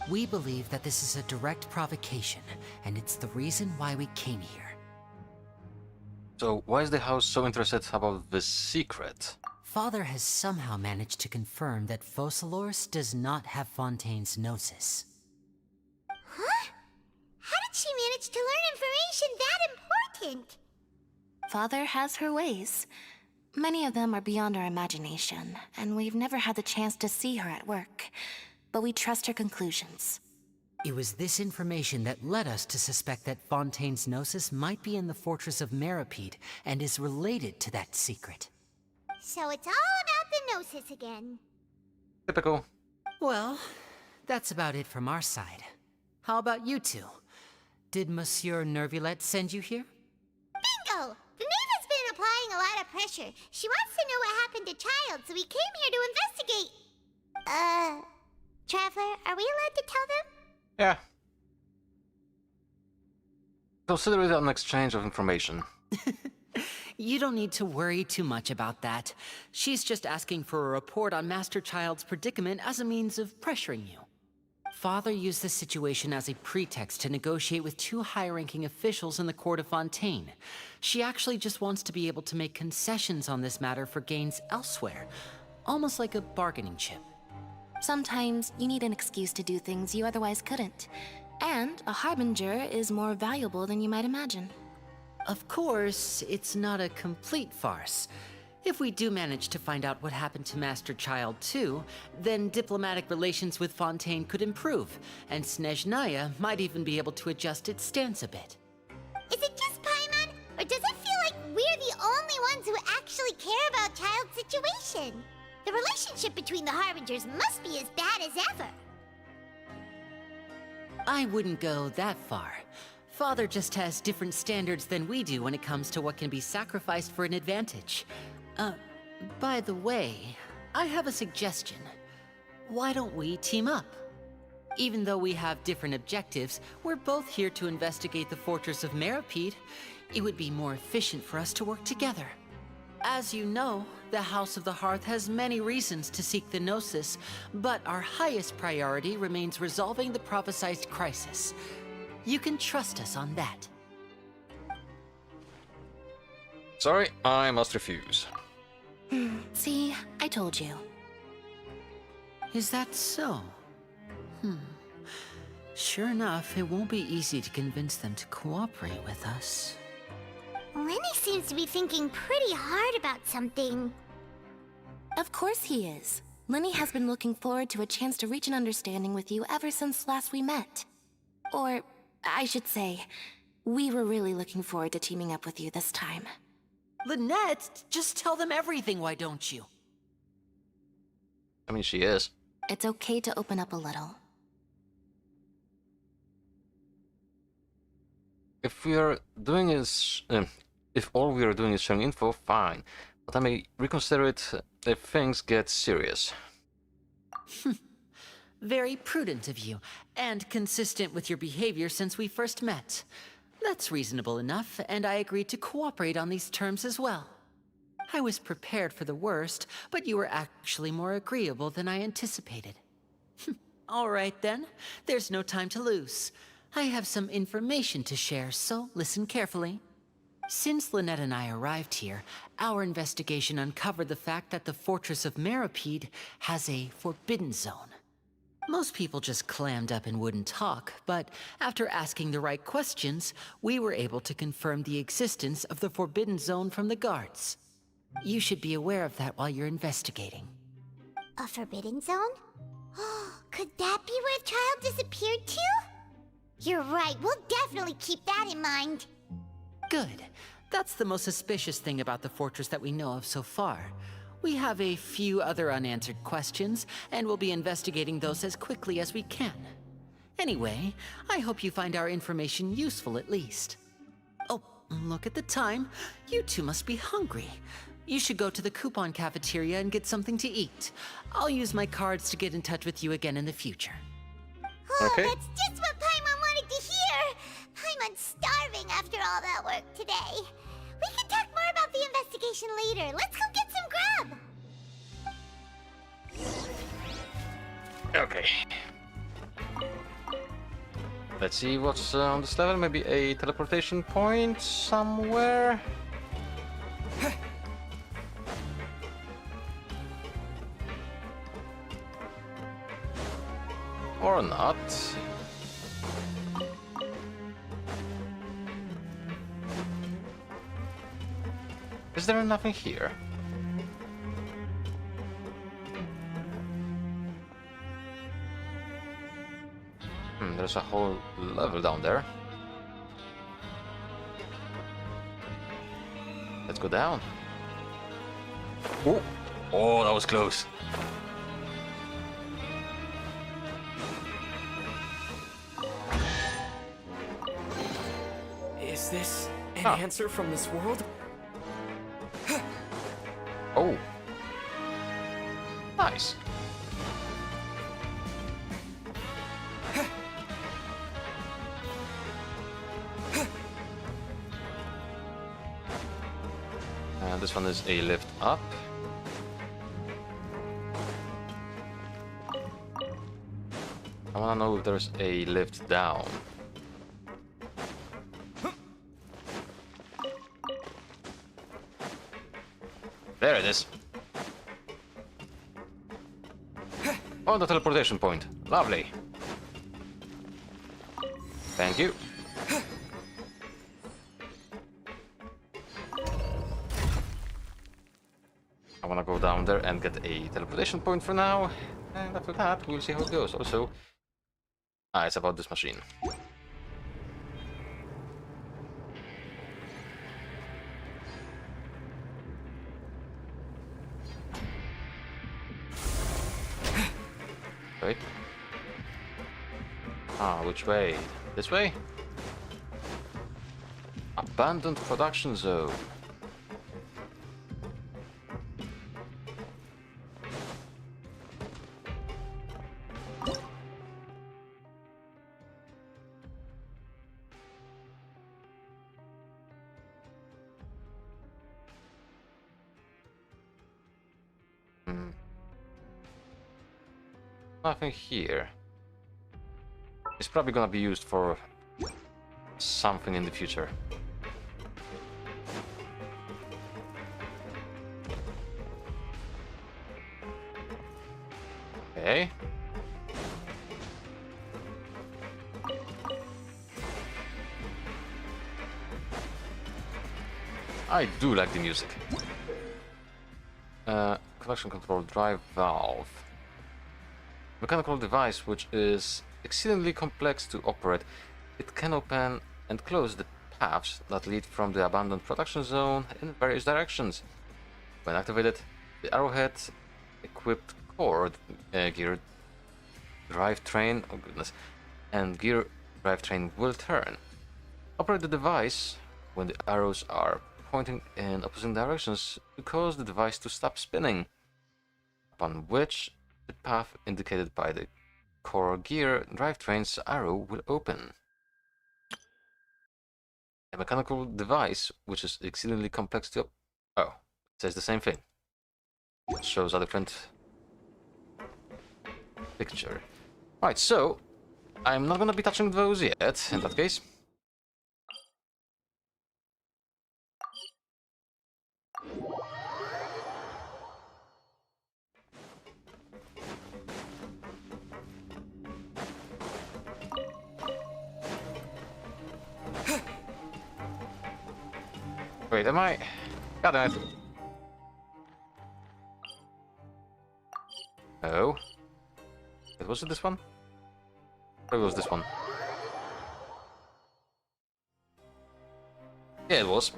We believe that this is a direct provocation, and it's the reason why we came here. So why is the house so interested about this secret? Father has somehow managed to confirm that Focalors does not have Fontaine's Gnosis. Huh? How did she manage to learn information that important? Father has her ways. Many of them are beyond our imagination, and we've never had the chance to see her at work. But we trust her conclusions. It was this information that led us to suspect that Fontaine's Gnosis might be in the fortress of Meropide and is related to that secret. So it's all about the Gnosis again. Typical. Well, that's about it from our side. How about you two? Did Monsieur Neuvillette send you here? Bingo! The Knave has been applying a lot of pressure. She wants to know what happened to Child, so we came here to investigate. Traveler, are we allowed to tell them? Yeah. Consider it an exchange of information. You don't need to worry too much about that. She's just asking for a report on Master Child's predicament as a means of pressuring you. Father used this situation as a pretext to negotiate with two high-ranking officials in the court of Fontaine. She actually just wants to be able to make concessions on this matter for gains elsewhere, almost like a bargaining chip. Sometimes you need an excuse to do things you otherwise couldn't. And a harbinger is more valuable than you might imagine. Of course, it's not a complete farce. If we do manage to find out what happened to Master Child 2, then diplomatic relations with Fontaine could improve, and Snezhnaya might even be able to adjust its stance a bit. Is it just Paimon, or does it feel like we're the only ones who actually care about Child's situation? The relationship between the Harbingers must be as bad as ever. I wouldn't go that far. Father just has different standards than we do when it comes to what can be sacrificed for an advantage. By the way, I have a suggestion. Why don't we team up? Even though we have different objectives, we're both here to investigate the fortress of Meripede. It would be more efficient for us to work together. As you know, the House of the Hearth has many reasons to seek the Gnosis, but our highest priority remains resolving the prophesized crisis. You can trust us on that. Sorry, I must refuse. See, I told you. Is that so? Sure enough, it won't be easy to convince them to cooperate with us. Lenny seems to be thinking pretty hard about something. Of course he is. Lenny has been looking forward to a chance to reach an understanding with you ever since last we met. Or, I should say, we were really looking forward to teaming up with you this time. Lynette, just tell them everything, why don't you? I mean, she is. It's okay to open up a little. If we are doing is, if all we are doing is sharing info, fine. But I may reconsider it if things get serious. Very prudent of you, and consistent with your behavior since we first met. That's reasonable enough, and I agreed to cooperate on these terms as well. I was prepared for the worst, but you were actually more agreeable than I anticipated. All right then, there's no time to lose. I have some information to share, so listen carefully. Since Lynette and I arrived here, our investigation uncovered the fact that the Fortress of Meripede has a forbidden zone. Most people just clammed up and wouldn't talk, but after asking the right questions, we were able to confirm the existence of the forbidden zone from the guards. You should be aware of that while you're investigating. A forbidden zone? Could that be where Child disappeared to? You're right, we'll definitely keep that in mind. Good. That's the most suspicious thing about the fortress that we know of so far. We have a few other unanswered questions, and we'll be investigating those as quickly as we can. Anyway, I hope you find our information useful at least. Oh, look at the time. You two must be hungry. You should go to the coupon cafeteria and get something to eat. I'll use my cards to get in touch with you again in the future. Okay. That's just what Paimon wanted to hear! Paimon's starving after all that work today. We can talk more about the investigation later. Let's go get some grub! Okay. Let's see what's on this level. Maybe a teleportation point somewhere. Or not. Is there nothing here? There's a whole level down there. Let's go down. Oh, oh, that was close. Is this an answer from this world? Oh. Nice. And this one is a lift up. I wanna know if there's a lift down. There it is. Oh, the teleportation point. Lovely. Thank you. wanna go down there and get a teleportation point for now. And after that, we'll see how it goes. Also, it's about this machine. Wait. Which way? This way? Abandoned production zone. Nothing here. It's probably gonna be used for something in the future. Okay. I do like the music. Collection control drive valve. Mechanical device which is exceedingly complex to operate. It can open and close the paths that lead from the abandoned production zone in various directions. When activated, the arrowhead equipped core gear drivetrain, oh goodness, and gear drivetrain will turn. Operate the device when the arrows are pointing in opposite directions to cause the device to stop spinning, upon which the path indicated by the core gear drivetrain's arrow will open. A mechanical device which is exceedingly complex to... Oh, it says the same thing. It shows a different picture. Right, so I'm not gonna be touching those yet, in that case. Wait, am I? God damn it. Oh. Wait, was it this one? Or was this one? Yeah, it was.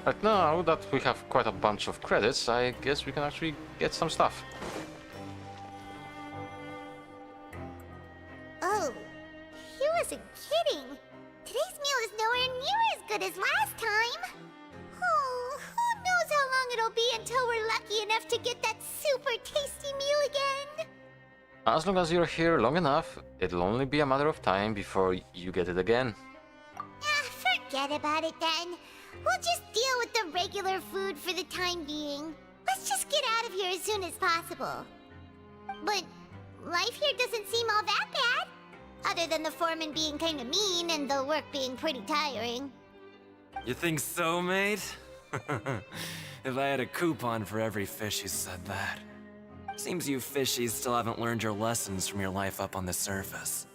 Right now that we have quite a bunch of credits, I guess we can actually get some stuff. Oh, he wasn't kidding. Today's meal is nowhere near as good as last time. Oh, who knows how long it'll be until we're lucky enough to get that super tasty meal again. As long as you're here long enough, it'll only be a matter of time before you get it again. Forget about it then. We'll just deal with the regular food for the time being. Let's just get out of here as soon as possible. But life here doesn't seem all that bad. Other than the foreman being kinda mean and the work being pretty tiring. You think so, mate? If I had a coupon for every fish who said that. Seems you fishies still haven't learned your lessons from your life up on the surface.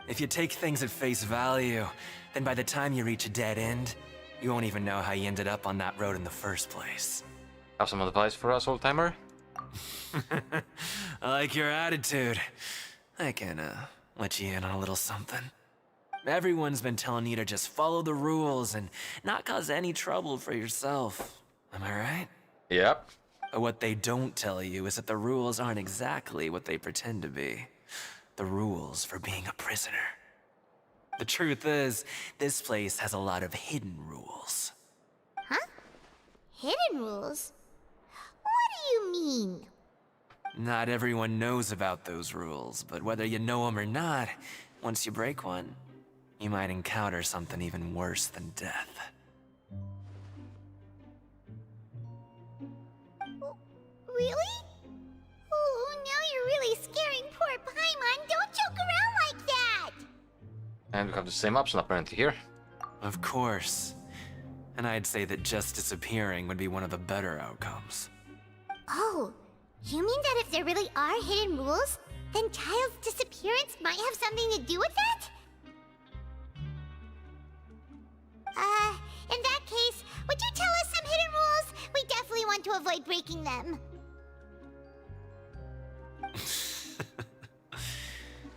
If you take things at face value, then by the time you reach a dead end, you won't even know how you ended up on that road in the first place. Have some advice for us, old-timer? I like your attitude. I can, let you in on a little something. Everyone's been telling you to just follow the rules and not cause any trouble for yourself. Am I right? Yep. But what they don't tell you is that the rules aren't exactly what they pretend to be. The rules for being a prisoner. The truth is, this place has a lot of hidden rules. Huh? Hidden rules? What do you mean? Not everyone knows about those rules, but whether you know them or not, once you break one, you might encounter something even worse than death. Really? Oh, now you're really scaring poor Paimon. Don't joke around like that! And we have the same option apparently here. Of course. And I'd say that just disappearing would be one of the better outcomes. Oh, you mean that if there really are hidden rules, then Child's disappearance might have something to do with that? In that case, would you tell us some hidden rules? We definitely want to avoid breaking them.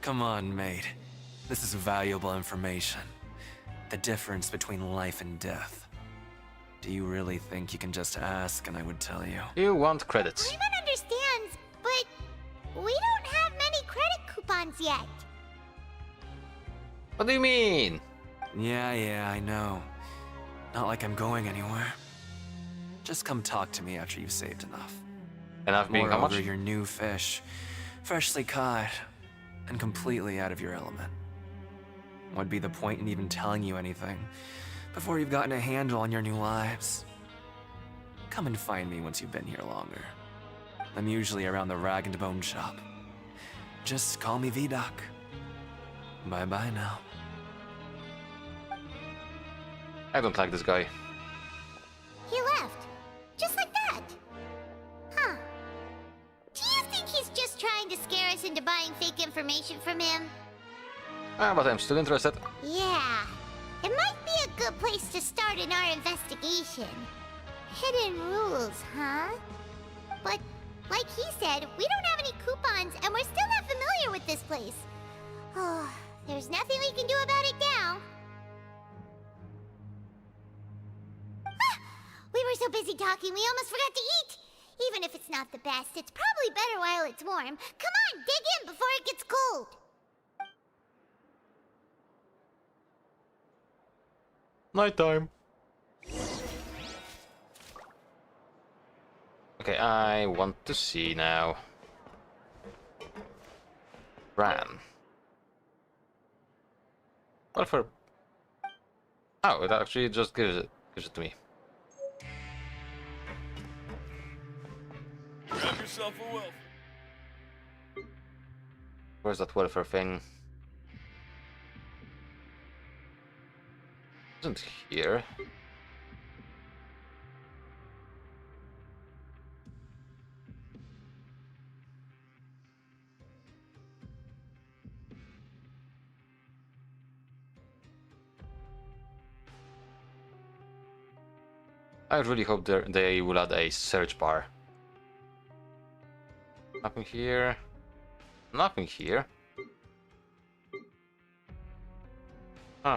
Come on, mate. This is valuable information. The difference between life and death. Do you really think you can just ask and I would tell you? You want credits. Paimon understands, but we don't have many credit coupons yet. What do you mean? Yeah, I know. Not like I'm going anywhere. Just come talk to me after you've saved enough. Enough being how much? Moreover, your new fish, freshly caught, and completely out of your element. What'd be the point in even telling you anything before you've gotten a handle on your new lives? Come and find me once you've been here longer. I'm usually around the Rag and Bone shop. Just call me V-Doc. Bye-bye now. I don't like this guy. He left. Just like that. Huh. Do you think he's just trying to scare us into buying fake information from him? But I'm still interested. Yeah. It might be a good place to start in our investigation. Hidden rules, huh? But, like he said, we don't have any coupons and we're still not familiar with this place. Oh, there's nothing we can do about it now. We were so busy talking, we almost forgot to eat! Even if it's not the best, it's probably better while it's warm. Come on, dig in before it gets cold! Nighttime. Okay, I want to see now. Ran. What for? Oh, it actually just gives it to me. Grab yourself a wolf. Where's that welfare thing? Isn't here. I really hope they will add a search bar. Nothing here. Nothing here. Huh.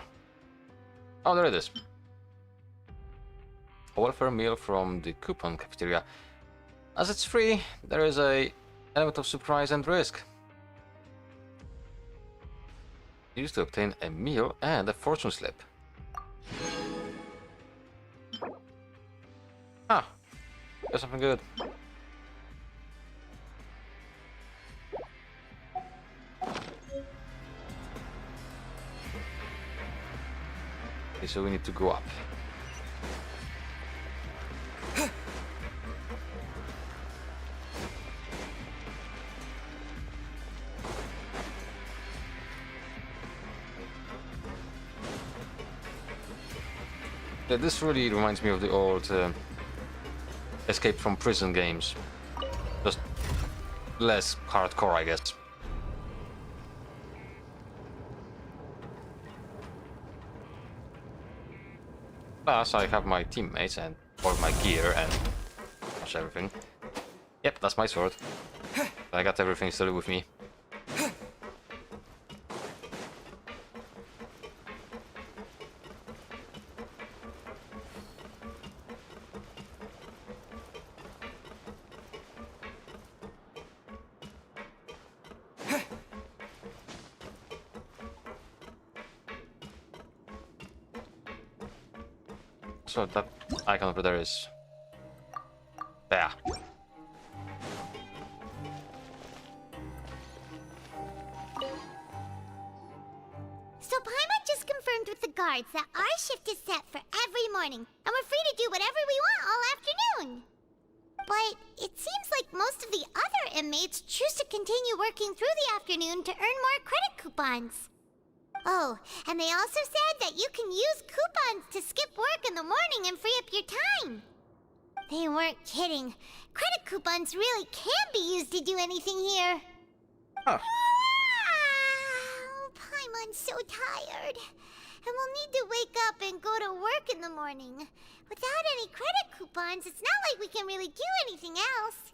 Oh, there it is. A welfare meal from the coupon cafeteria. As it's free, there is a element of surprise and risk. Used to obtain a meal and a fortune slip. Ah, there's something good. Okay, so we need to go up. Yeah, this really reminds me of the old escape from prison games. Just less hardcore, I guess. Plus, I have my teammates and all my gear and much everything. Yep, that's my sword. I got everything still with me. So that icon over there is there. So Paimon just confirmed with the guards that our shift is set for every morning, and we're free to do whatever we want all afternoon. But it seems like most of the other inmates choose to continue working through the afternoon to earn more credit coupons. Oh, and they also said that you can use coupons to skip work in the morning and free up your time. They weren't kidding. Credit coupons really can be used to do anything here. Huh. Paimon's so tired. and we'll need to wake up and go to work in the morning. Without any credit coupons, it's not like we can really do anything else.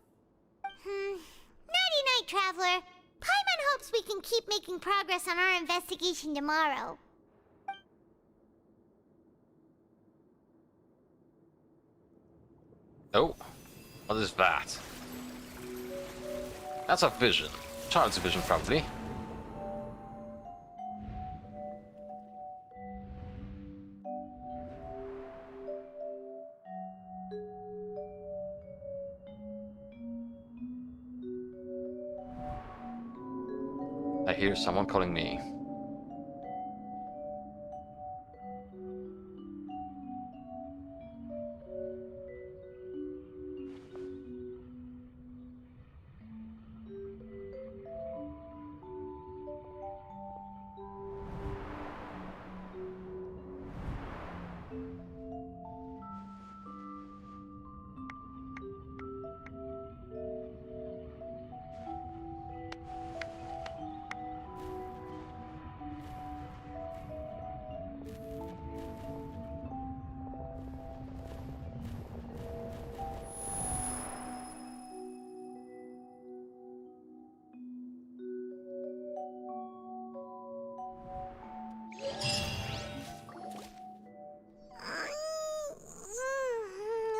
Nighty-night, Traveler. Paimon hopes we can keep making progress on our investigation tomorrow. Oh, what is that? That's a vision. Child's vision, probably. I hear someone calling me.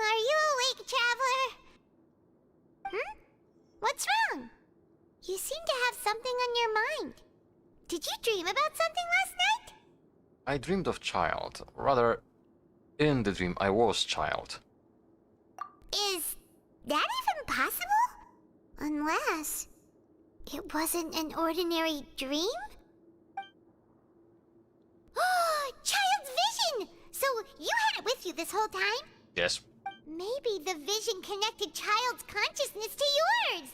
Are you awake, Traveler? What's wrong? You seem to have something on your mind. Did you dream about something last night? I dreamed of child. Rather, in the dream, I was child. Is that even possible? Unless it wasn't an ordinary dream? Oh, child's vision! So you had it with you this whole time? Yes. Maybe the vision connected child's consciousness to yours.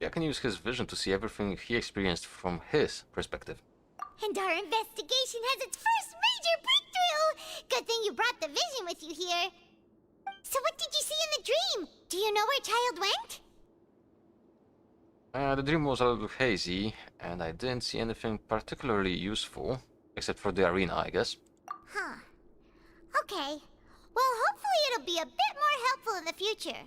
I can use his vision to see everything he experienced from his perspective. And our investigation has its first major breakthrough! Good thing you brought the vision with you here. So what did you see in the dream? Do you know where child went? The dream was a little hazy, and I didn't see anything particularly useful, except for the arena, I guess. Huh. Okay. Well, hopefully it'll be a bit more helpful in the future.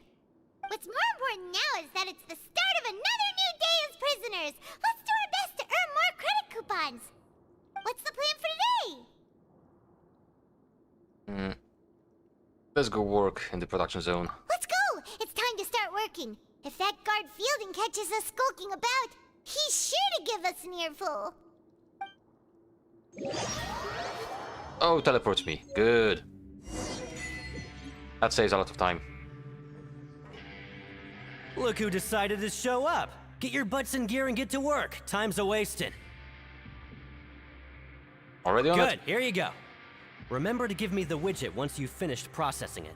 What's more important now is that it's the start of another new day as prisoners. Let's do our best to earn more credit coupons. What's the plan for today? Let's go work in the production zone. Let's go! It's time to start working. If that guard Fielding catches us skulking about, he's sure to give us an earful. Oh, teleports me. Good. That saves a lot of time. Look who decided to show up. Get your butts in gear and get to work. Time's a-wasting. Already on Good, it? here you go. Remember to give me the widget once you've finished processing it.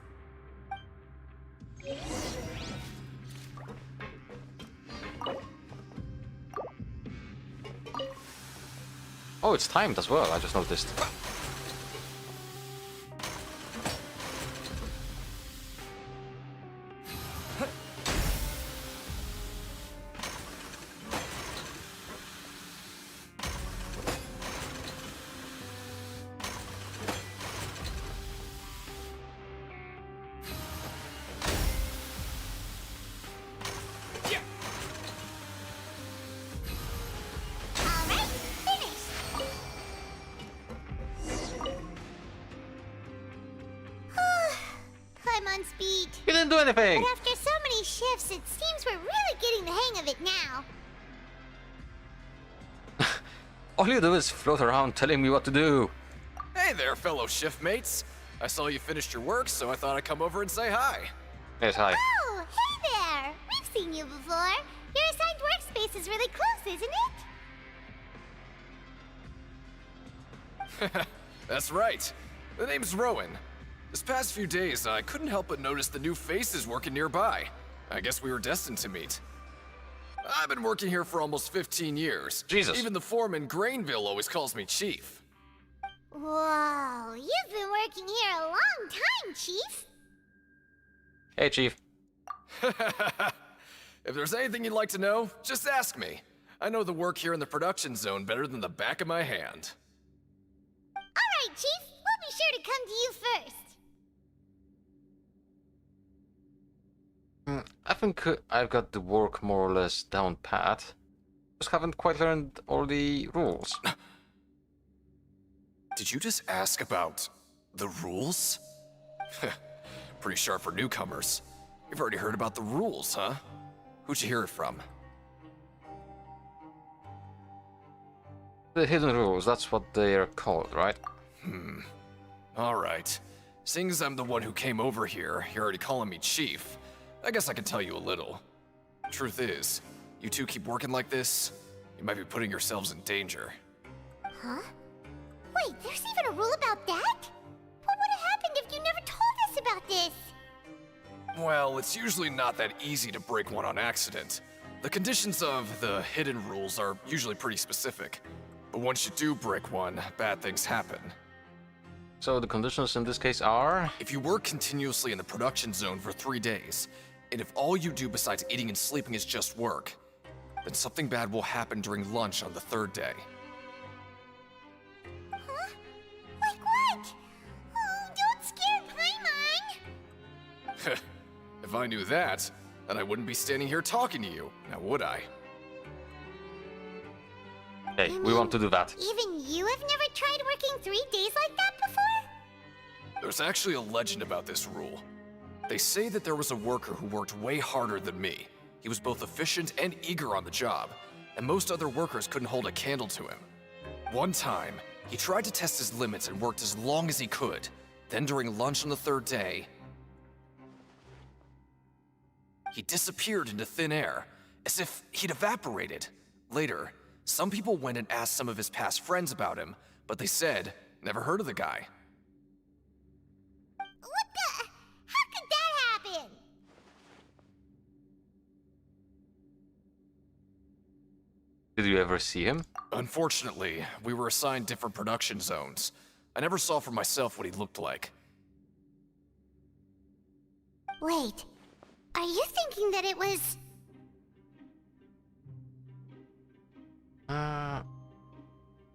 Oh, it's timed as well, I just noticed. I'm on speed. You didn't do anything! But after so many shifts, it seems we're really getting the hang of it now. All you do is float around telling me what to do. Hey there, fellow shift mates. I saw you finished your work, so I thought I'd come over and say hi. Yes, hi. Oh, hey there! We've seen you before. Your assigned workspace is really close, isn't it? That's right. The name's Rowan. This past few days, I couldn't help but notice the new faces working nearby. I guess we were destined to meet. I've been working here for almost 15 years. Jesus. Even the foreman, Grainville, always calls me Chief. Whoa, you've been working here a long time, Chief. Hey, Chief. If there's anything you'd like to know, just ask me. I know the work here in the production zone better than the back of my hand. Alright, Chief. We'll be sure to come to you first. I think I've got the work more or less down pat. Just haven't quite learned all the rules. Did you just ask about the rules? Pretty sharp for newcomers. You've already heard about the rules, huh? Who'd you hear it from? The hidden rules, that's what they are called, right? Alright. Seeing as I'm the one who came over here, you're already calling me Chief. I guess I can tell you a little. Truth is, you two keep working like this, you might be putting yourselves in danger. Huh? Wait, there's even a rule about that? What would have happened if you never told us about this? Well, it's usually not that easy to break one on accident. The conditions of the hidden rules are usually pretty specific. But once you do break one, bad things happen. So the conditions in this case are? If you work continuously in the production zone for 3 days, and if all you do besides eating and sleeping is just work, then something bad will happen during lunch on the 3rd day. Huh? Like what? Oh, don't scare Paimon! If I knew that, then I wouldn't be standing here talking to you, now would I? Hey, we want to do that. Even you have never tried working 3 days like that before? There's actually a legend about this rule. They say that there was a worker who worked way harder than me. He was both efficient and eager on the job, and most other workers couldn't hold a candle to him. One time, he tried to test his limits and worked as long as he could. Then during lunch on the 3rd day, he disappeared into thin air, as if he'd evaporated. Later, some people went and asked some of his past friends about him, but they said, never heard of the guy. What the? How could that happen? Did you ever see him? Unfortunately, we were assigned different production zones. I never saw for myself what he looked like. Wait, are you thinking that it was...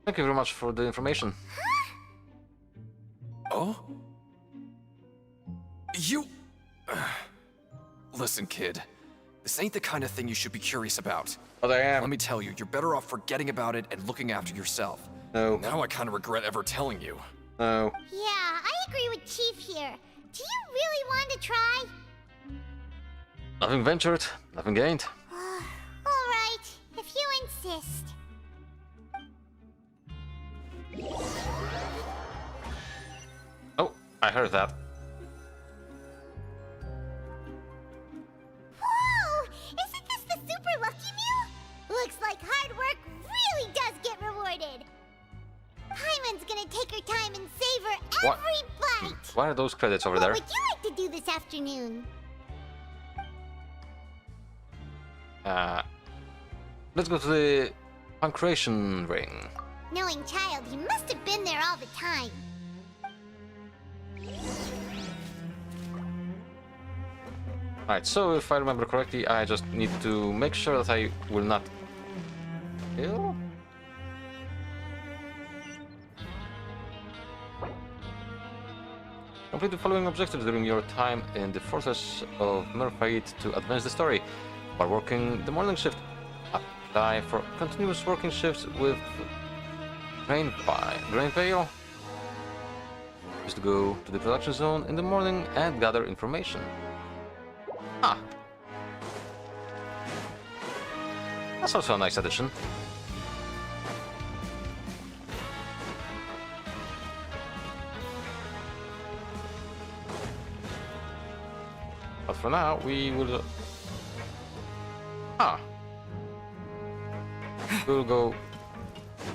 Thank you very much for the information. Oh? You... Listen, kid. This ain't the kind of thing you should be curious about. But I am. Let me tell you, you're better off forgetting about it and looking after yourself. No. Now I kind of regret ever telling you. No. Yeah, I agree with Chief here. Do you really want to try? Nothing ventured, nothing gained. Alright, if you insist. Oh, I heard that. Whoa! Isn't this the super lucky meal? Looks like hard work really does get rewarded. Paimon's gonna take her time and savor What? every bite. Why are those credits over What there? would you like to do this afternoon? Let's go to the Pancreation Ring. Knowing child, he must have been there all the time. Alright, so if I remember correctly, I just need to make sure that I will not kill? Complete the following objectives during your time in the Fortress of Merfaid to advance the story. While working the morning shift, apply for continuous working shifts with Grainvale. Just to go to the production zone in the morning and gather information. Ah. That's also a nice addition. But for now, we will... Ah. We'll go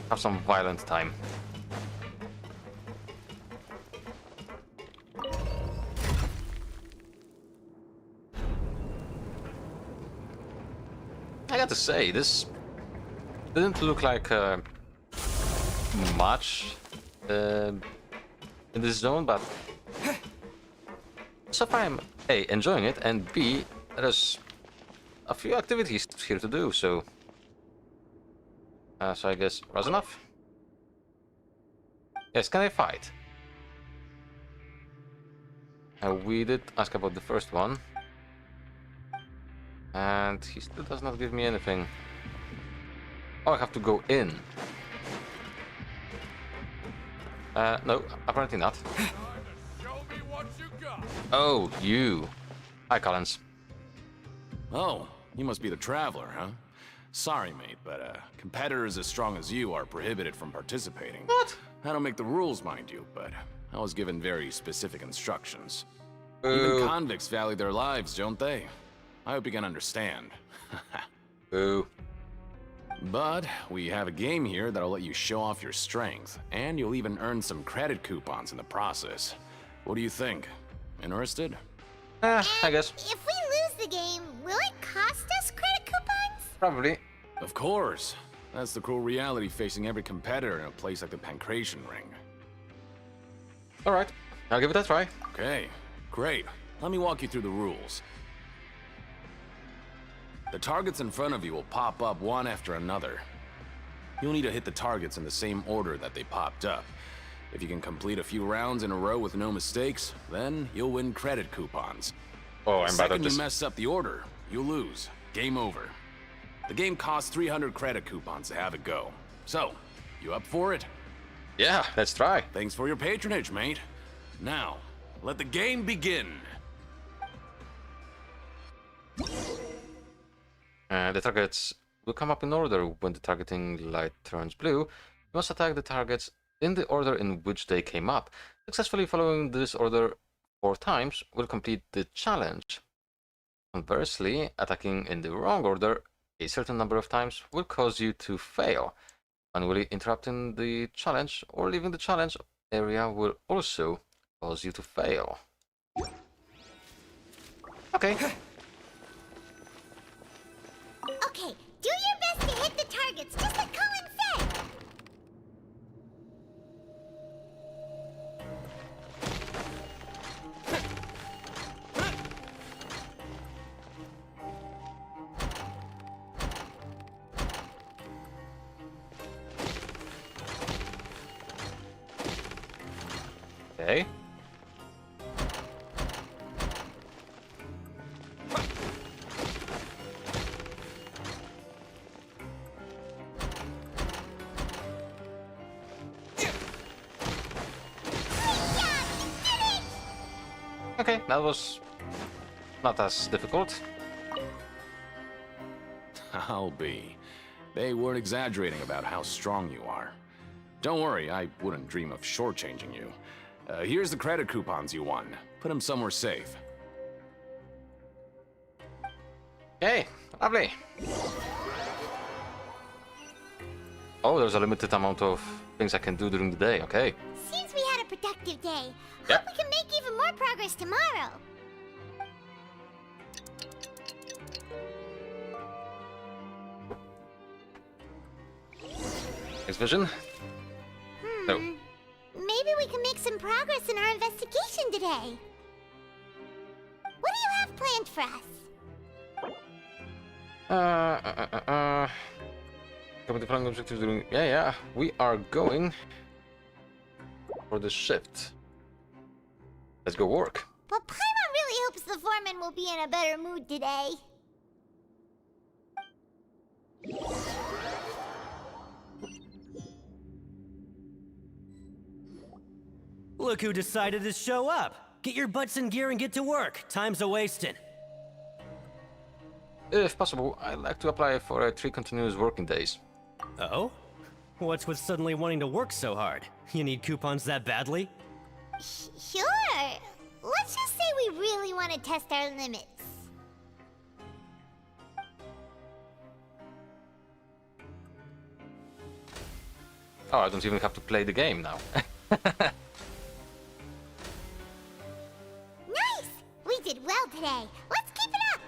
have some violent time. I got to say, this didn't look like much in this zone, but so far I'm A, enjoying it, and B, there's a few activities here to do, so So I guess Razanov? Yes, can I fight? We did ask about the first one. And he still does not give me anything. Oh, I have to go in. No, apparently not. Oh, you. Hi, Collins. Oh, you must be the Traveler, huh? Sorry, mate, but competitors as strong as you are prohibited from participating. What? I don't make the rules, mind you, but I was given very specific instructions. Boo. Even convicts value their lives, don't they? I hope you can understand. Boo. But we have a game here that'll let you show off your strength, and you'll even earn some credit coupons in the process. What do you think? Interested? I guess. If we lose the game, will it cost us credit coupons? Probably. Of course. That's the cruel reality facing every competitor in a place like the Pancration Ring. Alright, I'll give it a try. Okay, great. Let me walk you through the rules. The targets in front of you will pop up one after another. You'll need to hit the targets in the same order that they popped up. If you can complete a few rounds in a row with no mistakes, then you'll win credit coupons. Oh, I'm bad at Second this. you mess up the order, you'll lose. Game over. The game costs 300 credit coupons to have it go. So, you up for it? Yeah, let's try. Thanks for your patronage, mate. Now, let the game begin. The targets will come up in order. When the targeting light turns blue, you must attack the targets in the order in which they came up. Successfully following this order 4 times will complete the challenge. Conversely, attacking in the wrong order a certain number of times will cause you to fail. Manually interrupting the challenge or leaving the challenge area will also cause you to fail. Okay. Okay, do your best to hit the targets, just like Colin said! Okay. Okay, that was not as difficult. I'll be. They weren't exaggerating about how strong you are. Don't worry, I wouldn't dream of shortchanging you. Here's the credit coupons you won. Put them somewhere safe. Okay, lovely. Oh, there's a limited amount of things I can do during the day, okay. Seems we had a productive day. Yep. Hope we can make even more progress tomorrow. Next vision? No. Maybe we can make some progress in our investigation today. What do you have planned for us? Yeah, we are going for the shift. Let's go work. But Paimon really hopes the foreman will be in a better mood today. Look who decided to show up. Get your butts in gear and get to work. Time's a-wasting. If possible, I'd like to apply for 3 continuous working days. Oh? What's with suddenly wanting to work so hard? You need coupons that badly? Sure. Let's just say we really want to test our limits. Oh, I don't even have to play the game now. Nice! We did well today. Let's keep it up!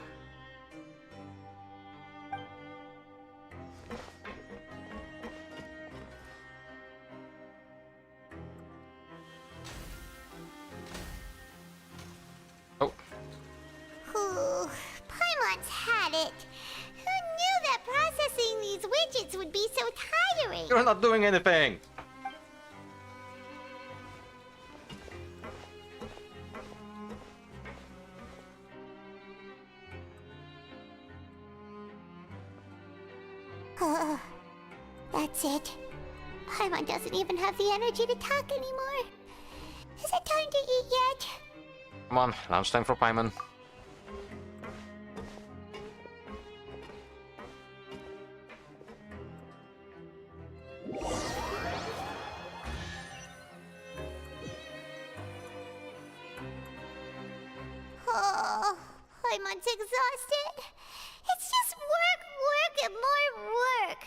Oh. Ooh, Paimon's had it. Who knew that processing these widgets would be so tiring? You're not doing anything! That's it. Paimon doesn't even have the energy to talk anymore. Is it time to eat yet? Come on, lunchtime for Paimon. Oh, Paimon's exhausted. It's just work, work, and more work.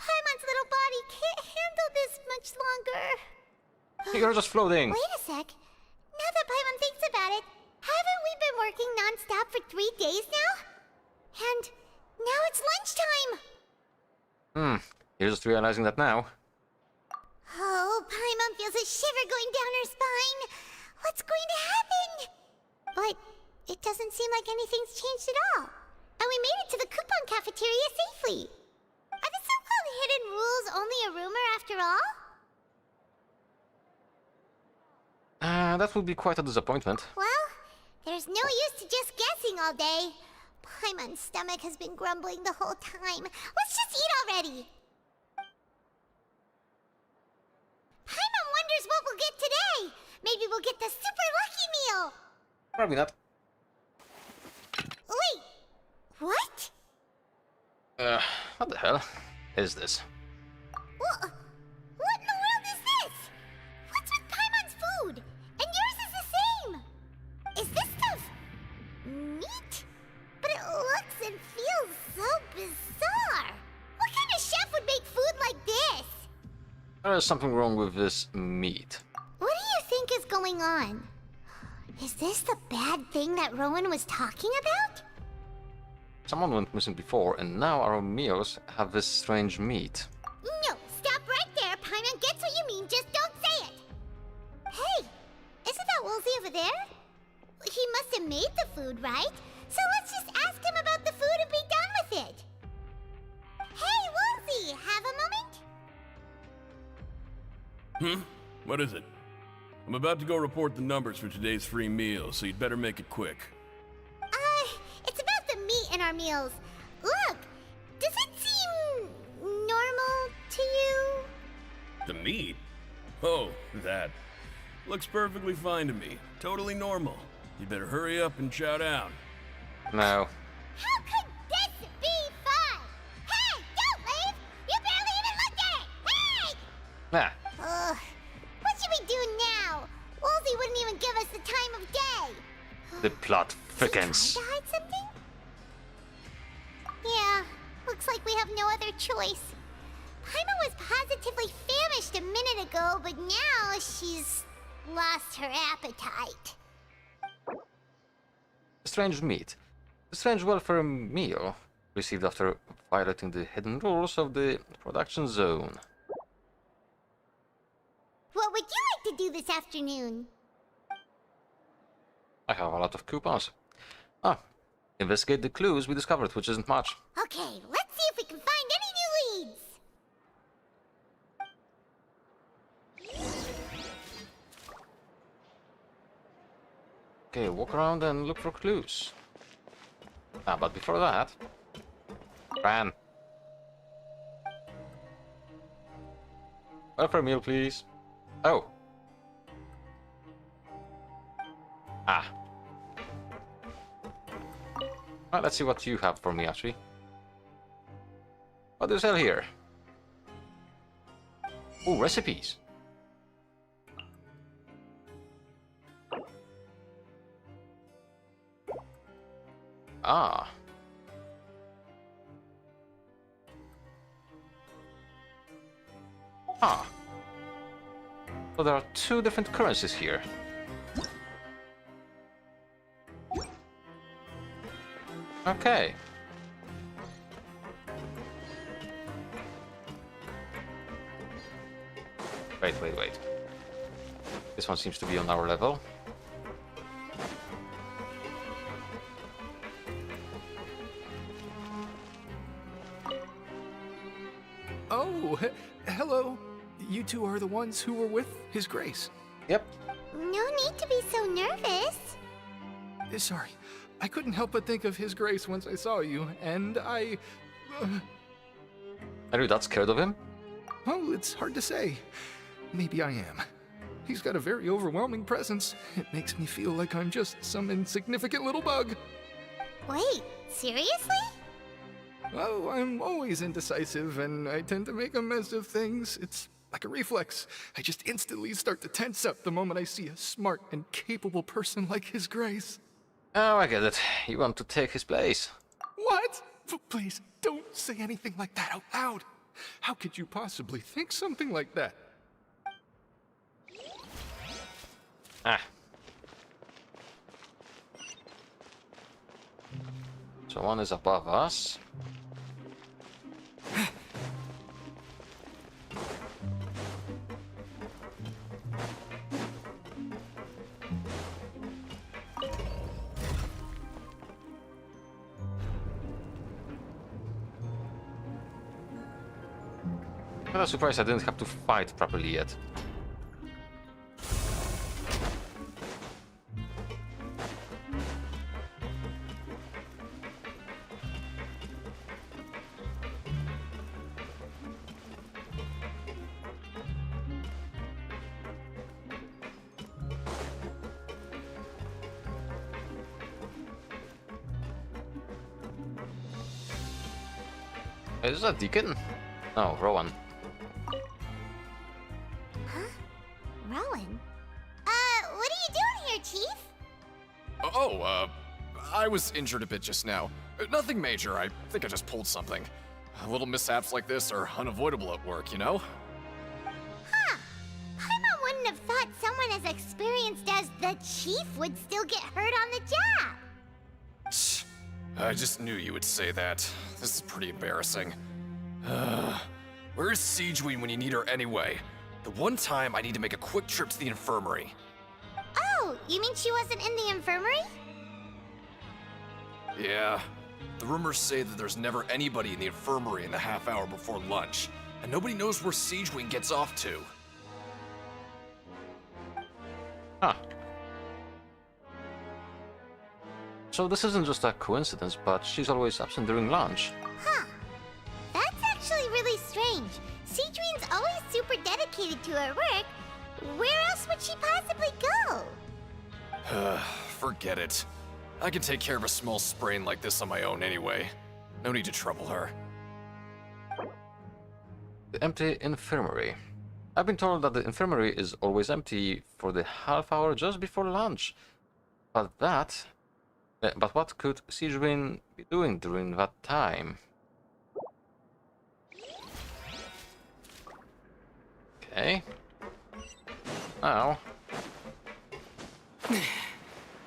Paimon's little body can't handle this much longer. You're just floating. Wait a sec. Now that Paimon thinks about it, haven't we been working non-stop for 3 days now? And now it's lunchtime. You're just realizing that now. Oh, Paimon feels a shiver going down her spine. What's going to happen? But it doesn't seem like anything's changed at all. And we made it to the coupon cafeteria safely. Are the so-called hidden rules only a rumor after all? That would be quite a disappointment. Well, there's no use to just guessing all day. Paimon's stomach has been grumbling the whole time. Let's just eat already. Paimon wonders what we'll get today. Maybe we'll get the super lucky meal. Probably not. Wait, what? What the hell is this? What in the world is this? What's with Paimon's food? And yours is the same. Is this stuff meat? But it looks and feels so bizarre. What kind of chef would make food like this? There is something wrong with this meat. What do you think is going on? Is this the bad thing that Rowan was talking about? Someone went missing before, and now our meals have this strange meat. No, stop right there. Paimon gets what you mean, just don't say it. Hey, isn't that Woolsey over there? He must have made the food, right? So let's just ask him about the food and be done with it. Hey, Woolsey, have a moment? What is it? I'm about to go report the numbers for today's free meal, so you'd better make it quick. It's about the meat in our meals. Look, does it seem normal to you? The meat? Oh, that. Looks perfectly fine to me. Totally normal. You better hurry up and chow down. No. How could this be fun? Hey, don't leave! You barely even looked at it! Hey! Nah. What should we do now? Woolsey wouldn't even give us the time of day. The plot thickens. To hide something? Yeah, looks like we have no other choice. Paimon was positively famished a minute ago, but now she's lost her appetite. Strange meat. A strange welfare meal received after violating the hidden rules of the production zone. What would you like to do this afternoon? I have a lot of coupons. Investigate the clues we discovered, which isn't much. Okay, let's see if we can find any new leads. Okay, walk around and look for clues. But before that... Ran. Welfare meal, please. Oh. Well, let's see what you have for me, actually. What do you sell here? Oh, recipes. So there are 2 different currencies here. Okay. Wait. This one seems to be on our level. Oh, hello. You two are the ones who were with His Grace. Yep. No need to be so nervous. Sorry, I couldn't help but think of His Grace once I saw you, and I... Are you that scared of him? Oh, it's hard to say. Maybe I am. He's got a very overwhelming presence. It makes me feel like I'm just some insignificant little bug. Wait, seriously? Oh, I'm always indecisive, and I tend to make a mess of things. It's like a reflex. I just instantly start to tense up the moment I see a smart and capable person like His Grace. Oh, I get it. You want to take his place. What? Please, don't say anything like that out loud. How could you possibly think something like that? Ah. So one is above us. I'm surprised I didn't have to fight properly yet. Is that Deacon? No, Rowan. Rowan? What are you doing here, Chief? I was injured a bit just now. Nothing major, I think I just pulled something. Little mishaps like this are unavoidable at work, you know? Huh. Paimon wouldn't have thought someone as experienced as the Chief would still get hurt on the job. I just knew you would say that. This is pretty embarrassing. Where's Siegeween when you need her anyway? The one time I need to make a quick trip to the infirmary. Oh, you mean she wasn't in the infirmary? Yeah. The rumors say that there's never anybody in the infirmary in the half hour before lunch, and nobody knows where Siegeween gets off to. Huh. So this isn't just a coincidence, but she's always absent during lunch. Huh. That's actually really strange. Siegeween's always super dedicated to her work. Where else would she possibly go? Forget it. I can take care of a small sprain like this on my own anyway. No need to trouble her. The empty infirmary. I've been told that the infirmary is always empty for the half hour just before lunch. But what could Siegeween be doing during that time? Okay. Now.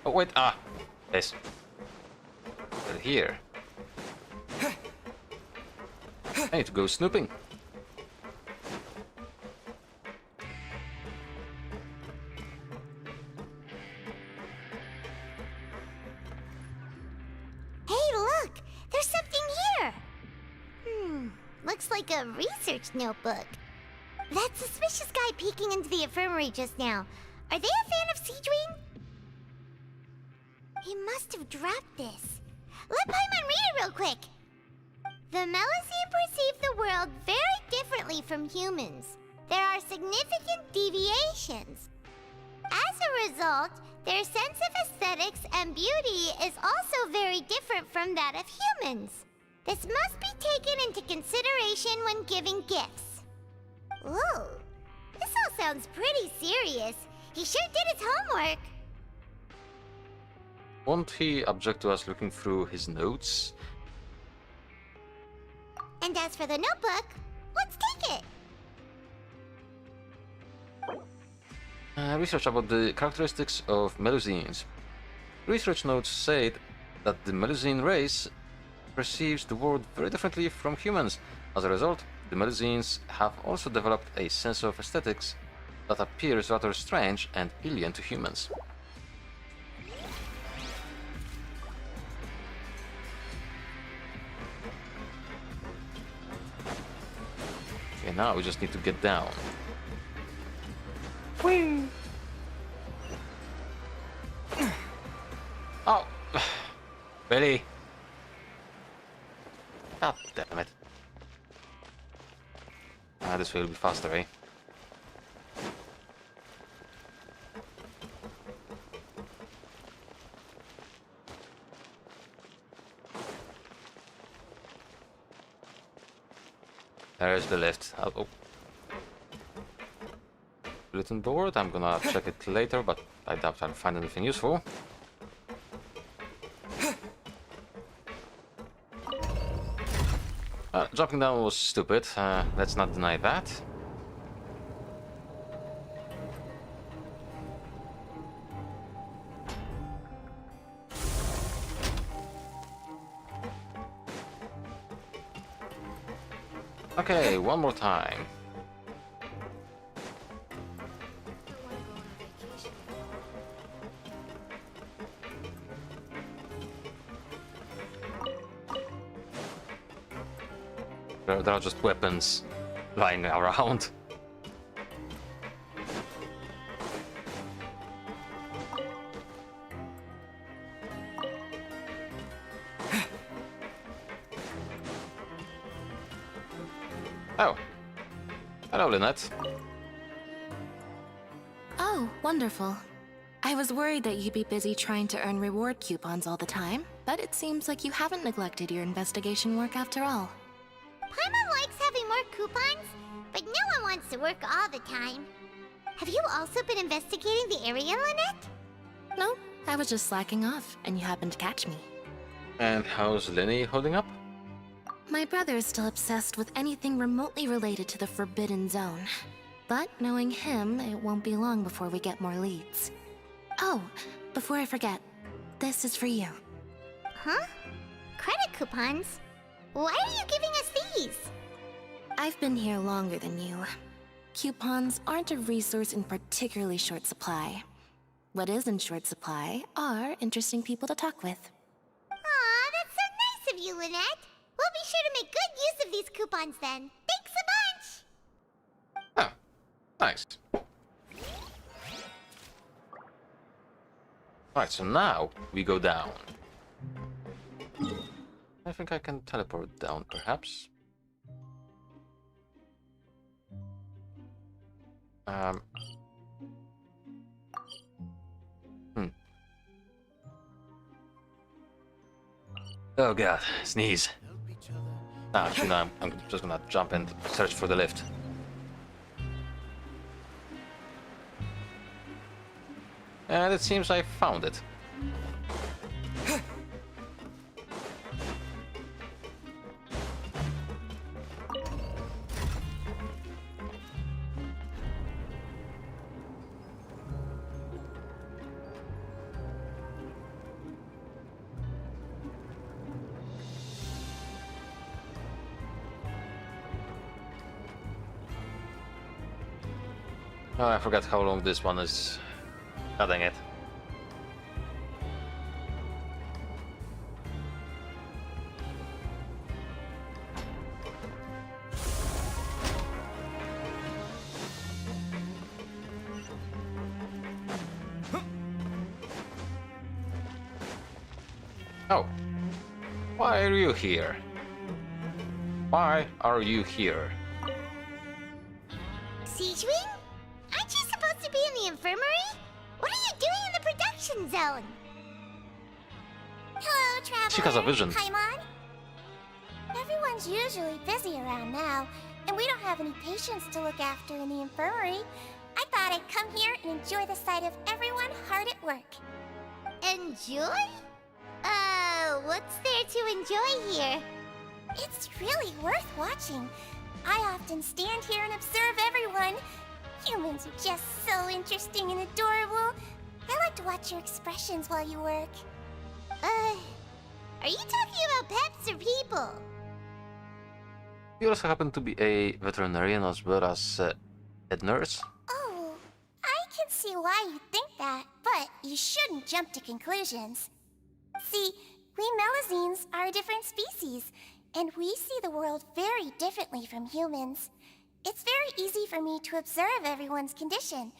Oh wait, this. They're here. I need to go snooping. Hey, look! There's something here! Looks like a research notebook. That suspicious guy peeking into the infirmary just now. Are they a fan of Siegeween? He must have dropped this. Let Paimon read it real quick! The Melusine perceive the world very differently from humans. There are significant deviations. As a result, their sense of aesthetics and beauty is also very different from that of humans. This must be taken into consideration when giving gifts. Ooh, this all sounds pretty serious. He sure did his homework. Won't he object to us looking through his notes? And as for the notebook, let's take it. Research about the characteristics of Melusines. Research notes say that the Melusine race perceives the world very differently from humans. As a result, the Melusines have also developed a sense of aesthetics that appears rather strange and alien to humans. Okay, now we just need to get down. Whee! Oh! Really? God damn it. Ah, this way will be faster, eh? There's the lift. Oh. Bulletin board. I'm gonna check it later, but I doubt I'll find anything useful. Jumping down was stupid. Let's not deny that. Okay, one more time. There are just weapons lying around. Oh. Hello, Lynette. Oh, wonderful. I was worried that you'd be busy trying to earn reward coupons all the time, but it seems like you haven't neglected your investigation work after all. Paimon likes having more coupons, but no one wants to work all the time. Have you also been investigating the area, Lynette? No, I was just slacking off, and you happened to catch me. And how's Lenny holding up? My brother is still obsessed with anything remotely related to the Forbidden Zone. But knowing him, it won't be long before we get more leads. Oh, before I forget, this is for you. Huh? Credit coupons? Why are you giving us these? I've been here longer than you. Coupons aren't a resource in particularly short supply. What is in short supply are interesting people to talk with. Aw, that's so nice of you, Lynette. We'll be sure to make good use of these coupons then. Thanks a bunch! Oh, nice. Alright, so now we go down. I think I can teleport down, perhaps. Oh god, sneeze. Actually, no, I'm just gonna jump and search for the lift. And it seems I found it. Oh, I forgot how long this one is. God dang it. Oh. Why are you here? Why are you here? Siege Wing? Aren't you supposed to be in the infirmary? What are you doing in the production zone? Hello, Traveler. She has a vision. Paimon. Everyone's usually busy around now, and we don't have any patients to look after in the infirmary. I thought I'd come here and enjoy the sight of everyone hard at work. Enjoy? What's there to enjoy here? It's really worth watching. I often stand here and observe everyone. Humans are just so interesting and adorable. I like to watch your expressions while you work. Are you talking about pets or people? You also happen to be a veterinarian as well as a head nurse? Oh, I can see why you think that, but you shouldn't jump to conclusions. See, we Melazines are a different species, and we see the world very differently from humans. It's very easy for me to observe everyone's condition.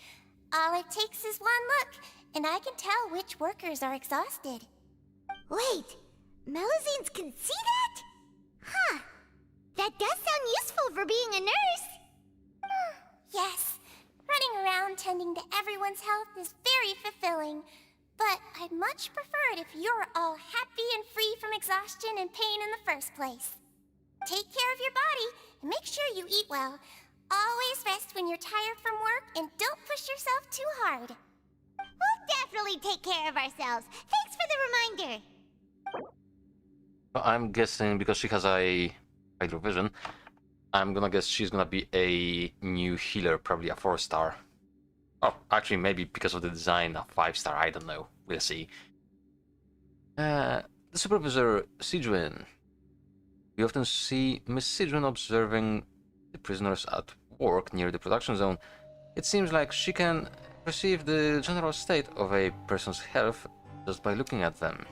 All it takes is one look, and I can tell which workers are exhausted. Wait, Melusines can see that? Huh. That does sound useful for being a nurse. Yes, running around tending to everyone's health is very fulfilling. But I'd much prefer it if you're all happy and free from exhaustion and pain in the first place. Take care of your body, and make sure you eat well. Always rest when you're tired from work, and don't push yourself too hard. We'll definitely take care of ourselves. Thanks for the reminder. I'm guessing because she has a hydrovision, I'm gonna guess she's gonna be a new healer, probably a 4-star. Oh, actually, maybe because of the design, a 5-star, I don't know. We'll see. The supervisor, Sidwin. We often see Miss Sidwin observing the prisoners at work near the production zone. It seems like she can perceive the general state of a person's health just by looking at them.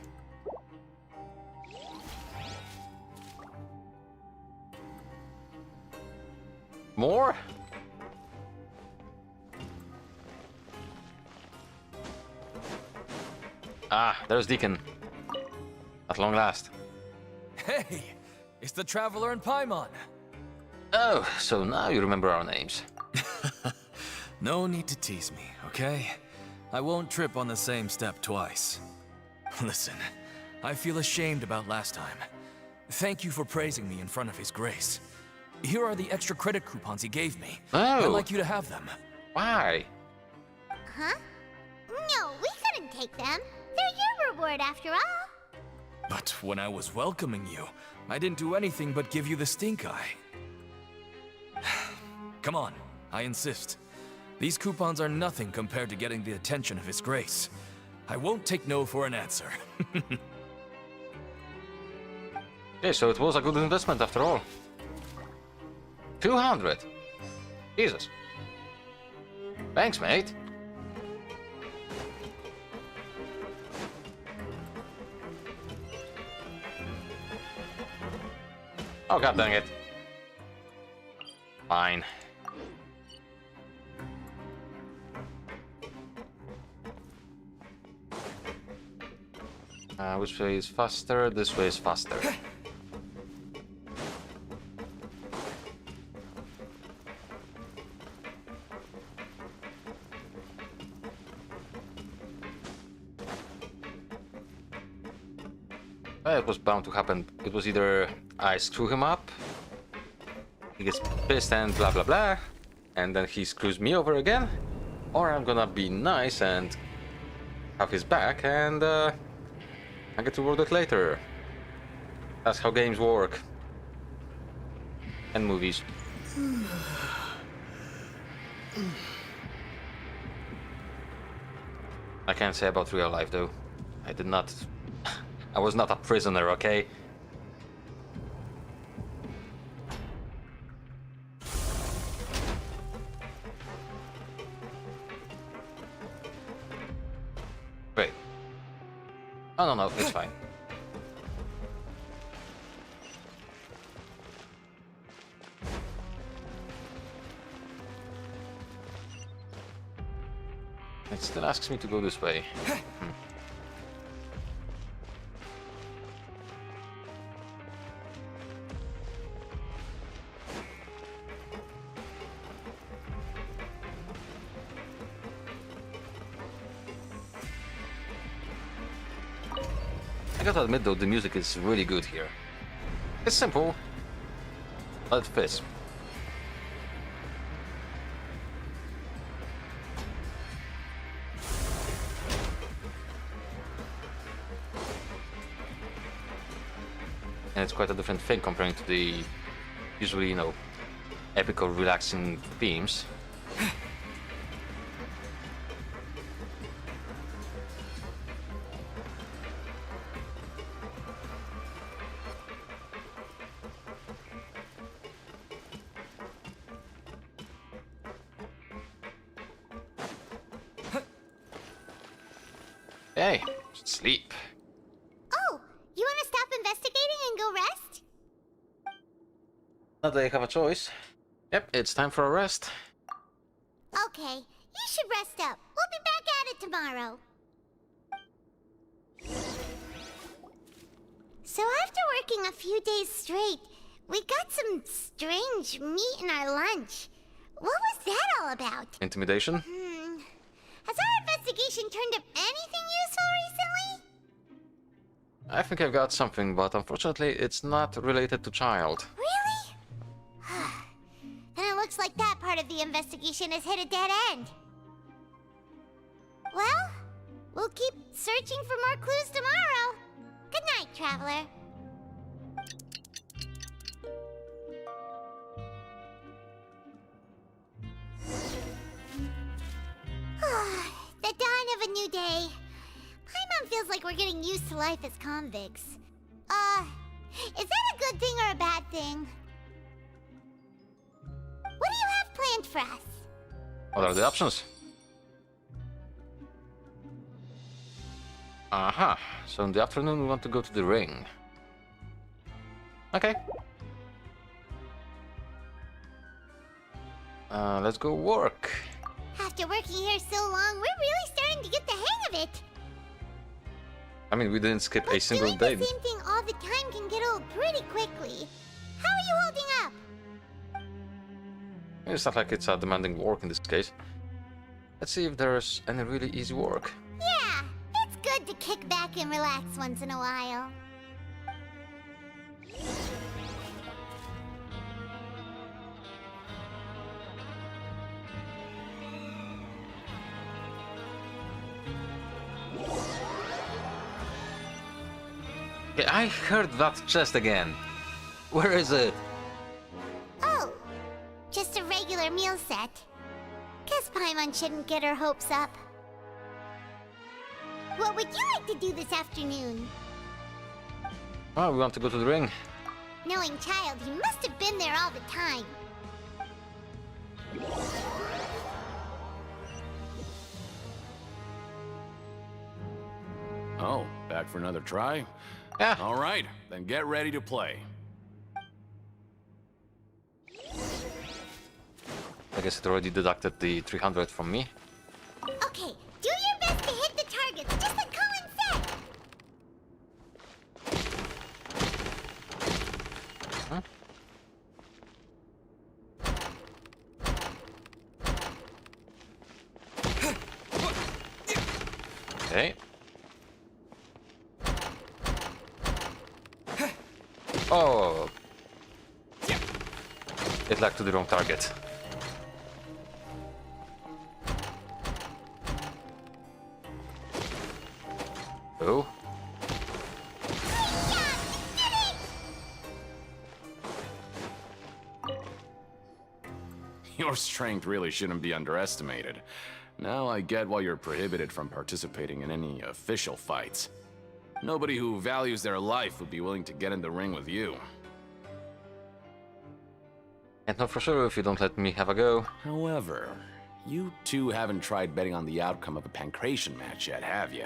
More? Ah, there's Deacon. At long last. Hey! It's the Traveler and Paimon! Oh, so now you remember our names. No need to tease me, okay? I won't trip on the same step twice. Listen, I feel ashamed about last time. Thank you for praising me in front of His Grace. Here are the extra credit coupons he gave me. Oh. I'd like you to have them. Why? Huh? No, we couldn't take them. They're your reward after all. But when I was welcoming you, I didn't do anything but give you the stink eye. Come on, I insist. These coupons are nothing compared to getting the attention of His Grace. I won't take no for an answer. Okay, so it was a good investment after all. 200. Jesus. Thanks, mate. Oh, god dang it. Fine. Which way is faster? This way is faster. It was bound to happen. It was either I screw him up, he gets pissed and blah blah blah, and then he screws me over again, or I'm gonna be nice and have his back and I get to reward it later. That's how games work. And movies. I can't say about real life though. I did not... I was not a prisoner, okay? Wait. Oh no, it's fine. It still asks me to go this way. I gotta admit though, the music is really good here. It's simple, but it fits. And it's quite a different thing comparing to the usually, you know, epical, relaxing themes. Hey, sleep. Oh, you want to stop investigating and go rest? Not that I have a choice. Yep, it's time for a rest. Okay, you should rest up. We'll be back at it tomorrow. So after working a few days straight, we got some strange meat in our lunch. What was that all about? Intimidation? Has our investigation turned up anything useful recently? I think I've got something, but unfortunately it's not related to child. Really? Then it looks like that part of the investigation has hit a dead end. Well, we'll keep searching for more clues tomorrow. Good night, Traveler. The dawn of a new day. Paimon feels like we're getting used to life as convicts. Is that a good thing or a bad thing? What do you have planned for us? What are the options? Aha, so in the afternoon we want to go to the ring. Okay. Let's go work. After working here so long, we're really starting to get the hang of it. I mean, we didn't skip a single Doing day. the same thing all the time can get old pretty quickly. How are you holding up? It's not like it's a demanding work in this case. Let's see if there's any really easy work. Yeah, it's good to kick back and relax once in a while. Okay, I heard that chest again. Where is it? Oh, just a regular meal set. Guess Paimon shouldn't get her hopes up. What would you like to do this afternoon? Oh, we want to go to the ring. Knowing Child, he must have been there all the time. Oh, back for another try? Yeah. All right, then get ready to play. I guess it already deducted the 300 from me. Okay, do your best to hit the targets, just like Colin said! Huh? Okay. Oh. It lagged to the wrong target. Oh. Your strength really shouldn't be underestimated. Now I get why you're prohibited from participating in any official fights. Nobody who values their life would be willing to get in the ring with you. Can't know for sure if you don't let me have a go. However, you two haven't tried betting on the outcome of a pancration match yet, have you?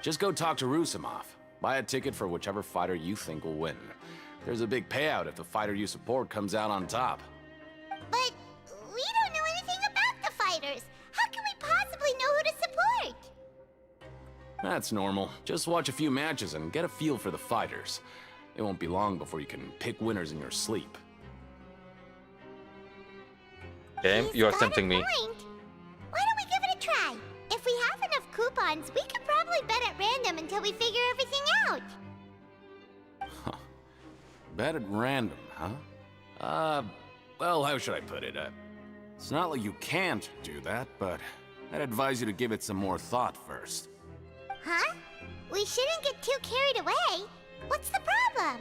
Just go talk to Rusimov. Buy a ticket for whichever fighter you think will win. There's a big payout if the fighter you support comes out on top. But we don't know anything about the fighters. How can we possibly know who to support? That's normal. Just watch a few matches and get a feel for the fighters. It won't be long before you can pick winners in your sleep. Okay, you are tempting me. Point. Why don't we give it a try? If we have enough coupons, we could probably bet at random until we figure everything out. Bet at random, huh? Well, how should I put it? It's not like you can't do that, but I'd advise you to give it some more thought first. Huh? We shouldn't get too carried away. What's the problem?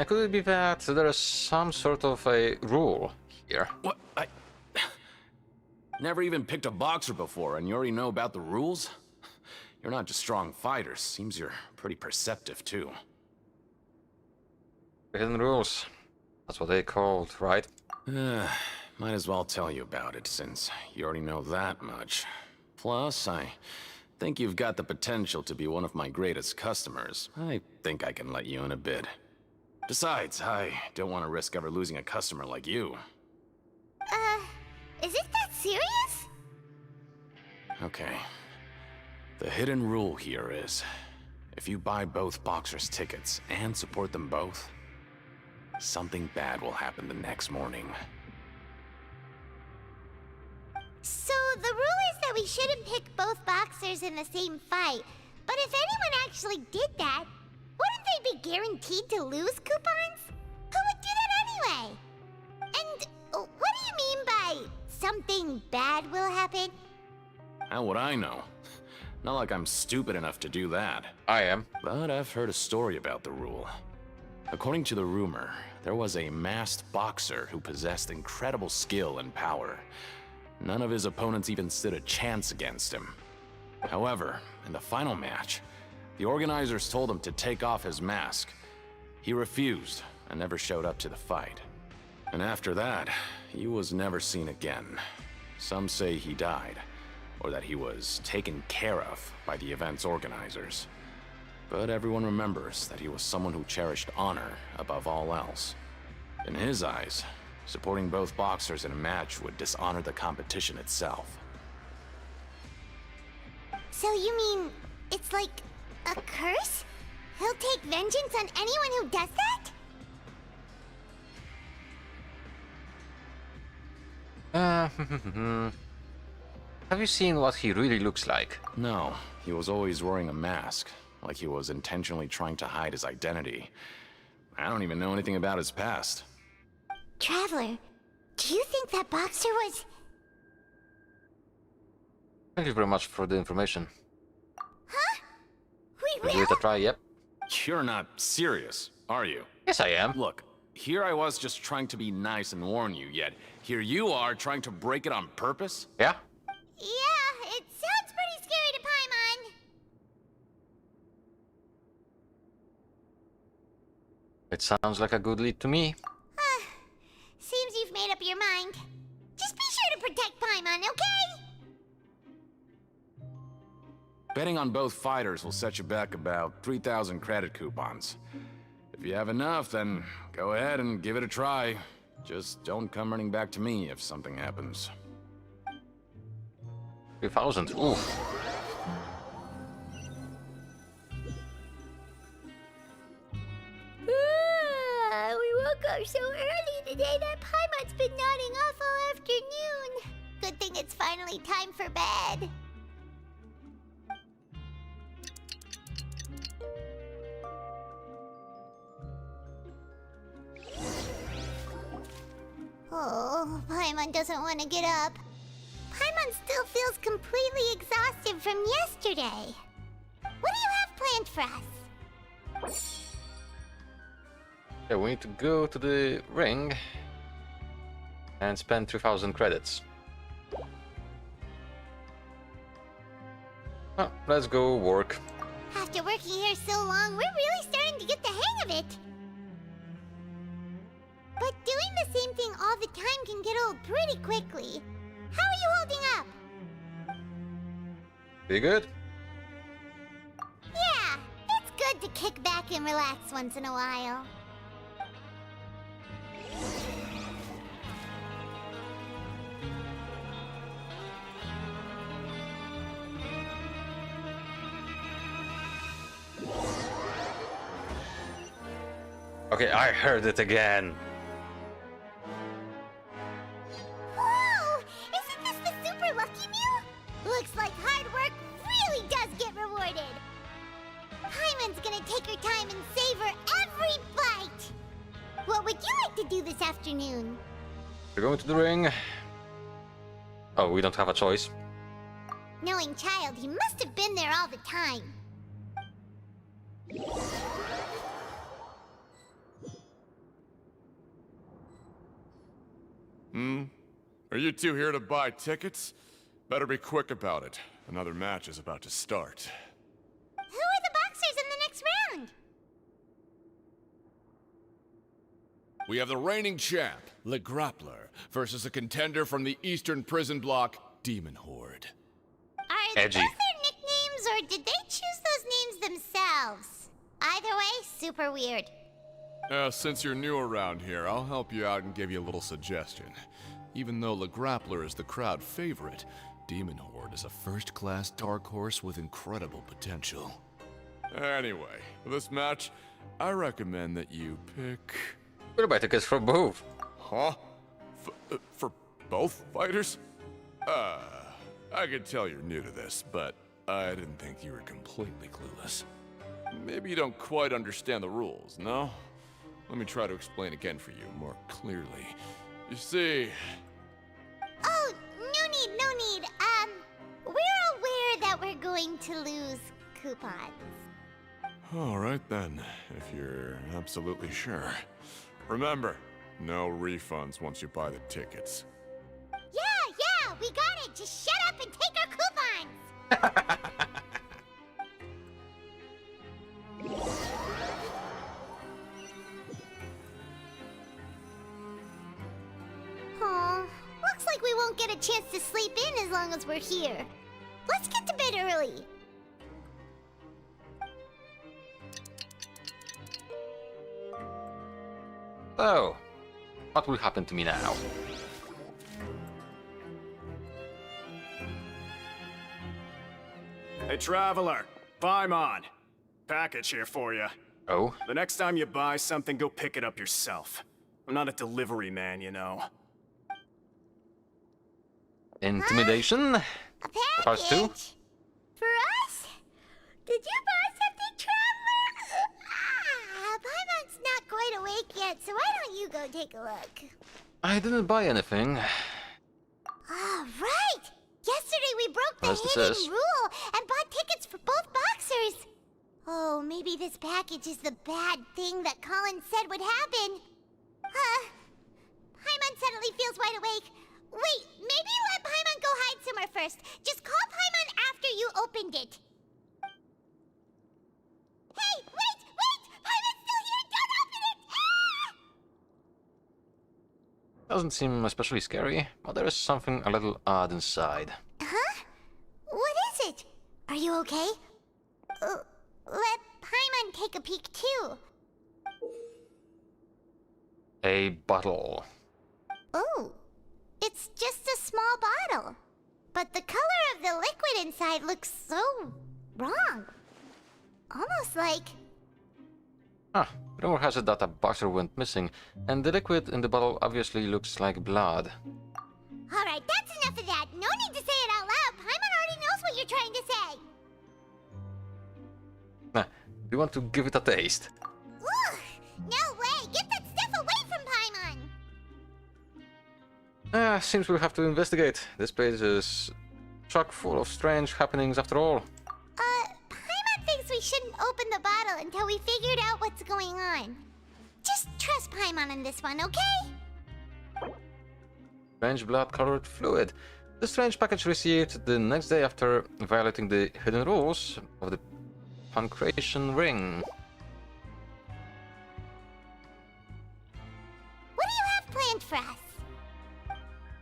Could it be that there is some sort of a rule here? What? I never even picked a boxer before, and you already know about the rules? You're not just strong fighters. Seems you're pretty perceptive, too. Hidden rules. That's what they called, right? Might as well tell you about it, since you already know that much. Plus, I think you've got the potential to be one of my greatest customers. I think I can let you in a bid. Besides, I don't want to risk ever losing a customer like you. Is it that serious? Okay. The hidden rule here is, if you buy both boxers' tickets and support them both, something bad will happen the next morning. So the rule is that we shouldn't pick both boxers in the same fight. But if anyone actually did that, wouldn't they be guaranteed to lose coupons? Who would do that anyway? And what do you mean by something bad will happen? How would I know? Not like I'm stupid enough to do that. I am. But I've heard a story about the rule. According to the rumor, there was a masked boxer who possessed incredible skill and power. None of his opponents even stood a chance against him. However, in the final match, the organizers told him to take off his mask. He refused and never showed up to the fight. And after that, he was never seen again. Some say he died, or that he was taken care of by the event's organizers. But everyone remembers that he was someone who cherished honor above all else. In his eyes, supporting both boxers in a match would dishonor the competition itself. So you mean it's like a curse? He'll take vengeance on anyone who does that? Have you seen what he really looks like? No, he was always wearing a mask, like he was intentionally trying to hide his identity. I don't even know anything about his past. Traveler, do you think that boxer was... Thank you very much for the information. Huh? We Give it a try, yep. You're not serious, are you? Yes, I am. Look, here I was just trying to be nice and warn you, yet here you are trying to break it on purpose? Yeah? Yeah, it sounds pretty scary to Paimon. It sounds like a good lead to me. Seems you've made up your mind. Just be sure to protect Paimon, okay? Betting on both fighters will set you back about 3,000 credit coupons. If you have enough, then go ahead and give it a try. Just don't come running back to me if something happens. 3,000, ooh. We woke up so early today that Paimon's been nodding off all afternoon. Good thing it's finally time for bed. Oh, Paimon doesn't want to get up. Paimon still feels completely exhausted from yesterday. What do you have planned for us? Yeah, we need to go to the ring and spend 3,000 credits. Oh, let's go work. After working here so long, we're really starting to get the hang of it. But doing the same thing all the time can get old pretty quickly. How are you holding up? Pretty good. Yeah, it's good to kick back and relax once in a while. Okay, I heard it again. Whoa! Isn't this the super lucky meal? Looks like hard work really does get rewarded. Paimon's gonna take her time and savor every bite. What would you like to do this afternoon? We're going to the ring. Oh, we don't have a choice. Knowing Child, he must have been there all the time. Are you two here to buy tickets? Better be quick about it. Another match is about to start. Who are the boxers in the next round? We have the reigning champ, Le Grappler, versus a contender from the Eastern Prison Block, Demon Horde. Are Edgy. those their nicknames, or did they choose those names themselves? Either way, super weird. Since you're new around here, I'll help you out and give you a little suggestion. Even though the Grappler is the crowd favorite, Demon Horde is a first-class dark horse with incredible potential. Anyway, for this match, I recommend that you pick... What about tickets for both? Huh? For both fighters? I can tell you're new to this, but I didn't think you were completely clueless. Maybe you don't quite understand the rules, no? Let me try to explain again for you more clearly. You see... Oh, no need, no need. We're aware that we're going to lose coupons. Alright then, if you're absolutely sure. Remember, no refunds once you buy the tickets. Yeah, we got it. Just shut up and take our coupons. Aw, looks like we won't get a chance to sleep in as long as we're here. Let's get to bed early. So, what will happen to me now? Hey, Traveler, Paimon. Package here for you. Oh? The next time you buy something, go pick it up yourself. I'm not a delivery man, you know. Intimidation? Part 2? For us? Did you buy something, Traveler? Paimon's not quite awake yet, so why don't you go take a look? I didn't buy anything. Right! Yesterday we broke the hidden rule and bought tickets for both boxers. Oh, maybe this package is the bad thing that Colin said would happen. Paimon suddenly feels wide awake. Wait, maybe let Paimon go hide somewhere first. Just call Paimon after you opened it. Hey, wait! Paimon's still here! Don't open it! Ah! Doesn't seem especially scary, but there is something a little odd inside. Huh? What is it? Are you okay? Let Paimon take a peek too. A bottle. Oh, it's just a small bottle. But the color of the liquid inside looks so wrong. Almost like... Rumor has it that a boxer went missing, and the liquid in the bottle obviously looks like blood. Alright, that's enough of that. No need to say it out loud. Paimon already knows what you're trying to say. Do you want to give it a taste? Ugh, no way. Get that stuff away from Paimon. Seems we'll have to investigate. This place is chock full of strange happenings after all. Paimon thinks we shouldn't open the bottle until we figured out what's going on. Just trust Paimon on this one, okay? Strange blood-colored fluid. The strange package received the next day after violating the hidden rules of the Pancration Ring. What do you have planned for us?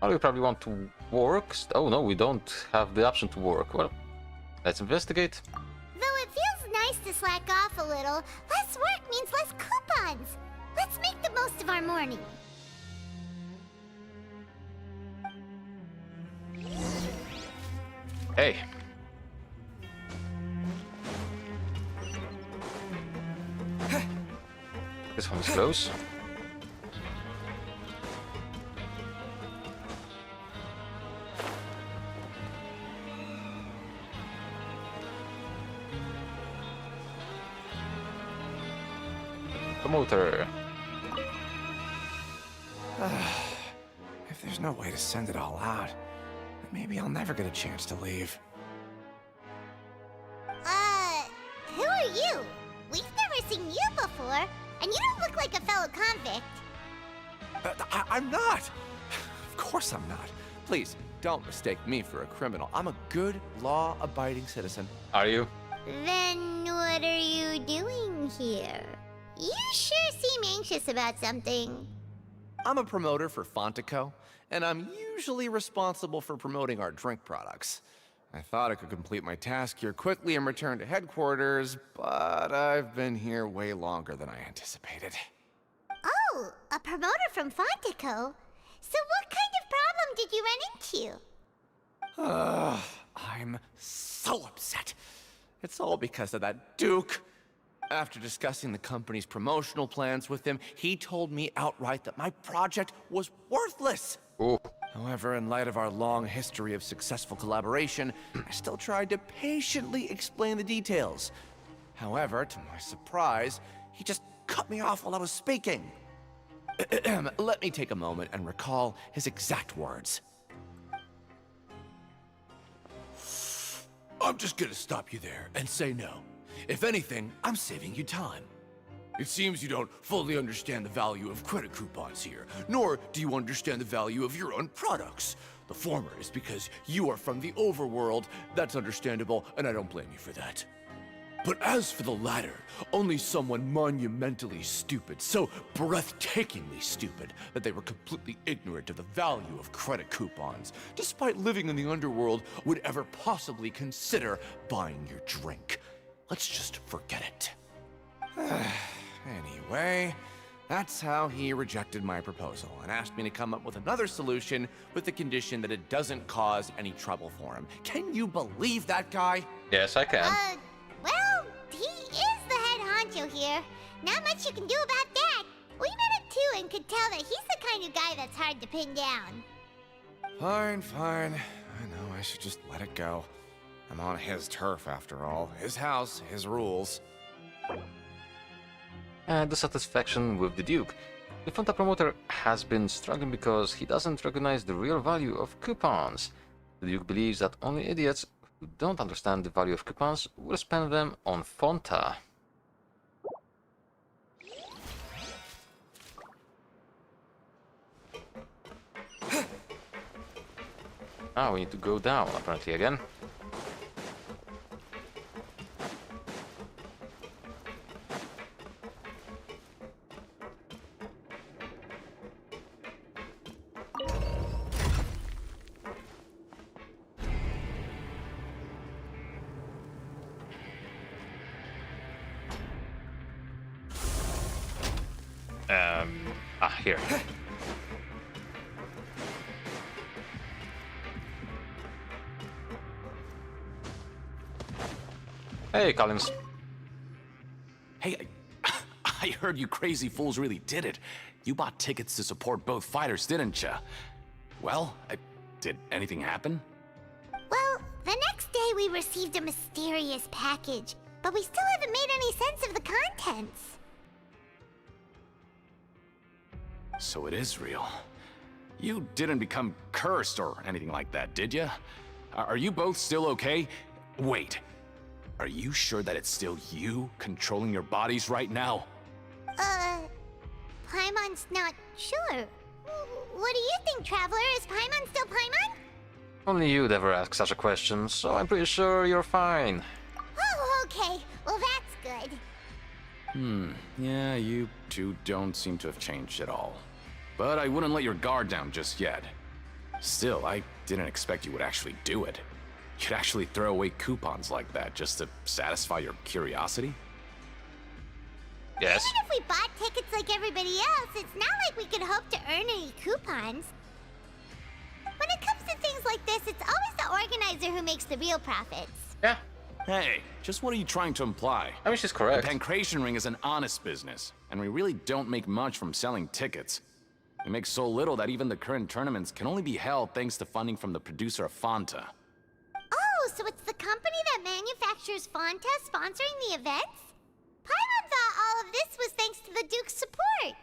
Well, we probably want to work. Oh no, we don't have the option to work. Well, let's investigate. Though it feels nice to slack off a little, less work means less coupons. Let's make the most of our morning. Hey. This one is close. Promoter. If there's no way to send it all out, maybe I'll never get a chance to leave. Who are you? We've never seen you before, and you don't look like a fellow convict. I'm not! Of course I'm not. Please, don't mistake me for a criminal. I'm a good, law-abiding citizen. Are you? Then what are you doing here? You sure seem anxious about something. I'm a promoter for Fontico, and I'm usually responsible for promoting our drink products. I thought I could complete my task here quickly and return to headquarters, but I've been here way longer than I anticipated. Oh, a promoter from Fontico. So what kind of problem did you run into? I'm so upset. It's all because of that Duke. After discussing the company's promotional plans with him, he told me outright that my project was worthless. Oh. However, in light of our long history of successful collaboration, I still tried to patiently explain the details. However, to my surprise, he just cut me off while I was speaking. Let me take a moment and recall his exact words. I'm just gonna stop you there and say no. If anything, I'm saving you time. It seems you don't fully understand the value of credit coupons here, nor do you understand the value of your own products. The former is because you are from the overworld. That's understandable, and I don't blame you for that. But as for the latter, only someone monumentally stupid, so breathtakingly stupid, that they were completely ignorant of the value of credit coupons, despite living in the underworld, would ever possibly consider buying your drink. Let's just forget it. Anyway, that's how he rejected my proposal and asked me to come up with another solution with the condition that it doesn't cause any trouble for him. Can you believe that guy? Yes, I can. Well, he is the head honcho here. Not much you can do about that. We met him too and could tell that he's the kind of guy that's hard to pin down. Fine. I know I should just let it go. I'm on his turf after all. His house, his rules. And the satisfaction with the Duke. The Fonta promoter has been struggling because he doesn't recognize the real value of coupons. The Duke believes that only idiots who don't understand the value of coupons will spend them on Fonta. Ah, we need to go down apparently again. Here. Hey, Collins. Hey, I heard you crazy fools really did it. You bought tickets to support both fighters, didn't ya? Well, did anything happen? Well, the next day we received a mysterious package, but we still haven't made any sense of the contents. So it is real. You didn't become cursed or anything like that, did ya? Are you both still okay? Wait, are you sure that it's still you controlling your bodies right now? Paimon's not sure. What do you think, Traveler? Is Paimon still Paimon? Only you'd ever ask such a question, so I'm pretty sure you're fine. Oh, okay. Well, that's good. Yeah, you two don't seem to have changed at all. But I wouldn't let your guard down just yet. Still, I didn't expect you would actually do it. You'd actually throw away coupons like that just to satisfy your curiosity? Yes. Even if we bought tickets like everybody else, it's not like we could hope to earn any coupons. When it comes to things like this, it's always the organizer who makes the real profits. Yeah. Hey, just what are you trying to imply? I mean, she's correct. The Pancration Ring is an honest business, and we really don't make much from selling tickets. We make so little that even the current tournaments can only be held thanks to funding from the producer of Fonta. Oh, so it's the company that manufactures Fonta sponsoring the events? Paimon thought all of this was thanks to the Duke's support.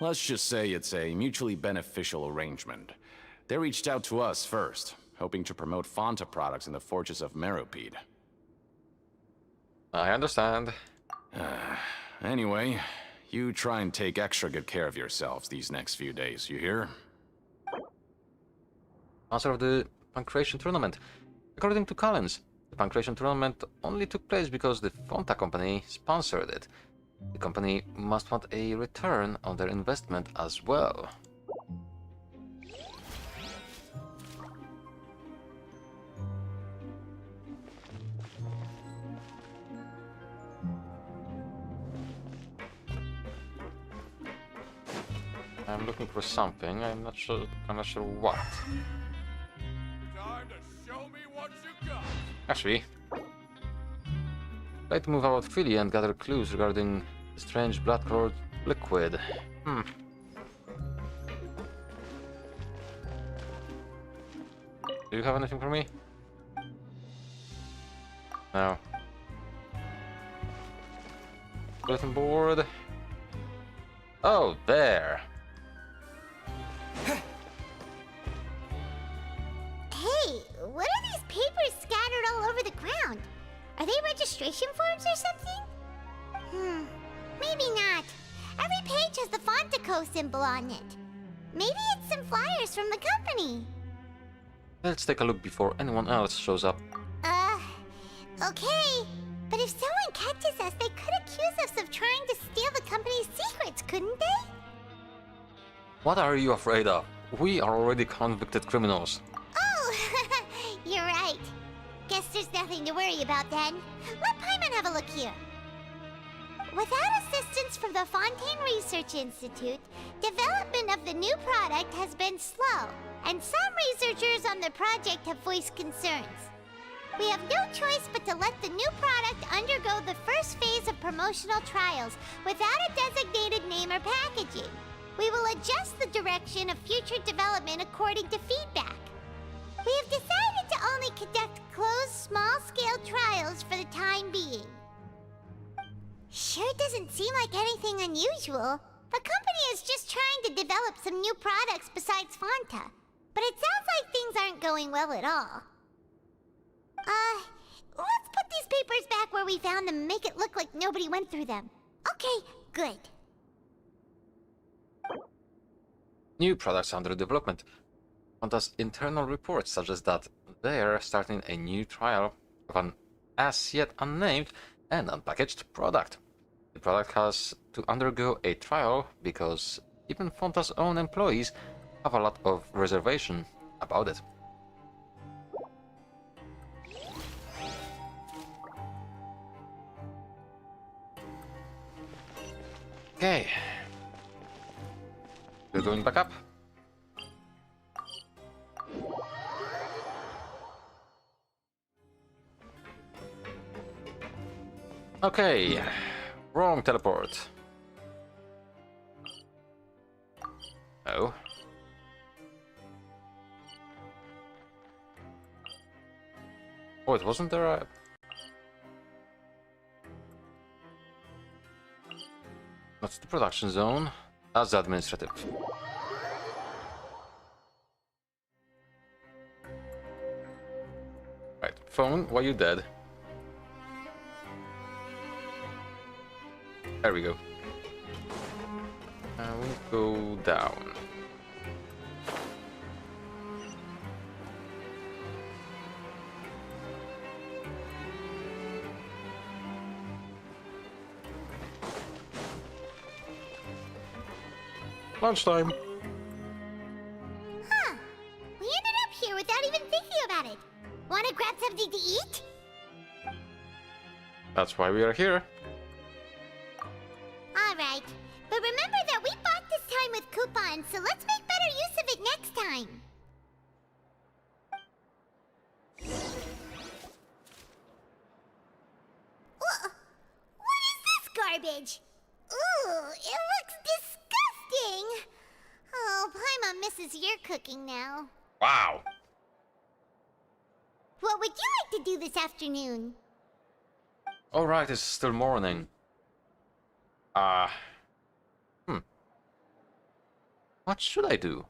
Let's just say it's a mutually beneficial arrangement. They reached out to us first, hoping to promote Fonta products in the Fortress of Meropide. I understand. Anyway, you try and take extra good care of yourselves these next few days, you hear? Answer of the Pancration tournament. According to Collins, the Pancration tournament only took place because the Fonta company sponsored it. The company must want a return on their investment as well. I'm looking for something. I'm not sure what. Time to show me what you got. Actually, I'd like to move about freely and gather clues regarding the strange blood-colored liquid. Do you have anything for me? No. Bulletin board. Oh, there. Hey, what are these papers scattered all over the ground? Are they registration forms or something? Maybe not. Every page has the Fontico symbol on it. Maybe it's some flyers from the company. Let's take a look before anyone else shows up. Okay. But if someone catches us, they could accuse us of trying to steal the company's secrets, couldn't they? What are you afraid of? We are already convicted criminals. Oh, you're right. Guess there's nothing to worry about then. Let Paimon have a look here. Without assistance from the Fontaine Research Institute, development of the new product has been slow, and some researchers on the project have voiced concerns. We have no choice but to let the new product undergo the first phase of promotional trials without a designated name or packaging. We will adjust the direction of future development according to feedback. We have decided to only conduct closed, small-scale trials for the time being. Sure doesn't seem like anything unusual. The company is just trying to develop some new products besides Fanta. But it sounds like things aren't going well at all. Let's put these papers back where we found them and make it look like nobody went through them. Okay, good. New products under development. Fanta's internal report suggests that they are starting a new trial of an as yet unnamed and unpackaged product. The product has to undergo a trial because even Fanta's own employees have a lot of reservation about it. Okay. We're going back up. Okay. Wrong teleport. Oh. Oh, it wasn't there a... That's the production zone. That's the administrative. Right, phone, why you dead? There we go. And we go down. Lunchtime. Huh. We ended up here without even thinking about it. Wanna grab something to eat? That's why we are here. Alright. But remember that we bought this time with coupons, so let's make better use of it next time. What is this garbage? Ooh, it looks disgusting. Oh, Paimon misses your cooking now. Wow. What would you like to do this afternoon? Alright, it's still morning. What should I do?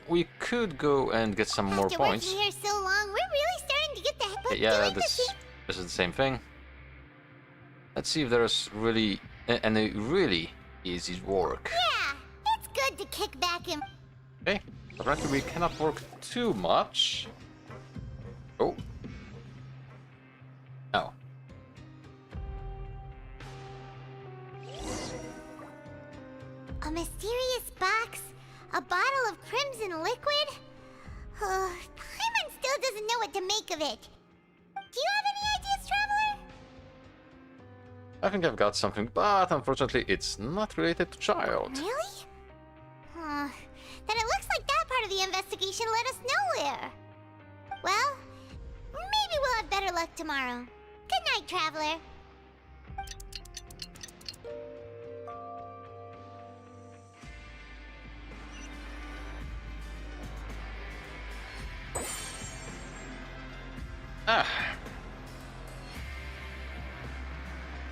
We could go and get some more After points. working here so long, we're really starting to get the hang of Yeah, doing this the is the same thing. Let's see if there's really any really easy work. Yeah, it's good to kick back and... Okay, apparently we cannot work too much. Oh. Oh. A mysterious box? A bottle of crimson liquid? Paimon still doesn't know what to make of it. Do you have any ideas, I think I've got something, but unfortunately it's not related to child. Really? Then it looks like that part of the investigation led us nowhere. Well, maybe we'll have better luck tomorrow. Good night, Traveler.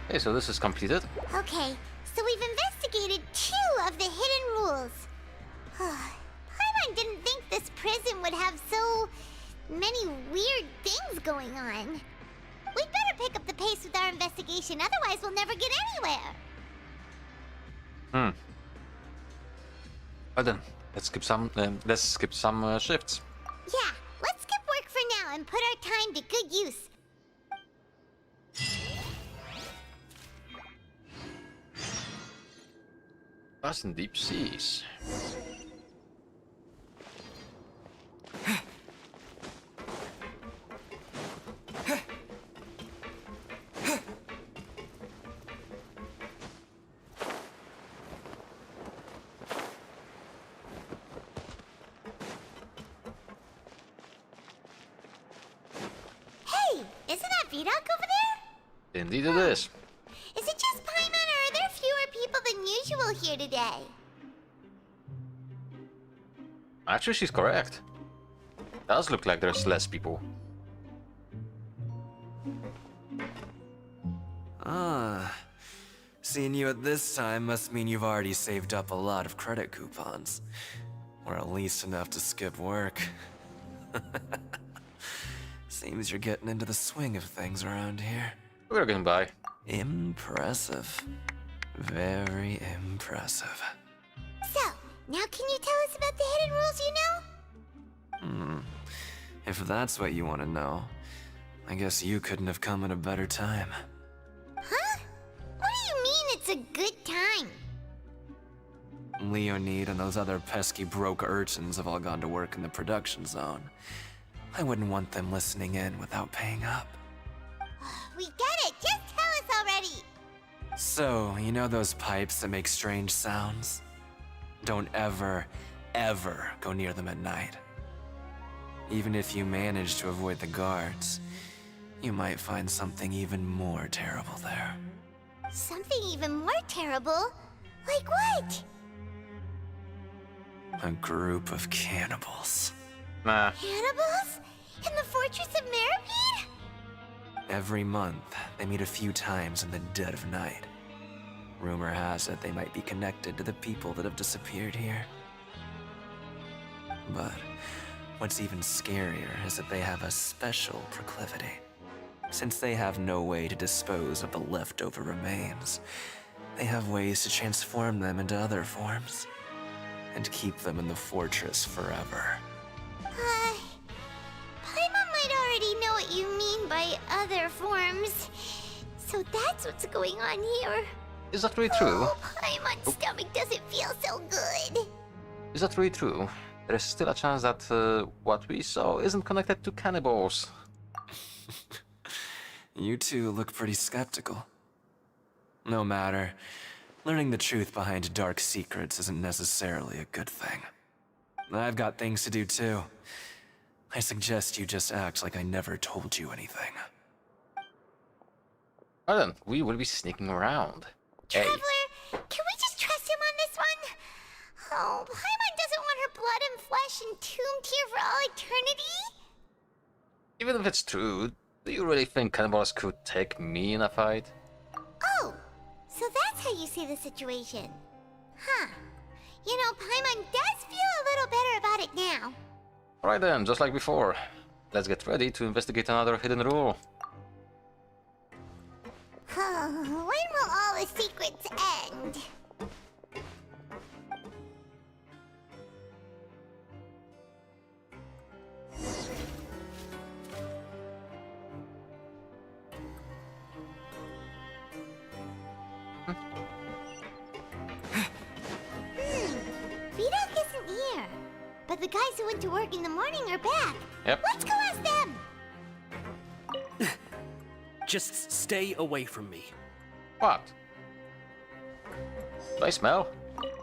Okay, so this is completed. Okay, so we've investigated 2 of the hidden rules. Paimon didn't think this prison would have so many weird things going on. We'd better pick up the pace with our investigation, otherwise we'll never get anywhere. Well then, let's skip some shifts. Yeah, let's skip work for now and put our time to good use. Lost in deep seas. Hey, isn't that Vidoc over there? Indeed it is. Is it just Paimon, or are there fewer people than usual here today? Actually, she's correct. Does look like there's less people. Seeing you at this time must mean you've already saved up a lot of credit coupons. Or at least enough to skip work. Seems you're getting into the swing of things around here. We're getting by. Impressive. Very impressive. So, now can you tell us about the hidden rules you know? If that's what you want to know, I guess you couldn't have come at a better time. Huh? What do you mean it's a good time? Leonid and those other pesky broke urchins have all gone to work in the production zone. I wouldn't want them listening in without paying up. We get it! Just tell us already! So, you know those pipes that make strange sounds? Don't ever, ever go near them at night. Even if you manage to avoid the guards, you might find something even more terrible there. Something even more terrible? Like what? A group of cannibals. Nah. Cannibals? In the Fortress of Meripede? Every month, they meet a few times in the dead of night. Rumor has it they might be connected to the people that have disappeared here. But what's even scarier is that they have a special proclivity. Since they have no way to dispose of the leftover remains, they have ways to transform them into other forms and keep them in the fortress forever. Paimon might already know what you mean by other forms. So that's what's going on here. Is that really true? Oh, Paimon's stomach doesn't feel so good. Is that really true? There is still a chance that what we saw isn't connected to cannibals. You two look pretty skeptical. No matter. Learning the truth behind dark secrets isn't necessarily a good thing. I've got things to do too. I suggest you just act like I never told you anything. Well then, we will be sneaking around. Traveler, can we just trust him on this one? Oh, Paimon doesn't want her blood and flesh entombed here for all eternity? Even if it's true, do you really think cannibals could take me in a fight? Oh, so that's how you see the situation. Huh. You know, Paimon does feel a little better about it now. Alright then, just like before. Let's get ready to investigate another hidden rule. When will all the secrets end? Vidoc isn't here. But the guys who went to work in the morning are back. Yep. Let's go ask them. Just stay away from me. What? Do I smell?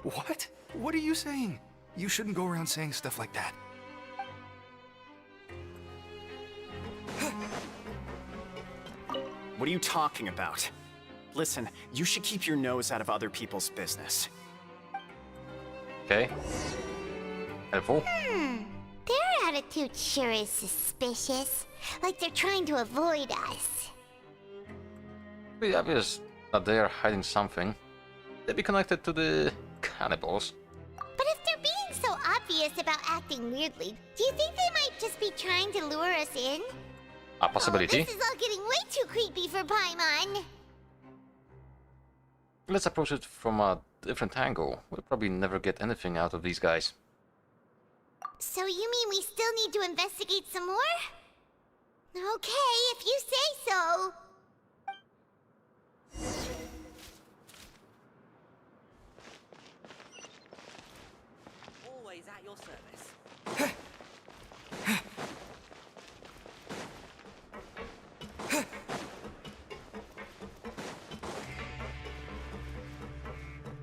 What? What are you saying? You shouldn't go around saying stuff like that. What are you talking about? Listen, you should keep your nose out of other people's business. Okay. Helpful. Their attitude sure is suspicious. Like they're trying to avoid us. Pretty obvious that they are hiding something. They'd be connected to the cannibals. But if they're being so obvious about acting weirdly, do you think they might just be trying to lure us in? A possibility. Oh, this is all getting way too creepy for Paimon. Let's approach it from a different angle. We'll probably never get anything out of these guys. So you mean we still need to investigate some more? Okay, if you say so. Always at your service.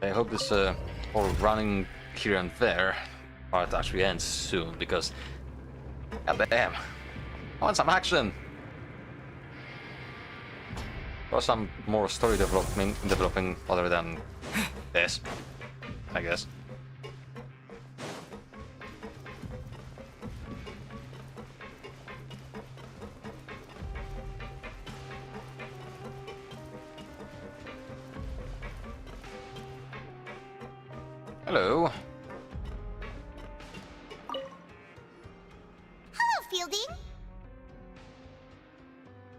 I hope this whole running here and there part actually ends soon, because goddamn, I want some action. Or some more story developing other than this, I guess. Hello. Hello, Fielding.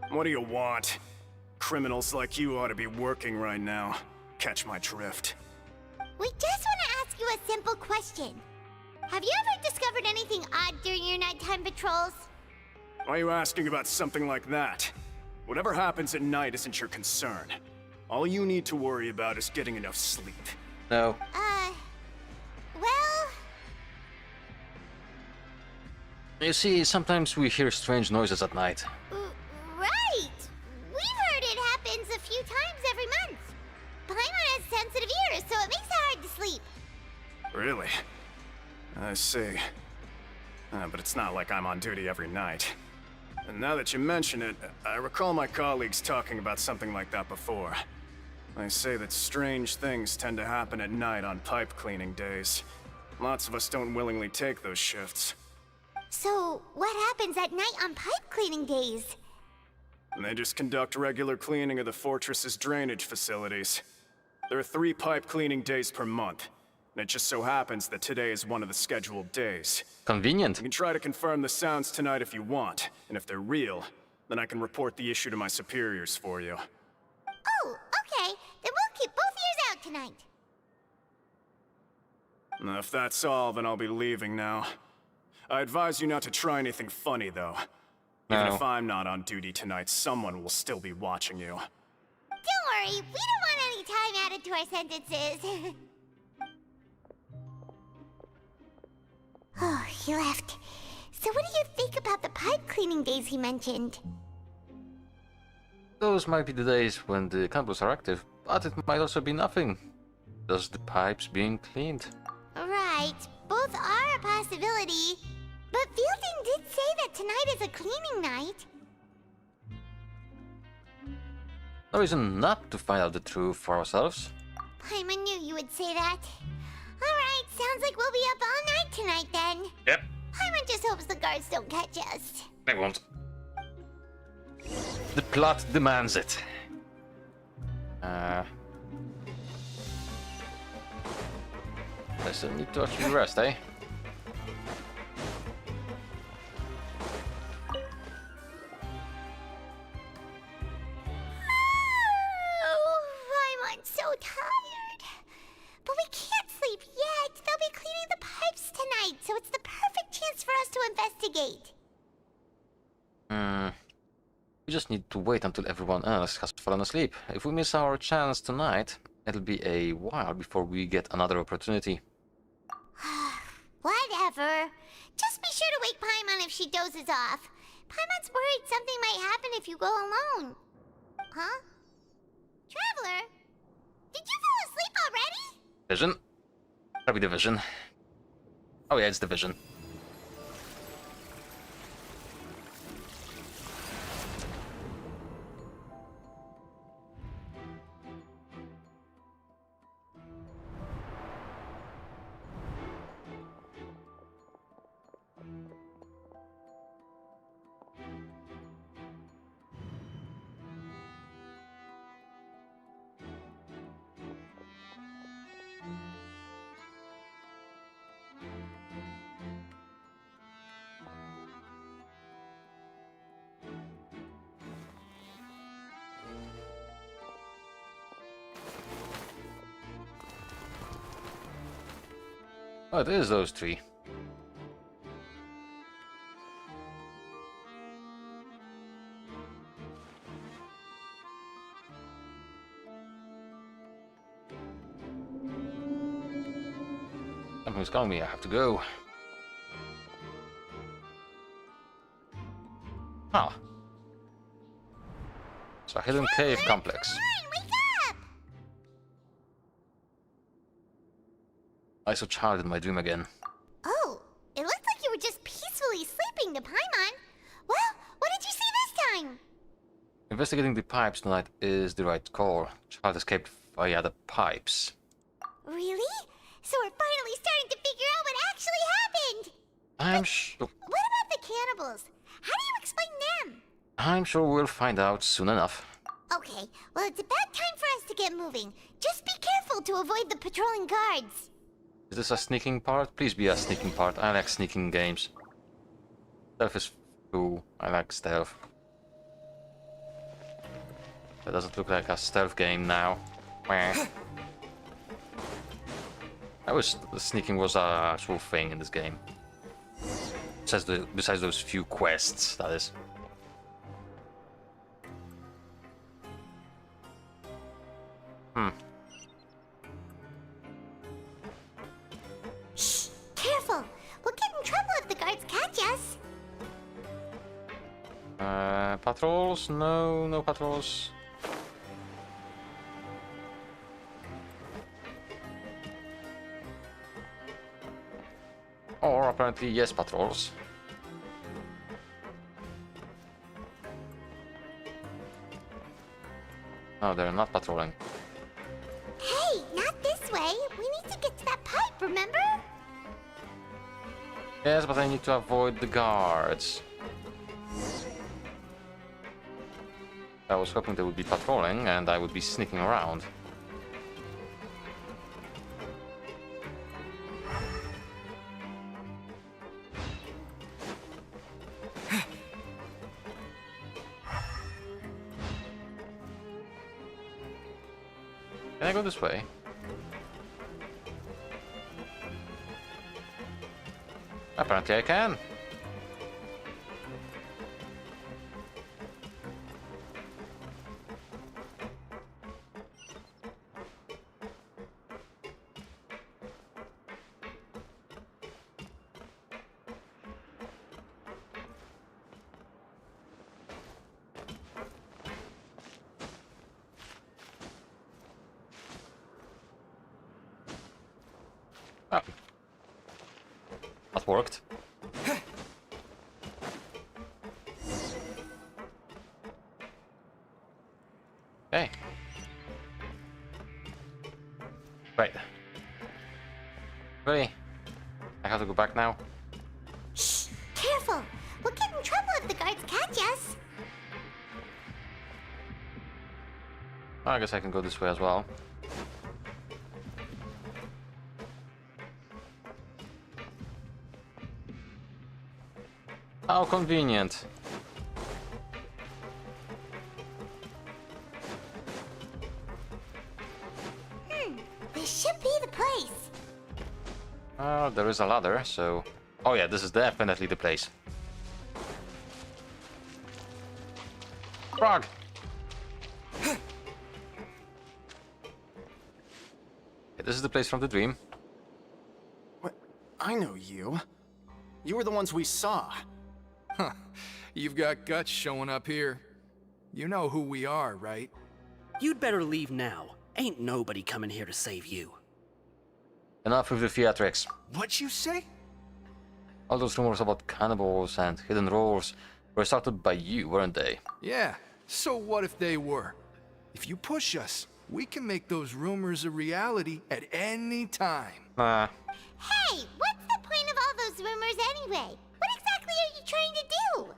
What do you want? Criminals like you ought to be working right now. Catch my drift. We just want to ask you a simple question. Have you ever discovered anything odd during your nighttime patrols? Why are you asking about something like that? Whatever happens at night isn't your concern. All you need to worry about is getting enough sleep. No. Well... You see, sometimes we hear strange noises at night. Right! We've heard it happens a few times every month. Paimon has sensitive ears, so it makes it hard to sleep. Really? I see. But it's not like I'm on duty every night. And now that you mention it, I recall my colleagues talking about something like that before. They say that strange things tend to happen at night on pipe cleaning days. Lots of us don't willingly take those shifts. So, what happens at night on pipe cleaning days? And they just conduct regular cleaning of the fortress's drainage facilities. There are 3 pipe cleaning days per month, and it just so happens that today is one of the scheduled days. Convenient. You can try to confirm the sounds tonight if you want, and if they're real, then I can report the issue to my superiors for you. Oh, okay. Then we'll keep both ears out tonight. And if that's all, then I'll be leaving now. I advise you not to try anything funny, though. Even if I'm not on duty tonight, someone will still be watching you. Don't worry, we don't want any time added to our sentences. Oh, he left. So what do you think about the pipe cleaning days he mentioned? Those might be the days when the cannibals are active, but it might also be nothing. Just the pipes being cleaned. Right, both are a possibility. But Fielding did say that tonight is a cleaning night. No reason not to find out the truth for ourselves. Paimon knew you would say that. Alright, sounds like we'll be up all night tonight then. Yep. Paimon just hopes the guards don't catch us. They won't. The plot demands it. I still need to actually rest, eh? Oh, Paimon's so tired. But we can't sleep yet. They'll be cleaning the pipes tonight, so it's the perfect chance for us to investigate. We just need to wait until everyone else has fallen asleep. If we miss our chance tonight, it'll be a while before we get another opportunity. Whatever. Just be sure to wake Paimon if she dozes off. Paimon's worried something might happen if you go alone. Huh? Traveler? Did you fall asleep already? Vision? Probably the vision. Oh yeah, it's the vision. Oh, it is those three. Something's calling me, I have to go. Ah. It's a hidden cave complex. I saw child in my dream again. Oh, it looked like you were just peacefully sleeping to Paimon. Well, what did you see this time? Investigating the pipes tonight is the right call. Child escaped via the pipes. Really? So we're finally starting to figure out what actually happened! I'm sure. What about the cannibals? How do you explain them? I'm sure we'll find out soon enough. Okay, well it's about time for us to get moving. Just be careful to avoid the patrolling guards. Is this a sneaking part? Please be a sneaking part. I like sneaking games. Stealth is cool. I like stealth. That doesn't look like a stealth game now. Wah. I wish the sneaking was a actual thing in this game. Besides those few quests, that is. Shh! Careful! We'll get in trouble if the guards catch us. Patrols? No, no patrols. Or apparently yes, patrols. No, they're not patrolling. Hey, not this way. We need to get to that pipe, remember? Yes, but I need to avoid the guards. I was hoping they would be patrolling and I would be sneaking around. Can I go this way? Apparently I can. Oh. That worked. Okay. Right. Ready? I have to go back now. Shh! Careful! We'll get in trouble if the guards catch us. I guess I can go this way as well. How convenient. This should be the place. Oh, there is a ladder, so... Oh yeah, this is definitely the place. Frog! Okay, this is the place from the dream. What? I know you. You were the ones we saw. Huh. You've got guts showing up here. You know who we are, right? You'd better leave now. Ain't nobody coming here to save you. Enough with the theatrics. What'd you say? All those rumors about cannibals and hidden roles were started by you, weren't they? Yeah, so what if they were? If you push us, we can make those rumors a reality at any time. Nah. Hey, what's the point of all those rumors anyway? What exactly are you trying to do?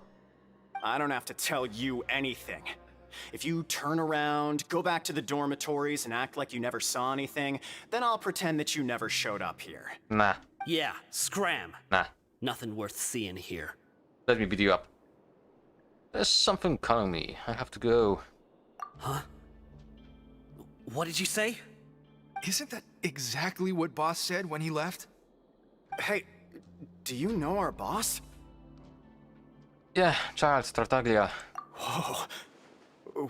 I don't have to tell you anything. If you turn around, go back to the dormitories and act like you never saw anything, then I'll pretend that you never showed up here. Nah. Yeah, scram. Nah. Nothing worth seeing here. Let me beat you up. There's something calling me. I have to go. Huh? What did you say? Isn't that exactly what Boss said when he left? Hey, do you know our boss? Yeah, Charles Tartaglia. Whoa.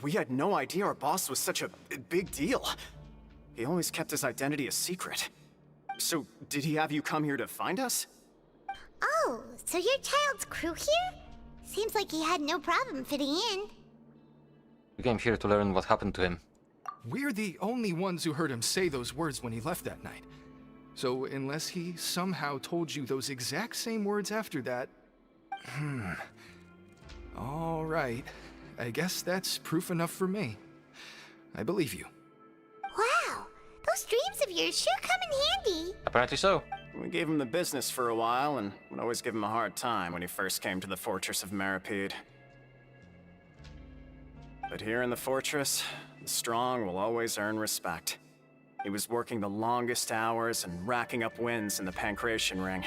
We had no idea our boss was such a big deal. He always kept his identity a secret. So, did he have you come here to find us? Oh, so you're Child's crew here? Seems like he had no problem fitting in. We came here to learn what happened to him. We're the only ones who heard him say those words when he left that night. So unless he somehow told you those exact same words after that... All right. I guess that's proof enough for me. I believe you. Wow, those dreams of yours sure come in handy. Apparently so. We gave him the business for a while, and would always give him a hard time when he first came to the Fortress of Meripede. But here in the fortress, the strong will always earn respect. He was working the longest hours and racking up wins in the Pancration Ring.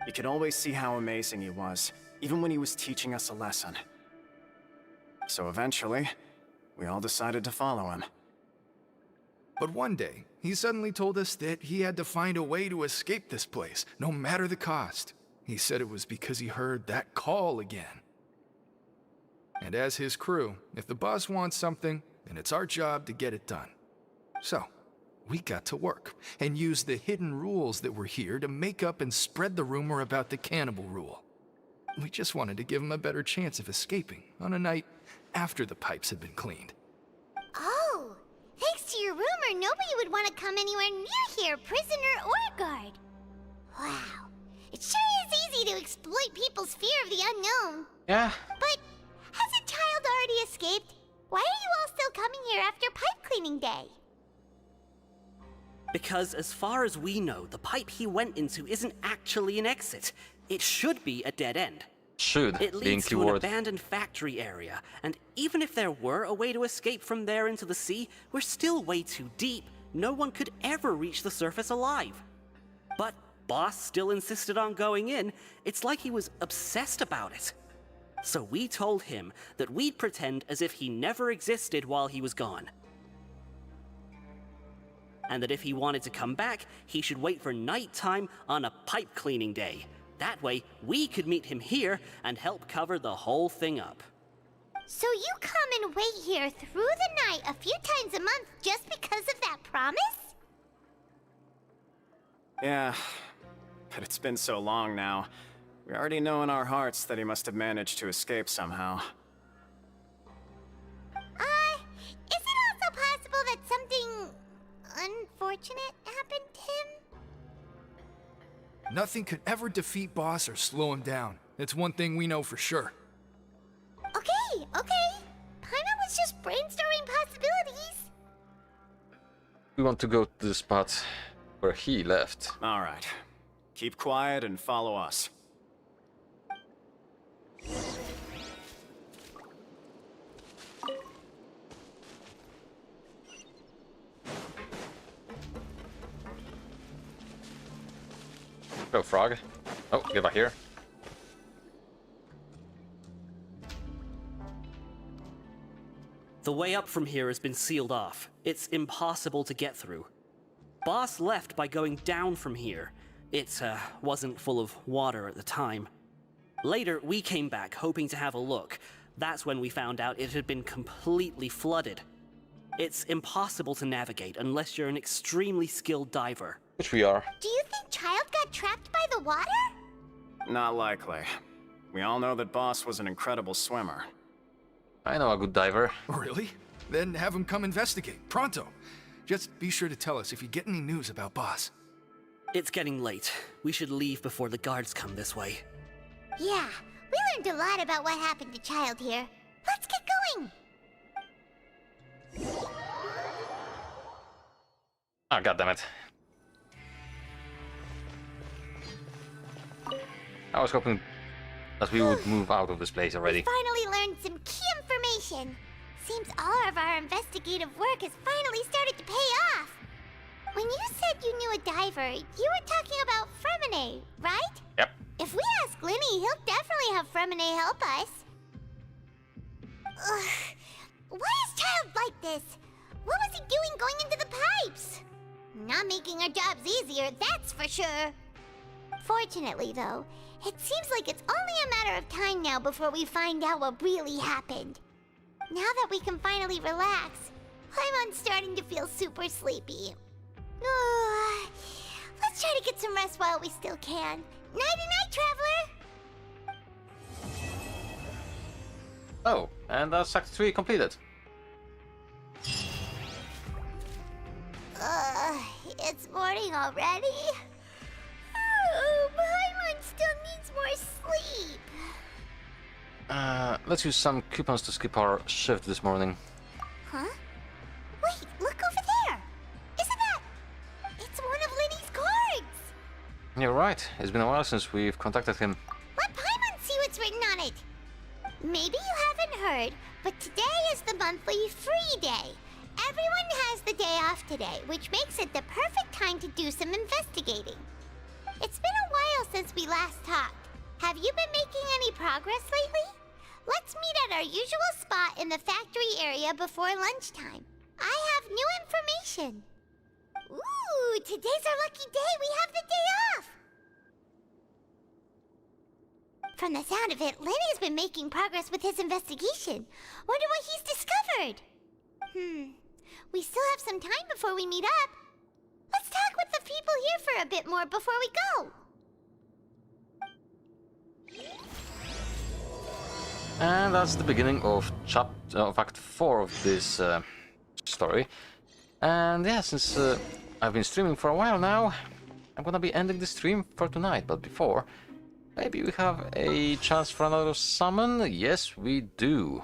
You could always see how amazing he was, even when he was teaching us a lesson. So eventually, we all decided to follow him. But one day, he suddenly told us that he had to find a way to escape this place, no matter the cost. He said it was because he heard that call again. And as his crew, if the boss wants something, then it's our job to get it done. So, we got to work, and used the hidden rules that were here to make up and spread the rumor about the cannibal rule. We just wanted to give him a better chance of escaping on a night after the pipes had been cleaned. Oh, thanks to your rumor, nobody would want to come anywhere near here, prisoner or guard. Wow, it sure is easy to exploit people's fear of the unknown. Yeah. But hasn't Child already escaped? Why are you all still coming here after pipe cleaning day? Because as far as we know, the pipe he went into isn't actually an exit. It should be a dead end. Should, It being leads to an keyword. abandoned factory area, and even if there were a way to escape from there into the sea, we're still way too deep. No one could ever reach the surface alive. But Boss still insisted on going in. It's like he was obsessed about it. So we told him that we'd pretend as if he never existed while he was gone. And that if he wanted to come back, he should wait for nighttime on a pipe cleaning day. That way, we could meet him here and help cover the whole thing up. So you come and wait here through the night a few times a month just because of that promise? Yeah, but it's been so long now. We already know in our hearts that he must have managed to escape somehow. Is it also possible that something unfortunate happened to him? Nothing could ever defeat Boss or slow him down. It's one thing we know for sure. Okay. Paimon was just brainstorming possibilities. We want to go to the spot where he left. All right. Keep quiet and follow us. Go, frog. Oh, get back here. The way up from here has been sealed off. It's impossible to get through. Boss left by going down from here. It wasn't full of water at the time. Later, we came back hoping to have a look. That's when we found out it had been completely flooded. It's impossible to navigate unless you're an extremely skilled diver. Which we are. Do you think Child got trapped by the water? Not likely. We all know that Boss was an incredible swimmer. I know a good diver. Really? Then have him come investigate, pronto. Just be sure to tell us if you get any news about Boss. It's getting late. We should leave before the guards come this way. Yeah, we learned a lot about what happened to Child here. Let's get going! Oh, goddammit. I was hoping that we would move out of this place already. Finally learned some key information. Seems all of our investigative work has finally started to pay off. When you said you knew a diver, you were talking about Fremine, right? Yep. If we ask Linny, he'll definitely have Fremine help us. Ugh. Why is Child like this? What was he doing going into the pipes? Not making our jobs easier, that's for sure. Fortunately, though, it seems like it's only a matter of time now before we find out what really happened. Now that we can finally relax, I'm starting to feel super sleepy. Let's try to get some rest while we still can. Nighty-night, traveler! Oh, and that's Act 3 completed. It's morning already? Paimon still needs more sleep. Let's use some coupons to skip our shift this morning. Huh? Wait, look over there! Isn't that... It's one of Linny's cards! You're right, it's been a while since we've contacted him. Let Paimon see what's written on it! Maybe you haven't heard, but today is the monthly free day. Everyone has the day off today, which makes it the perfect time to do some investigating. It's been a while since we last talked. Have you been making any progress lately? Let's meet at our usual spot in the factory area before lunchtime. I have new information. Ooh, today's our lucky day. We have the day off. From the sound of it, Lenny's been making progress with his investigation. Wonder what he's discovered. We still have some time before we meet up. Let's talk with the people here for a bit more before we go. And that's the beginning of Act 4 of this story. And yeah, since I've been streaming for a while now, I'm gonna be ending the stream for tonight. But before, maybe we have a chance for another summon? Yes, we do.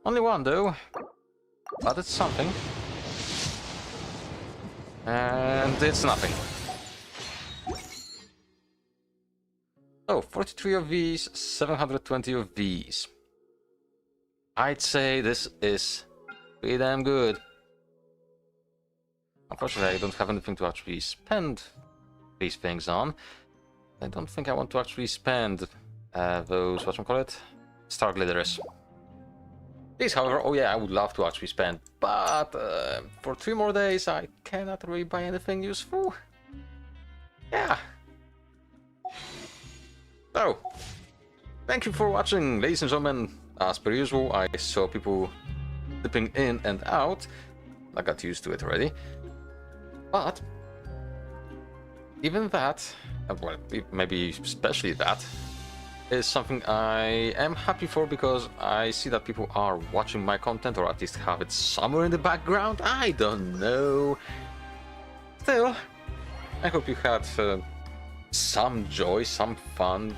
Only one though, but it's something. And it's nothing. Oh, 43 of these, 720 of these. I'd say this is pretty damn good. Unfortunately, I don't have anything to actually spend these things on. I don't think I want to actually spend those, whatchamacallit, star glitters. These, however, oh yeah, I would love to actually spend, but for 3 more days I cannot really buy anything useful. Yeah. So, thank you for watching, ladies and gentlemen. As per usual, I saw people dipping in and out. I got used to it already. But even that, well, maybe especially that, is something I am happy for, because I see that people are watching my content, or at least have it somewhere in the background. I don't know. Still, I hope you had some joy, some fun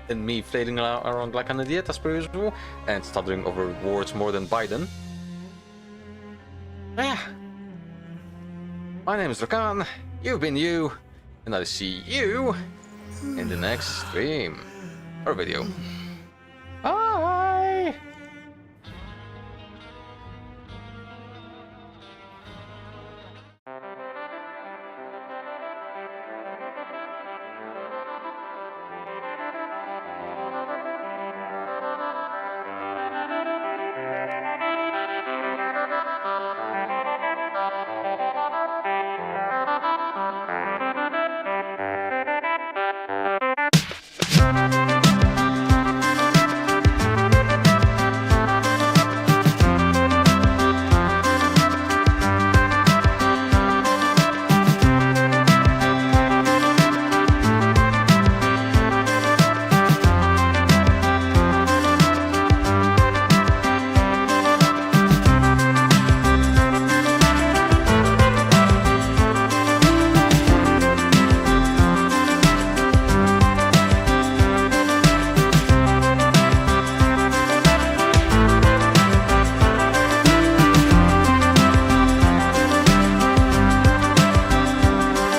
in me flailing around like an idiot as per usual, and stuttering over words more than Biden. Yeah. My name is Rakan, you've been you, and I'll see you in the next stream or video.